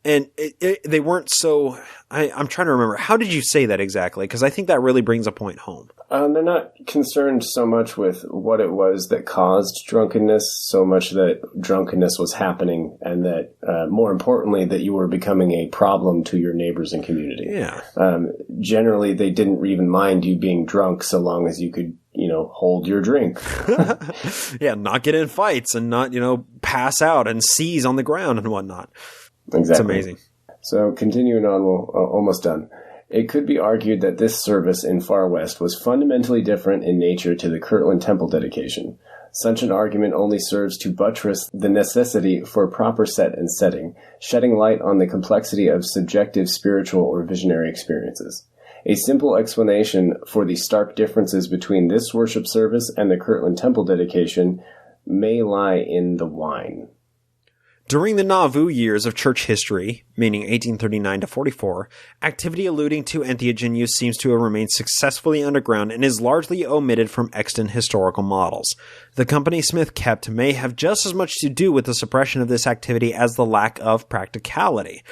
[SPEAKER 6] And they weren't so... I'm trying to remember. How did you say that exactly? Because I think that really brings a point home.
[SPEAKER 7] They're not concerned so much with what it was that caused drunkenness, so much that drunkenness was happening, and that, more importantly, that you were becoming a problem to your neighbors and community.
[SPEAKER 6] Yeah.
[SPEAKER 7] Generally, they didn't even mind you being drunk so long as you could, hold your drink.
[SPEAKER 6] Yeah, not get in fights and not, pass out and seize on the ground and whatnot.
[SPEAKER 7] Exactly.
[SPEAKER 6] It's amazing.
[SPEAKER 7] So continuing on, we're almost done. It could be argued that this service in Far West was fundamentally different in nature to the Kirtland Temple dedication. Such an argument only serves to buttress the necessity for proper set and setting, shedding light on the complexity of subjective spiritual or visionary experiences. A simple explanation for the stark differences between this worship service and the Kirtland Temple dedication may lie in the wine.
[SPEAKER 6] During the Nauvoo years of church history, meaning 1839 to 44, activity alluding to entheogen use seems to have remained successfully underground and is largely omitted from extant historical models. The company Smith kept may have just as much to do with the suppression of this activity as the lack of practicality.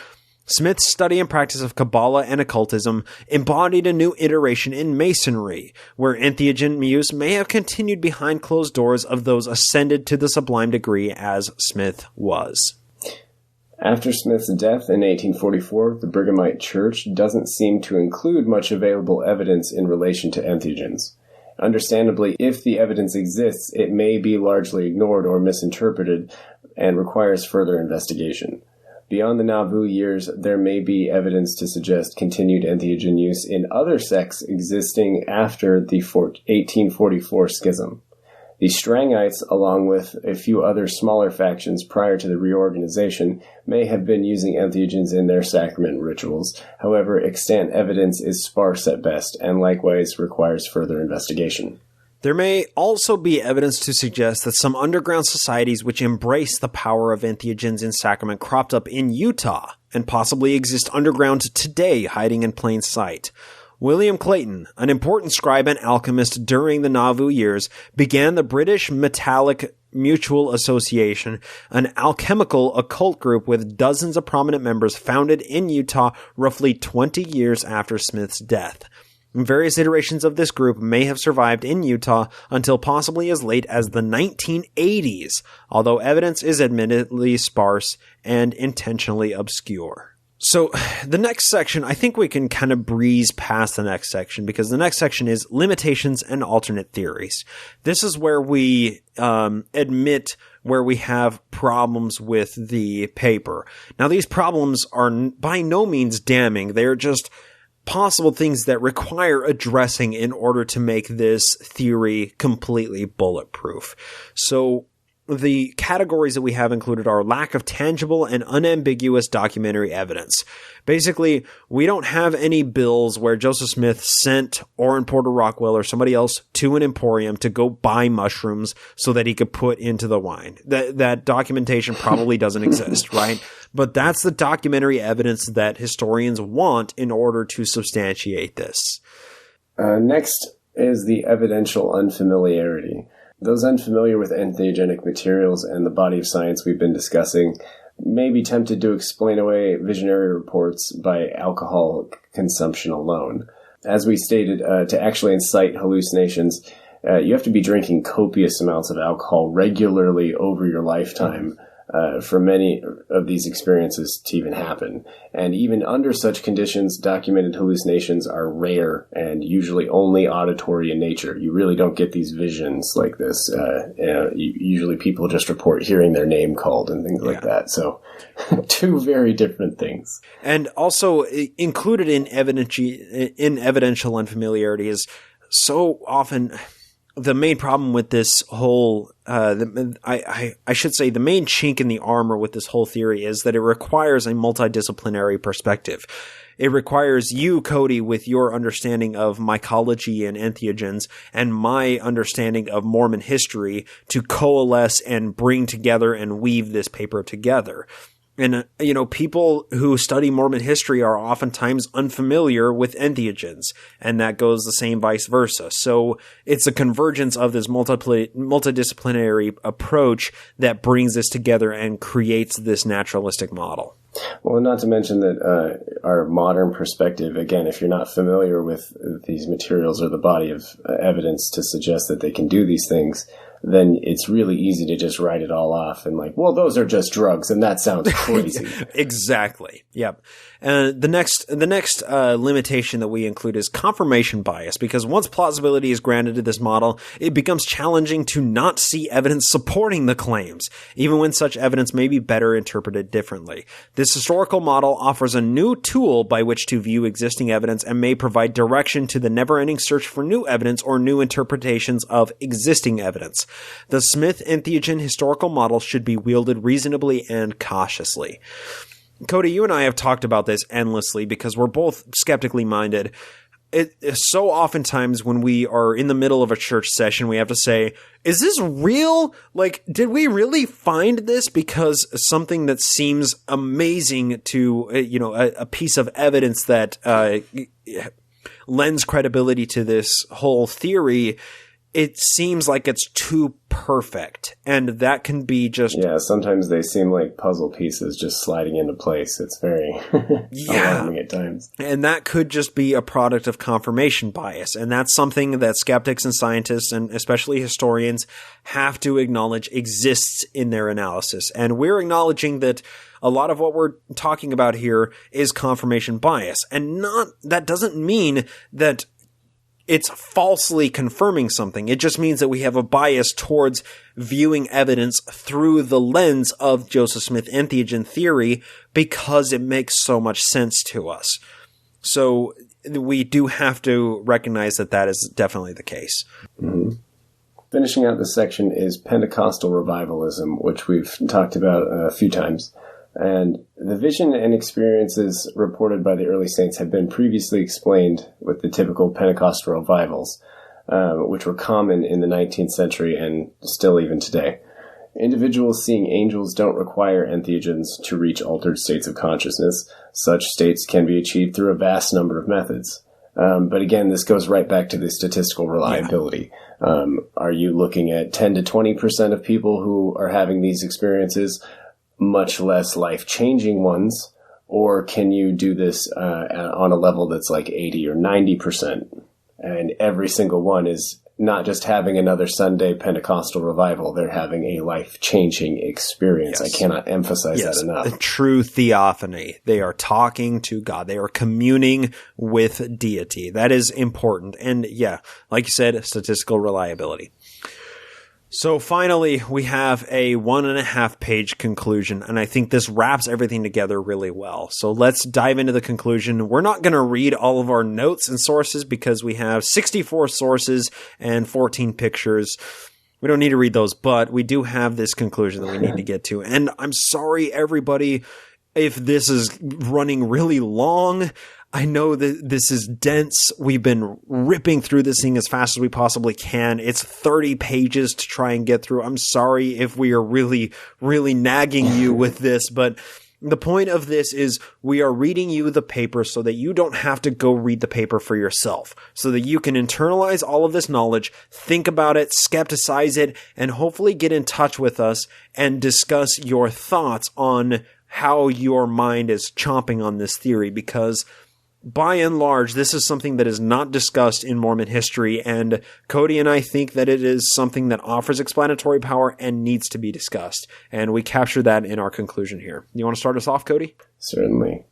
[SPEAKER 6] Smith's study and practice of Kabbalah and occultism embodied a new iteration in Masonry, where entheogen use may have continued behind closed doors of those ascended to the sublime degree as Smith was.
[SPEAKER 7] After Smith's death in 1844, the Brighamite Church doesn't seem to include much available evidence in relation to entheogens. Understandably, if the evidence exists, it may be largely ignored or misinterpreted and requires further investigation. Beyond the Nauvoo years, there may be evidence to suggest continued entheogen use in other sects existing after the 1844 schism. The Strangites, along with a few other smaller factions prior to the reorganization, may have been using entheogens in their sacrament rituals. However, extant evidence is sparse at best, and likewise requires further investigation.
[SPEAKER 6] There may also be evidence to suggest that some underground societies which embrace the power of entheogens in sacrament cropped up in Utah and possibly exist underground today, hiding in plain sight. William Clayton, an important scribe and alchemist during the Nauvoo years, began the British Metallic Mutual Association, an alchemical occult group with dozens of prominent members founded in Utah roughly 20 years after Smith's death. Various iterations of this group may have survived in Utah until possibly as late as the 1980s, although evidence is admittedly sparse and intentionally obscure. So the next section, I think we can kind of breeze past the next section because the next section is limitations and alternate theories. This is where we admit where we have problems with the paper. Now, these problems are by no means damning. They're just possible things that require addressing in order to make this theory completely bulletproof. So the categories that we have included are lack of tangible and unambiguous documentary evidence. Basically, we don't have any bills where Joseph Smith sent Orrin Porter Rockwell or somebody else to an emporium to go buy mushrooms so that he could put into the wine. That documentation probably doesn't exist, right? But that's the documentary evidence that historians want in order to substantiate this.
[SPEAKER 7] Next is the evidential unfamiliarity. Those unfamiliar with entheogenic materials and the body of science we've been discussing may be tempted to explain away visionary reports by alcohol consumption alone. As we stated, to actually incite hallucinations, you have to be drinking copious amounts of alcohol regularly over your lifetime for many of these experiences to even happen. And even under such conditions, documented hallucinations are rare and usually only auditory in nature. You really don't get these visions like this. Usually people just report hearing their name called and things like that. So two very different things.
[SPEAKER 6] And also included in evidential unfamiliarity is so often the main problem with this whole, I should say the main chink in the armor with this whole theory is that it requires a multidisciplinary perspective. It requires you, Cody, with your understanding of mycology and entheogens and my understanding of Mormon history to coalesce and bring together and weave this paper together. And, people who study Mormon history are oftentimes unfamiliar with entheogens, and that goes the same vice versa. So it's a convergence of this multidisciplinary approach that brings this together and creates this naturalistic model.
[SPEAKER 7] Well, not to mention that our modern perspective, again, if you're not familiar with these materials or the body of evidence to suggest that they can do these things, then it's really easy to just write it all off and well, those are just drugs, and that sounds crazy.
[SPEAKER 6] Exactly. Yep. The next limitation that we include is confirmation bias, because once plausibility is granted to this model, it becomes challenging to not see evidence supporting the claims, even when such evidence may be better interpreted differently. This historical model offers a new tool by which to view existing evidence and may provide direction to the never-ending search for new evidence or new interpretations of existing evidence. The Smith-entheogen historical model should be wielded reasonably and cautiously. Cody, you and I have talked about this endlessly because we're both skeptically minded. So oftentimes when we are in the middle of a church session, we have to say, is this real? Did we really find this? Because something that seems amazing to, a piece of evidence that lends credibility to this whole theory, it seems like it's too perfect, and that can be just...
[SPEAKER 7] Yeah, sometimes they seem like puzzle pieces just sliding into place. It's very alarming at times.
[SPEAKER 6] And that could just be a product of confirmation bias, and that's something that skeptics and scientists, and especially historians, have to acknowledge exists in their analysis. And we're acknowledging that a lot of what we're talking about here is confirmation bias, and that doesn't mean that it's falsely confirming something. It just means that we have a bias towards viewing evidence through the lens of Joseph Smith-entheogen theory because it makes so much sense to us. So we do have to recognize that is definitely the case.
[SPEAKER 7] Mm-hmm. Finishing out this section is Pentecostal revivalism, which we've talked about a few times. And the vision and experiences reported by the early saints have been previously explained with the typical Pentecostal revivals, which were common in the 19th century and still even today. Individuals seeing angels don't require entheogens to reach altered states of consciousness. Such states can be achieved through a vast number of methods. But again, this goes right back to the statistical reliability. Are you looking at 10 to 20% of people who are having these experiences, much less life-changing ones, or can you do this on a level that's like 80 or 90%? And every single one is not just having another Sunday Pentecostal revival, they're having a life-changing experience. Yes. I cannot emphasize that enough.
[SPEAKER 6] The true theophany. They are talking to God. They are communing with deity. That is important. And yeah, like you said, statistical reliability. So finally, we have a 1.5-page conclusion, and I think this wraps everything together really well. So let's dive into the conclusion. We're not going to read all of our notes and sources because we have 64 sources and 14 pictures. We don't need to read those, but we do have this conclusion that we need to get to. And I'm sorry, everybody, if this is running really long. I know that this is dense. We've been ripping through this thing as fast as we possibly can. It's 30 pages to try and get through. I'm sorry if we are really, really nagging you with this, but the point of this is we are reading you the paper so that you don't have to go read the paper for yourself, so that you can internalize all of this knowledge, think about it, skepticize it, and hopefully get in touch with us and discuss your thoughts on how your mind is chomping on this theory, because by and large, this is something that is not discussed in Mormon history, and Cody and I think that it is something that offers explanatory power and needs to be discussed, and we capture that in our conclusion here. You want to start us off, Cody?
[SPEAKER 7] Certainly.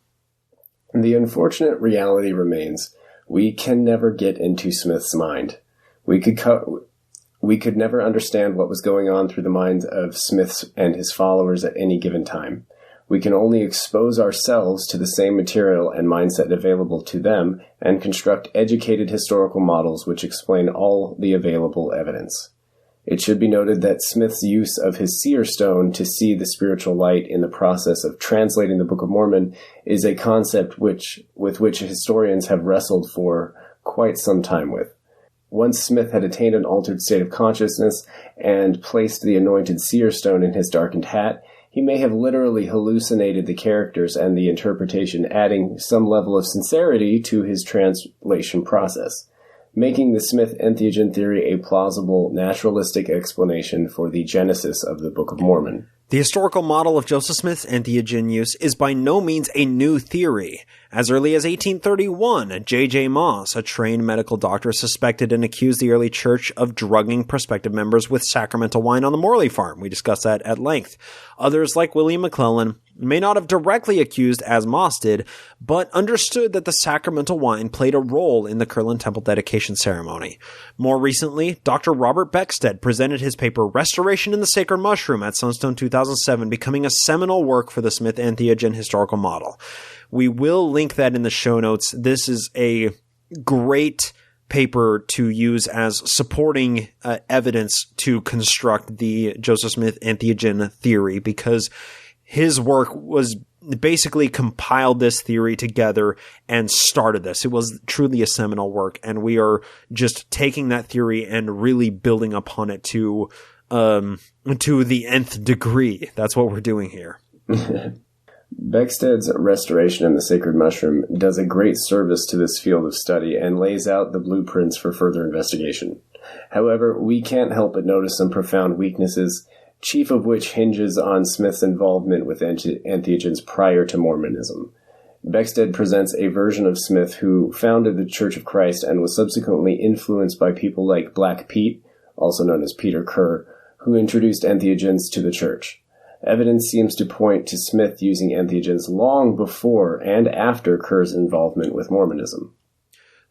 [SPEAKER 7] The unfortunate reality remains, we can never get into Smith's mind. We could never understand what was going on through the minds of Smith and his followers at any given time. We can only expose ourselves to the same material and mindset available to them and construct educated historical models which explain all the available evidence. It should be noted that Smith's use of his seer stone to see the spiritual light in the process of translating the Book of Mormon is a concept with which historians have wrestled for quite some time with. Once Smith had attained an altered state of consciousness and placed the anointed seer stone in his darkened hat, he may have literally hallucinated the characters and the interpretation, adding some level of sincerity to his translation process, making the Smith-entheogen theory a plausible, naturalistic explanation for the genesis of the Book of Mormon.
[SPEAKER 6] The historical model of Joseph Smith's entheogen use is by no means a new theory. As early as 1831, J.J. Moss, a trained medical doctor, suspected and accused the early church of drugging prospective members with sacramental wine on the Morley farm. We discussed that at length. Others, like William McClellan, may not have directly accused as Moss did, but understood that the sacramental wine played a role in the Kirtland Temple dedication ceremony. More recently, Dr. Robert Beckstead presented his paper Restoration in the Sacred Mushroom at Sunstone 2007, becoming a seminal work for the Smith-entheogen historical model. We will link that in the show notes. This is a great paper to use as supporting evidence to construct the Joseph Smith-entheogen theory, because his work was basically compiled this theory together and started this. It was truly a seminal work, and we are just taking that theory and really building upon it to the nth degree. That's what we're doing here.
[SPEAKER 7] Beckstead's Restoration in the Sacred Mushroom does a great service to this field of study and lays out the blueprints for further investigation. However, we can't help but notice some profound weaknesses, chief of which hinges on Smith's involvement with entheogens prior to Mormonism. Beckstead presents a version of Smith who founded the Church of Christ and was subsequently influenced by people like Black Pete, also known as Peter Kerr, who introduced entheogens to the church. Evidence seems to point to Smith using entheogens long before and after Kerr's involvement with Mormonism.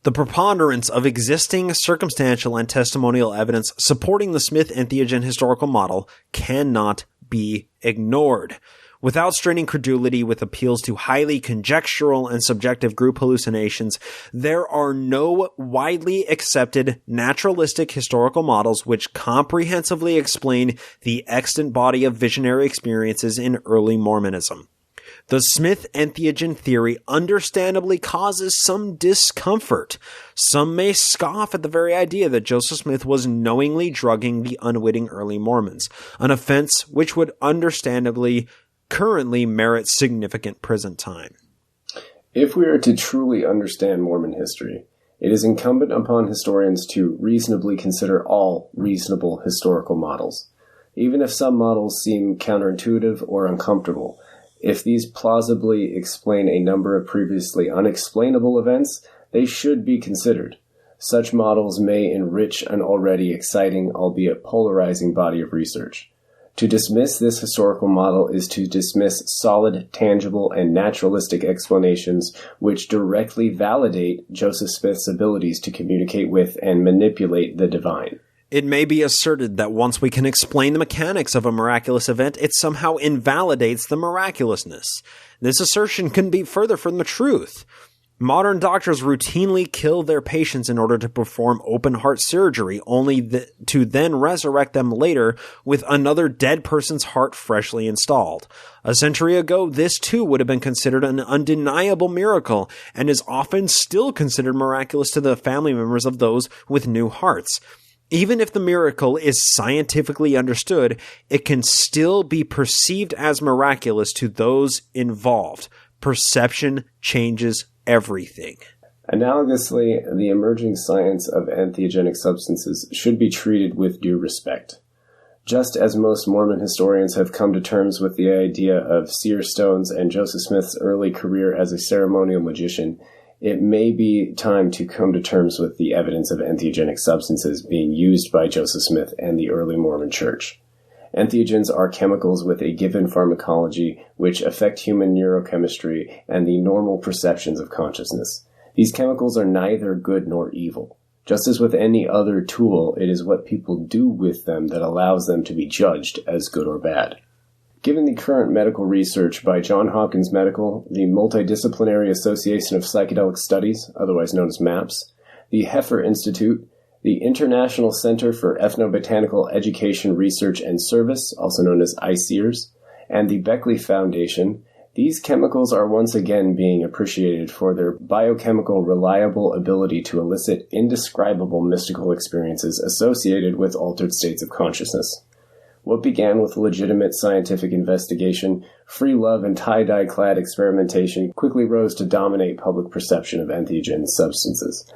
[SPEAKER 6] The preponderance of existing circumstantial and testimonial evidence supporting the Smith-entheogen historical model cannot be ignored. Without straining credulity with appeals to highly conjectural and subjective group hallucinations, there are no widely accepted naturalistic historical models which comprehensively explain the extant body of visionary experiences in early Mormonism. The Smith-entheogen theory understandably causes some discomfort. Some may scoff at the very idea that Joseph Smith was knowingly drugging the unwitting early Mormons, an offense which would understandably currently merits significant prison time.
[SPEAKER 7] If we are to truly understand Mormon history, it is incumbent upon historians to reasonably consider all reasonable historical models. Even if some models seem counterintuitive or uncomfortable, if these plausibly explain a number of previously unexplainable events, they should be considered. Such models may enrich an already exciting, albeit polarizing body of research. To dismiss this historical model is to dismiss solid, tangible, and naturalistic explanations which directly validate Joseph Smith's abilities to communicate with and manipulate the divine.
[SPEAKER 6] It may be asserted that once we can explain the mechanics of a miraculous event, it somehow invalidates the miraculousness. This assertion couldn't be further from the truth. Modern doctors routinely kill their patients in order to perform open-heart surgery, only to then resurrect them later with another dead person's heart freshly installed. A century ago, this too would have been considered an undeniable miracle, and is often still considered miraculous to the family members of those with new hearts. Even if the miracle is scientifically understood, it can still be perceived as miraculous to those involved. Perception changes everything.
[SPEAKER 7] Analogously, the emerging science of entheogenic substances should be treated with due respect. Just as most Mormon historians have come to terms with the idea of seer stones and Joseph Smith's early career as a ceremonial magician, it may be time to come to terms with the evidence of entheogenic substances being used by Joseph Smith and the early Mormon Church. Entheogens are chemicals with a given pharmacology which affect human neurochemistry and the normal perceptions of consciousness. These chemicals are neither good nor evil. Just as with any other tool, it is what people do with them that allows them to be judged as good or bad. Given the current medical research by Johns Hopkins Medical, the Multidisciplinary Association of Psychedelic Studies, otherwise known as MAPS, the Heifer Institute, the International Center for Ethnobotanical Education, Research, and Service, also known as ICEERS, and the Beckley Foundation, these chemicals are once again being appreciated for their biochemical reliable ability to elicit indescribable mystical experiences associated with altered states of consciousness. What began with legitimate scientific investigation, free love, and tie-dye clad experimentation quickly rose to dominate public perception of entheogen substances.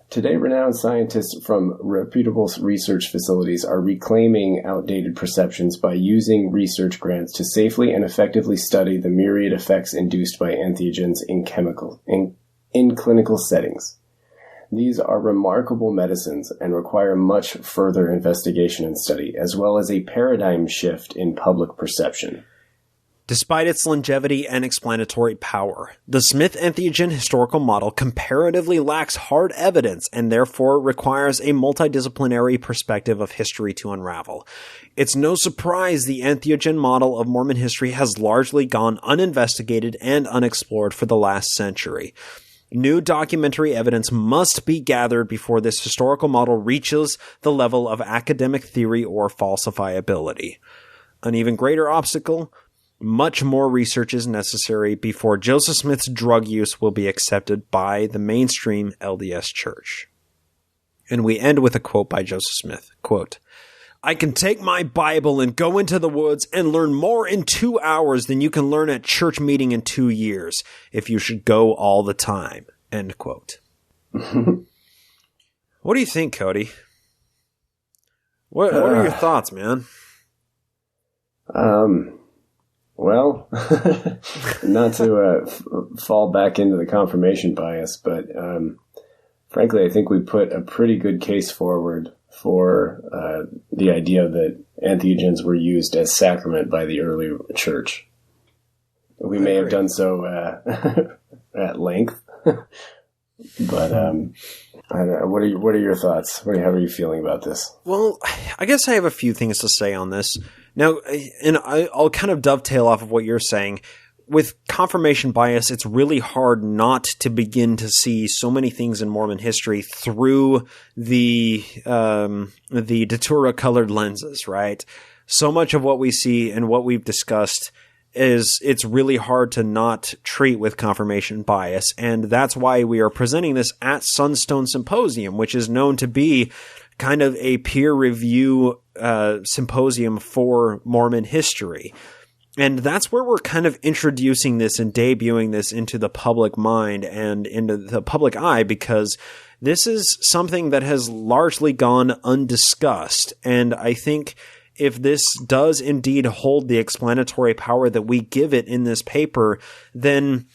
[SPEAKER 7] Today, renowned scientists from reputable research facilities are reclaiming outdated perceptions by using research grants to safely and effectively study the myriad effects induced by entheogens in clinical settings. These are remarkable medicines and require much further investigation and study, as well as a paradigm shift in public perception.
[SPEAKER 6] Despite its longevity and explanatory power, the Smith-entheogen historical model comparatively lacks hard evidence and therefore requires a multidisciplinary perspective of history to unravel. It's no surprise the entheogen model of Mormon history has largely gone uninvestigated and unexplored for the last century. New documentary evidence must be gathered before this historical model reaches the level of academic theory or falsifiability. An even greater obstacle: much more research is necessary before Joseph Smith's drug use will be accepted by the mainstream LDS Church. And we end with a quote by Joseph Smith. Quote, "I can take my Bible and go into the woods and learn more in 2 hours than you can learn at church meeting in 2 years, if you should go all the time." End quote. What do you think, Cody? What are your thoughts, man?
[SPEAKER 7] Well, not to fall back into the confirmation bias, but frankly, I think we put a pretty good case forward for the idea that entheogens were used as sacrament by the early church. We may have done so at length, but I don't know. What are your thoughts? How are you feeling about this?
[SPEAKER 6] Well, I guess I have a few things to say on this. Now, and I'll kind of dovetail off of what you're saying. With confirmation bias, it's really hard not to begin to see so many things in Mormon history through the datura-colored lenses, right? So much of what we see and what we've discussed it's really hard to not treat with confirmation bias, and that's why we are presenting this at Sunstone Symposium, which is known to be kind of a peer review symposium for Mormon history. And that's where we're kind of introducing this and debuting this into the public mind and into the public eye, because this is something that has largely gone undiscussed. And I think if this does indeed hold the explanatory power that we give it in this paper, then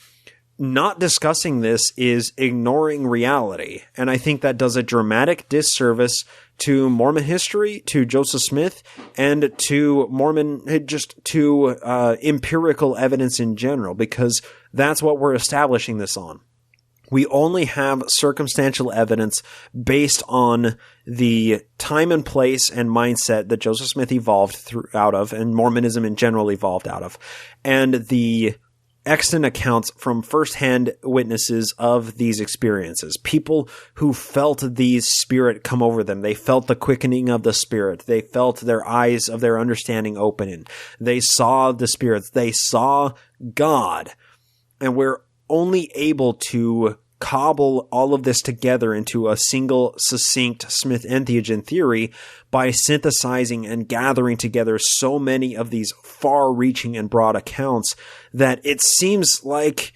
[SPEAKER 6] not discussing this is ignoring reality. And I think that does a dramatic disservice to Mormon history, to Joseph Smith, and to empirical evidence in general, because that's what we're establishing this on. We only have circumstantial evidence based on the time and place and mindset that Joseph Smith evolved out of, and Mormonism in general evolved out of, and the extant accounts from firsthand witnesses of these experiences. People who felt the Spirit come over them. They felt the quickening of the Spirit. They felt their eyes of their understanding opening. They saw the spirits. They saw God. And we're only able to cobble all of this together into a single, succinct Smith-entheogen theory by synthesizing and gathering together so many of these far-reaching and broad accounts that it seems wacky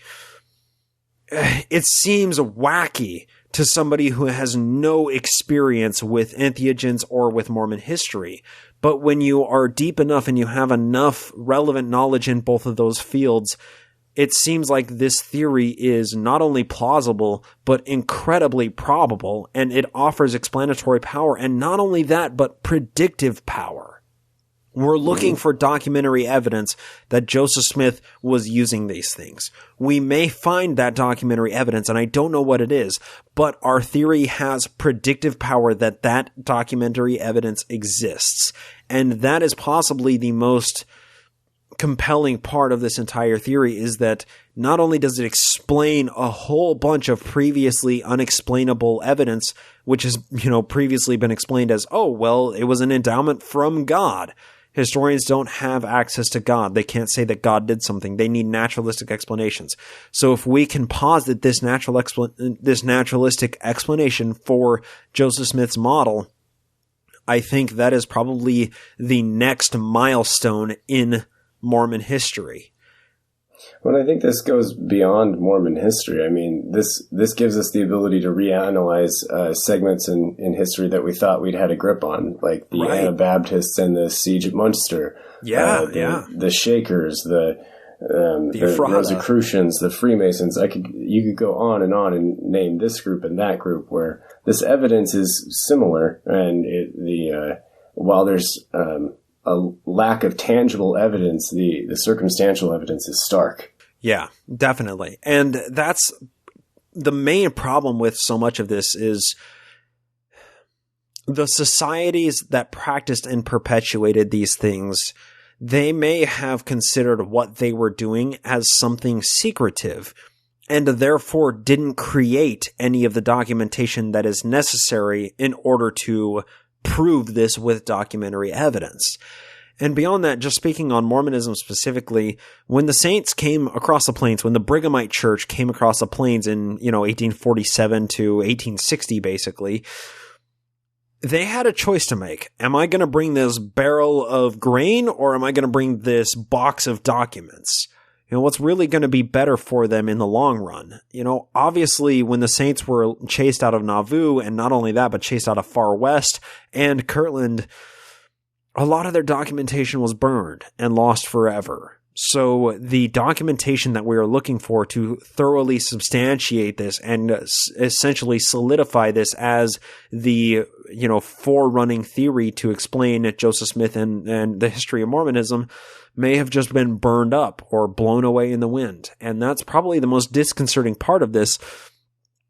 [SPEAKER 6] to somebody who has no experience with entheogens or with Mormon history. But when you are deep enough and you have enough relevant knowledge in both of those fields, it seems like this theory is not only plausible, but incredibly probable, and it offers explanatory power, and not only that, but predictive power. We're looking for documentary evidence that Joseph Smith was using these things. We may find that documentary evidence, and I don't know what it is, but our theory has predictive power that that documentary evidence exists. And that is possibly the most compelling part of this entire theory, is that not only does it explain a whole bunch of previously unexplainable evidence, which has, previously been explained as, oh, well, it was an endowment from God. Historians don't have access to God. They can't say that God did something. They need naturalistic explanations. So if we can posit this naturalistic explanation for Joseph Smith's model, I think that is probably the next milestone in Mormon history.
[SPEAKER 7] Well, I think this goes beyond Mormon history. I mean, this gives us the ability to reanalyze segments in history that we thought we'd had a grip on, like the Anabaptists and the Siege at Munster. The Shakers, the Rosicrucians, the Freemasons. You could go on and name this group and that group, where this evidence is similar, and while there's a lack of tangible evidence, the circumstantial evidence is stark.
[SPEAKER 6] Yeah, definitely. And that's the main problem with so much of this, is the societies that practiced and perpetuated these things, they may have considered what they were doing as something secretive, and therefore didn't create any of the documentation that is necessary in order to prove this with documentary evidence. And beyond that, just speaking on Mormonism specifically, when the Saints came across the plains, when the Brighamite Church came across the plains in, 1847 to 1860, basically, they had a choice to make. Am I going to bring this barrel of grain, or am I going to bring this box of documents? What's really going to be better for them in the long run? Obviously, when the Saints were chased out of Nauvoo, and not only that, but chased out of Far West and Kirtland, a lot of their documentation was burned and lost forever. So the documentation that we are looking for to thoroughly substantiate this and essentially solidify this as the, forerunning theory to explain Joseph Smith and the history of Mormonism may have just been burned up or blown away in the wind. And that's probably the most disconcerting part of this,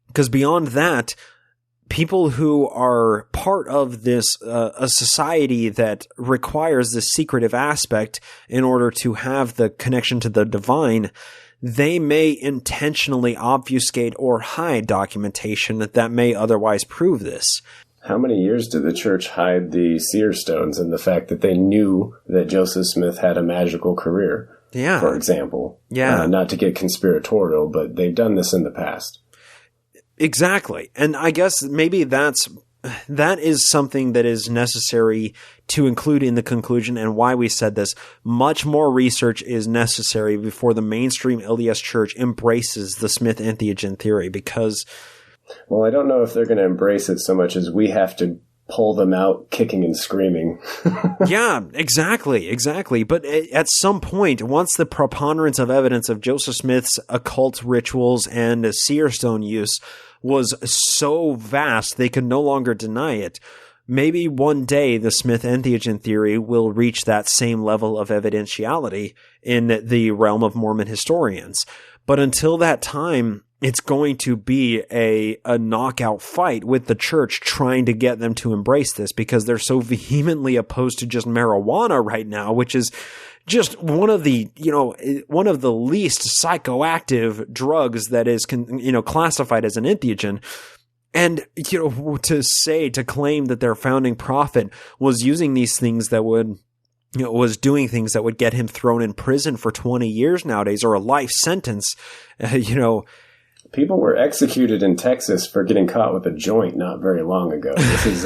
[SPEAKER 6] because beyond that, people who are part of this, a society that requires this secretive aspect in order to have the connection to the divine, they may intentionally obfuscate or hide documentation that may otherwise prove this.
[SPEAKER 7] How many years did the church hide the seer stones and the fact that they knew that Joseph Smith had a magical career, for example? Yeah. Not to get conspiratorial, but they've done this in the past.
[SPEAKER 6] Exactly. And I guess maybe that is something that is necessary to include in the conclusion, and why we said this. Much more research is necessary before the mainstream LDS church embraces the Smith-entheogen theory, because...
[SPEAKER 7] Well, I don't know if they're going to embrace it so much as we have to pull them out kicking and screaming.
[SPEAKER 6] Yeah, exactly. But at some point, once the preponderance of evidence of Joseph Smith's occult rituals and seer stone use was so vast they could no longer deny it, maybe one day the Smith-entheogen theory will reach that same level of evidentiality in the realm of Mormon historians. But until that time, it's going to be a knockout fight with the church trying to get them to embrace this, because they're so vehemently opposed to just marijuana right now, which is just one of the least psychoactive drugs that is, classified as an entheogen. And, to claim that their founding prophet was using these things that would, was doing things that would get him thrown in prison for 20 years nowadays, or a life sentence,
[SPEAKER 7] People were executed in Texas for getting caught with a joint not very long ago. This is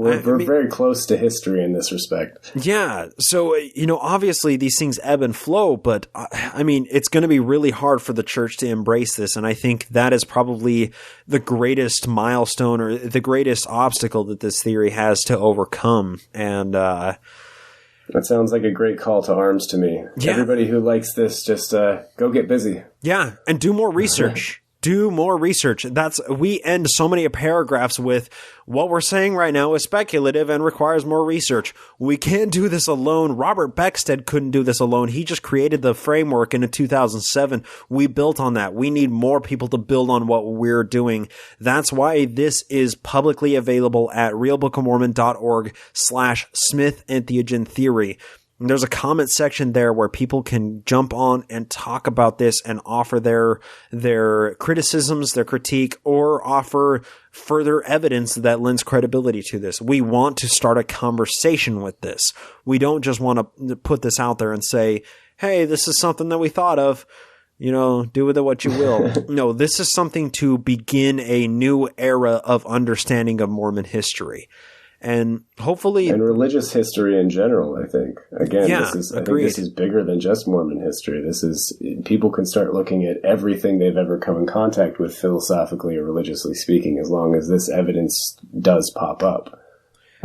[SPEAKER 7] we're very close to history in this respect.
[SPEAKER 6] Yeah. So, obviously these things ebb and flow, but it's going to be really hard for the church to embrace this. And I think that is probably the greatest milestone, or the greatest obstacle that this theory has to overcome. And,
[SPEAKER 7] that sounds like a great call to arms to me. Yeah. Everybody who likes this, just go get busy.
[SPEAKER 6] Yeah, and do more research. Do more research. We end so many paragraphs with, what we're saying right now is speculative and requires more research. We can't do this alone. Robert Beckstead couldn't do this alone. He just created the framework in 2007. We built on that. We need more people to build on what we're doing. That's why this is publicly available at realbookofmormon.org/Smith-entheogen theory. And there's a comment section there where people can jump on and talk about this and offer their criticisms, their critique, or offer further evidence that lends credibility to this. We want to start a conversation with this. We don't just want to put this out there and say, hey, this is something that we thought of. Do with it what you will. No, this is something to begin a new era of understanding of Mormon history. And hopefully,
[SPEAKER 7] and religious history in general, I think. Again, I think this is bigger than just Mormon history. This is, people can start looking at everything they've ever come in contact with, philosophically or religiously speaking, as long as this evidence does pop up.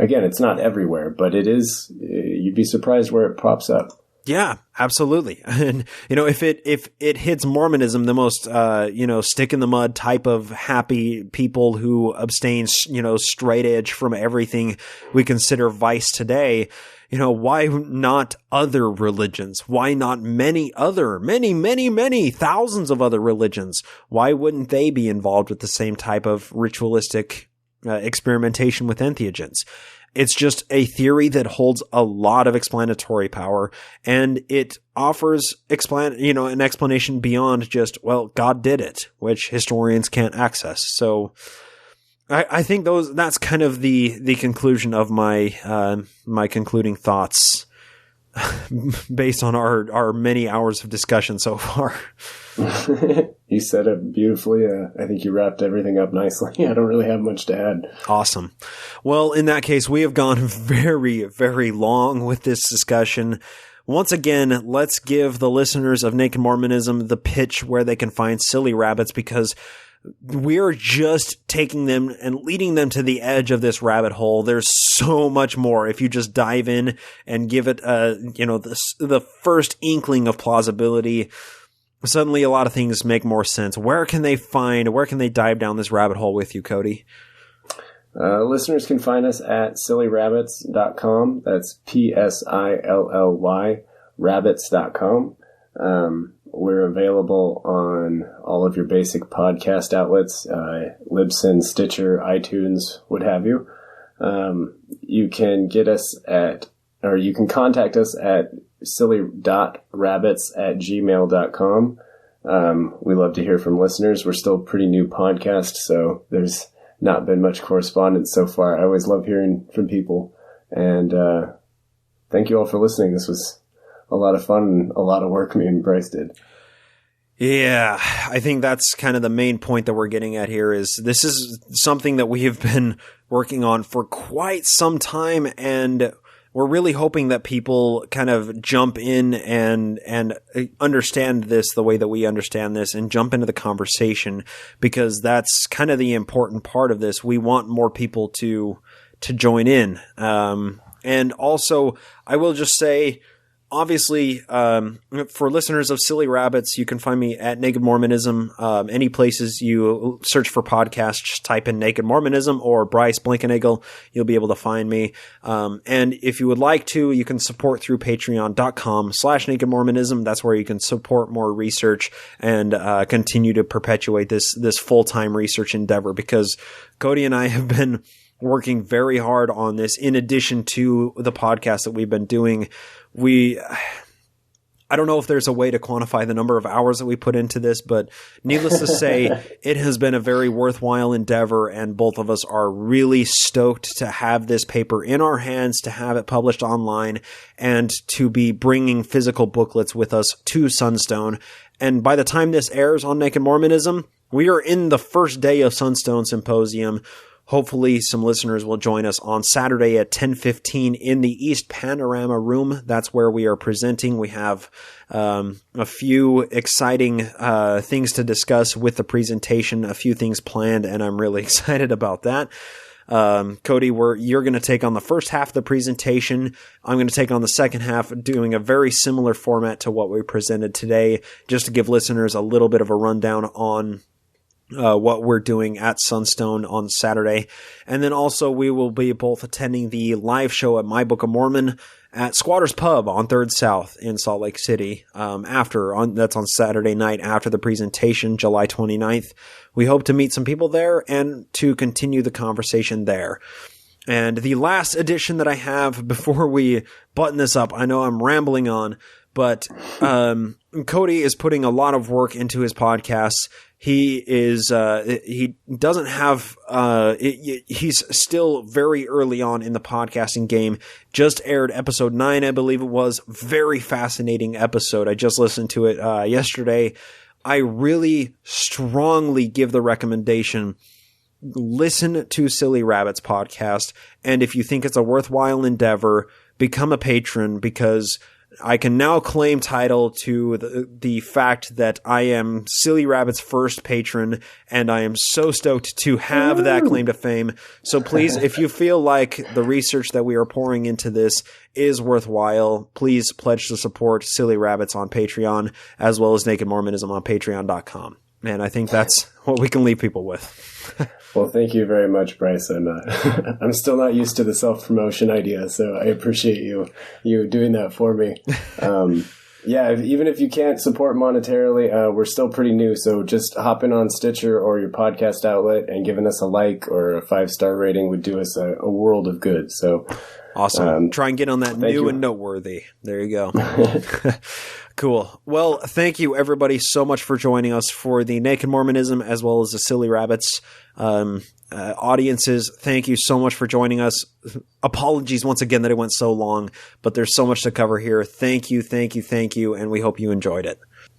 [SPEAKER 7] Again, it's not everywhere, but it is. You'd be surprised where it pops up.
[SPEAKER 6] Yeah, absolutely. And, if it hits Mormonism, the most, stick in the mud type of happy people who abstain, straight edge from everything we consider vice today, why not other religions? Why not many thousands of other religions? Why wouldn't they be involved with the same type of ritualistic experimentation with entheogens? It's just a theory that holds a lot of explanatory power, and it offers an explanation beyond just, well, God did it, which historians can't access. So I think that's kind of the conclusion of my my concluding thoughts based on our many hours of discussion so far.
[SPEAKER 7] You said it beautifully. I think you wrapped everything up nicely. I don't really have much to add.
[SPEAKER 6] Awesome. Well, in that case, we have gone very, very long with this discussion. Once again, let's give the listeners of Naked Mormonism the pitch where they can find Psilly Rabbits, because we're just taking them and leading them to the edge of this rabbit hole. There's so much more. If you just dive in and give it, the first inkling of plausibility, suddenly a lot of things make more sense. Where can they dive down this rabbit hole with you, Cody?
[SPEAKER 7] Listeners can find us at psillyrabbits.com. That's PSILLY rabbits.com. We're available on all of your basic podcast outlets, Libsyn, Stitcher, iTunes, what have you. You can you can contact us at silly.rabbits@gmail.com. We love to hear from listeners. We're still a pretty new podcast, so there's not been much correspondence so far. I always love hearing from people. And thank you all for listening. This was a lot of fun and a lot of work me and Bryce did.
[SPEAKER 6] Yeah, I think that's kind of the main point that we're getting at here. Is this is something that we have been working on for quite some time, and we're really hoping that people kind of jump in and understand this the way that we understand this, and jump into the conversation, because that's kind of the important part of this. We want more people to join in. And also, I will just say, obviously, for listeners of Psilly Rabbits, you can find me at Naked Mormonism. Any places you search for podcasts, just type in Naked Mormonism or Bryce Blinkenagel. You'll be able to find me. And if you would like to, you can support through patreon.com/Naked Mormonism. That's where you can support more research and continue to perpetuate this full-time research endeavor, because Cody and I have been working very hard on this in addition to the podcast that we've been doing. I don't know if there's a way to quantify the number of hours that we put into this, but needless to say, it has been a very worthwhile endeavor, and both of us are really stoked to have this paper in our hands, to have it published online, and to be bringing physical booklets with us to Sunstone. And by the time this airs on Naked Mormonism, we are in the first day of Sunstone Symposium. Hopefully some listeners will join us on Saturday at 10:15 in the East Panorama Room. That's where we are presenting. We have a few exciting things to discuss with the presentation, a few things planned, and I'm really excited about that. Cody, you're going to take on the first half of the presentation. I'm going to take on the second half, doing a very similar format to what we presented today, just to give listeners a little bit of a rundown on what we're doing at Sunstone on Saturday. And then also we will be both attending the live show at My Book of Mormon at Squatters Pub on 3rd South in Salt Lake City. That's on Saturday night after the presentation, July 29th. We hope to meet some people there and to continue the conversation there. And the last addition that I have before we button this up, I know I'm rambling on, but Cody is putting a lot of work into his podcasts. He doesn't have, he's still very early on in the podcasting game. Just aired episode 9, I believe it was. Very fascinating episode. I just listened to it yesterday. I really strongly give the recommendation, listen to Psilly Rabbits podcast. And if you think it's a worthwhile endeavor, become a patron, because I can now claim title to the fact that I am Psilly Rabbit's first patron, and I am so stoked to have that claim to fame. So please, if you feel like the research that we are pouring into this is worthwhile, please pledge to support Psilly Rabbits on Patreon, as well as Naked Mormonism on patreon.com. And I think that's what we can leave people with.
[SPEAKER 7] Well, thank you very much, Bryce. I'm still not used to the self-promotion idea, so I appreciate you doing that for me. Even if you can't support monetarily, we're still pretty new, so just hopping on Stitcher or your podcast outlet and giving us a like or a 5-star rating would do us a world of good. So
[SPEAKER 6] awesome. Try and get on that new and noteworthy. There you go. Cool. Well, thank you everybody so much for joining us for the Naked Mormonism as well as the Psilly Rabbits audiences. Thank you so much for joining us. Apologies once again that it went so long, but there's so much to cover here. Thank you, and we hope you enjoyed it.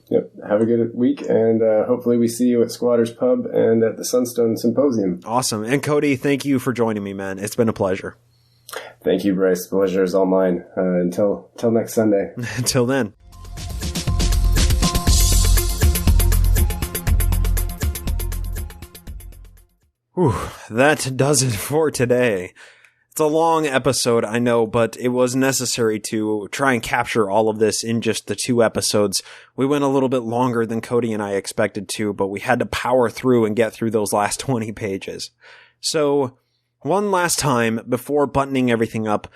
[SPEAKER 7] Yep. Have a good week, and hopefully we see you at Squatters Pub and at the Sunstone Symposium.
[SPEAKER 6] Awesome. And Cody, thank you for joining me, man. It's been a pleasure.
[SPEAKER 7] Thank you, Bryce. The pleasure is all mine. Until next Sunday.
[SPEAKER 6] Until then. Whew, that does it for today. It's a long episode, I know, but it was necessary to try and capture all of this in just the 2 episodes. We went a little bit longer than Cody and I expected to, but we had to power through and get through those last 20 pages. So, one last time, before buttoning everything up,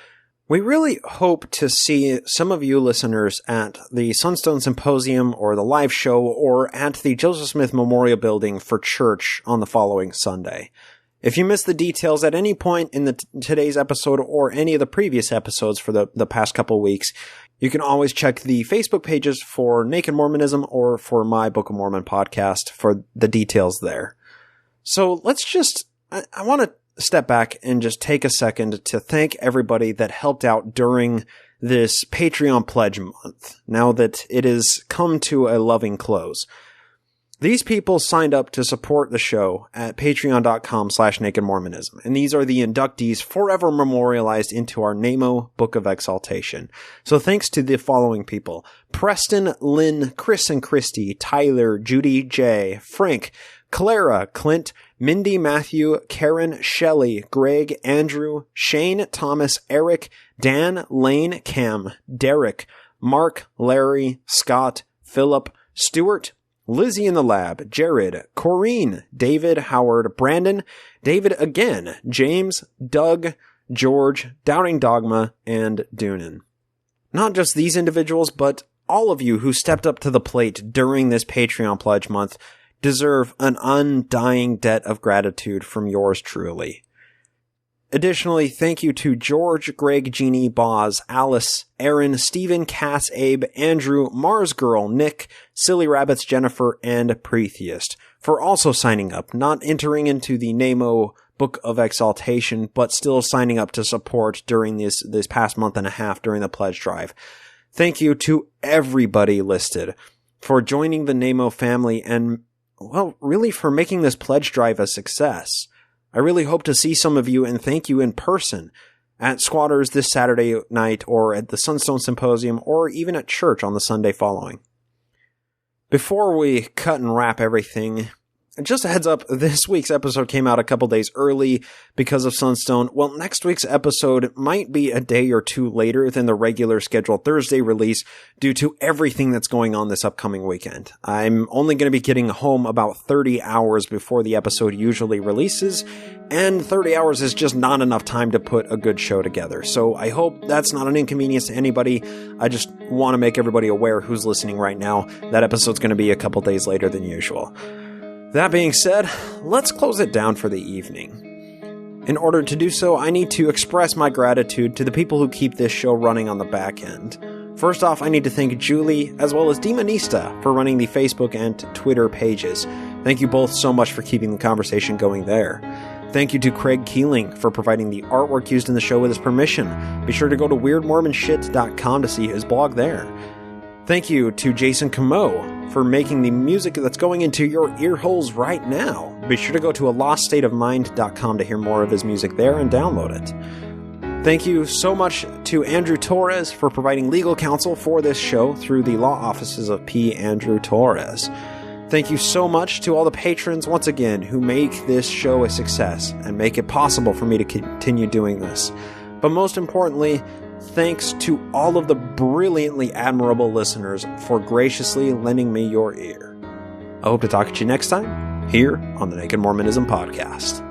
[SPEAKER 6] we really hope to see some of you listeners at the Sunstone Symposium or the live show or at the Joseph Smith Memorial Building for church on the following Sunday. If you missed the details at any point in today's episode or any of the previous episodes for the past couple weeks, you can always check the Facebook pages for Naked Mormonism or for My Book of Mormon podcast for the details there. So let's I want to step back and just take a second to thank everybody that helped out during this Patreon Pledge Month, now that it has come to a loving close. These people signed up to support the show at patreon.com/Naked Mormonism, and these are the inductees forever memorialized into our NAMO Book of Exaltation. So thanks to the following people: Preston, Lynn, Chris and Christy, Tyler, Judy J, Frank, Clara, Clint, Mindy, Matthew, Karen, Shelley, Greg, Andrew, Shane, Thomas, Eric, Dan, Lane, Cam, Derek, Mark, Larry, Scott, Philip, Stuart, Lizzie in the Lab, Jared, Corrine, David, Howard, Brandon, David again, James, Doug, George, Doubting Dogma, and Doonan. Not just these individuals, but all of you who stepped up to the plate during this Patreon Pledge Month deserve an undying debt of gratitude from yours truly. Additionally, thank you to George, Greg, Jeannie, Boz, Alice, Aaron, Stephen, Cass, Abe, Andrew, Mars Girl, Nick, Psilly Rabbits, Jennifer, and Pretheist for also signing up, not entering into the NAMO Book of Exaltation, but still signing up to support during this past month and a half during the pledge drive. Thank you to everybody listed for joining the NAMO family and, well, really for making this pledge drive a success. I really hope to see some of you and thank you in person at Squatters this Saturday night or at the Sunstone Symposium or even at church on the Sunday following. Before we cut and wrap everything, just a heads up, this week's episode came out a couple days early because of Sunstone. Well, next week's episode might be a day or two later than the regular scheduled Thursday release due to everything that's going on this upcoming weekend. I'm only going to be getting home about 30 hours before the episode usually releases, and 30 hours is just not enough time to put a good show together. So I hope that's not an inconvenience to anybody. I just want to make everybody aware who's listening right now. That episode's going to be a couple days later than usual. That being said, let's close it down for the evening. In order to do so, I need to express my gratitude to the people who keep this show running on the back end. First off, I need to thank Julie, as well as Demonista, for running the Facebook and Twitter pages. Thank you both so much for keeping the conversation going there. Thank you to Craig Keeling for providing the artwork used in the show with his permission. Be sure to go to weirdmormonshit.com to see his blog there. Thank you to Jason Camo for making the music that's going into your ear holes right now. Be sure to go to aloststateofmind.com to hear more of his music there and download it. Thank you so much to Andrew Torres for providing legal counsel for this show through the law offices of P. Andrew Torres. Thank you so much to all the patrons once again who make this show a success and make it possible for me to continue doing this. But most importantly, thanks to all of the brilliantly admirable listeners for graciously lending me your ear. I hope to talk to you next time here on the Naked Mormonism Podcast.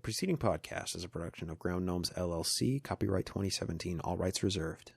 [SPEAKER 6] The preceding podcast is a production of Ground Gnomes LLC, copyright 2017, all rights reserved.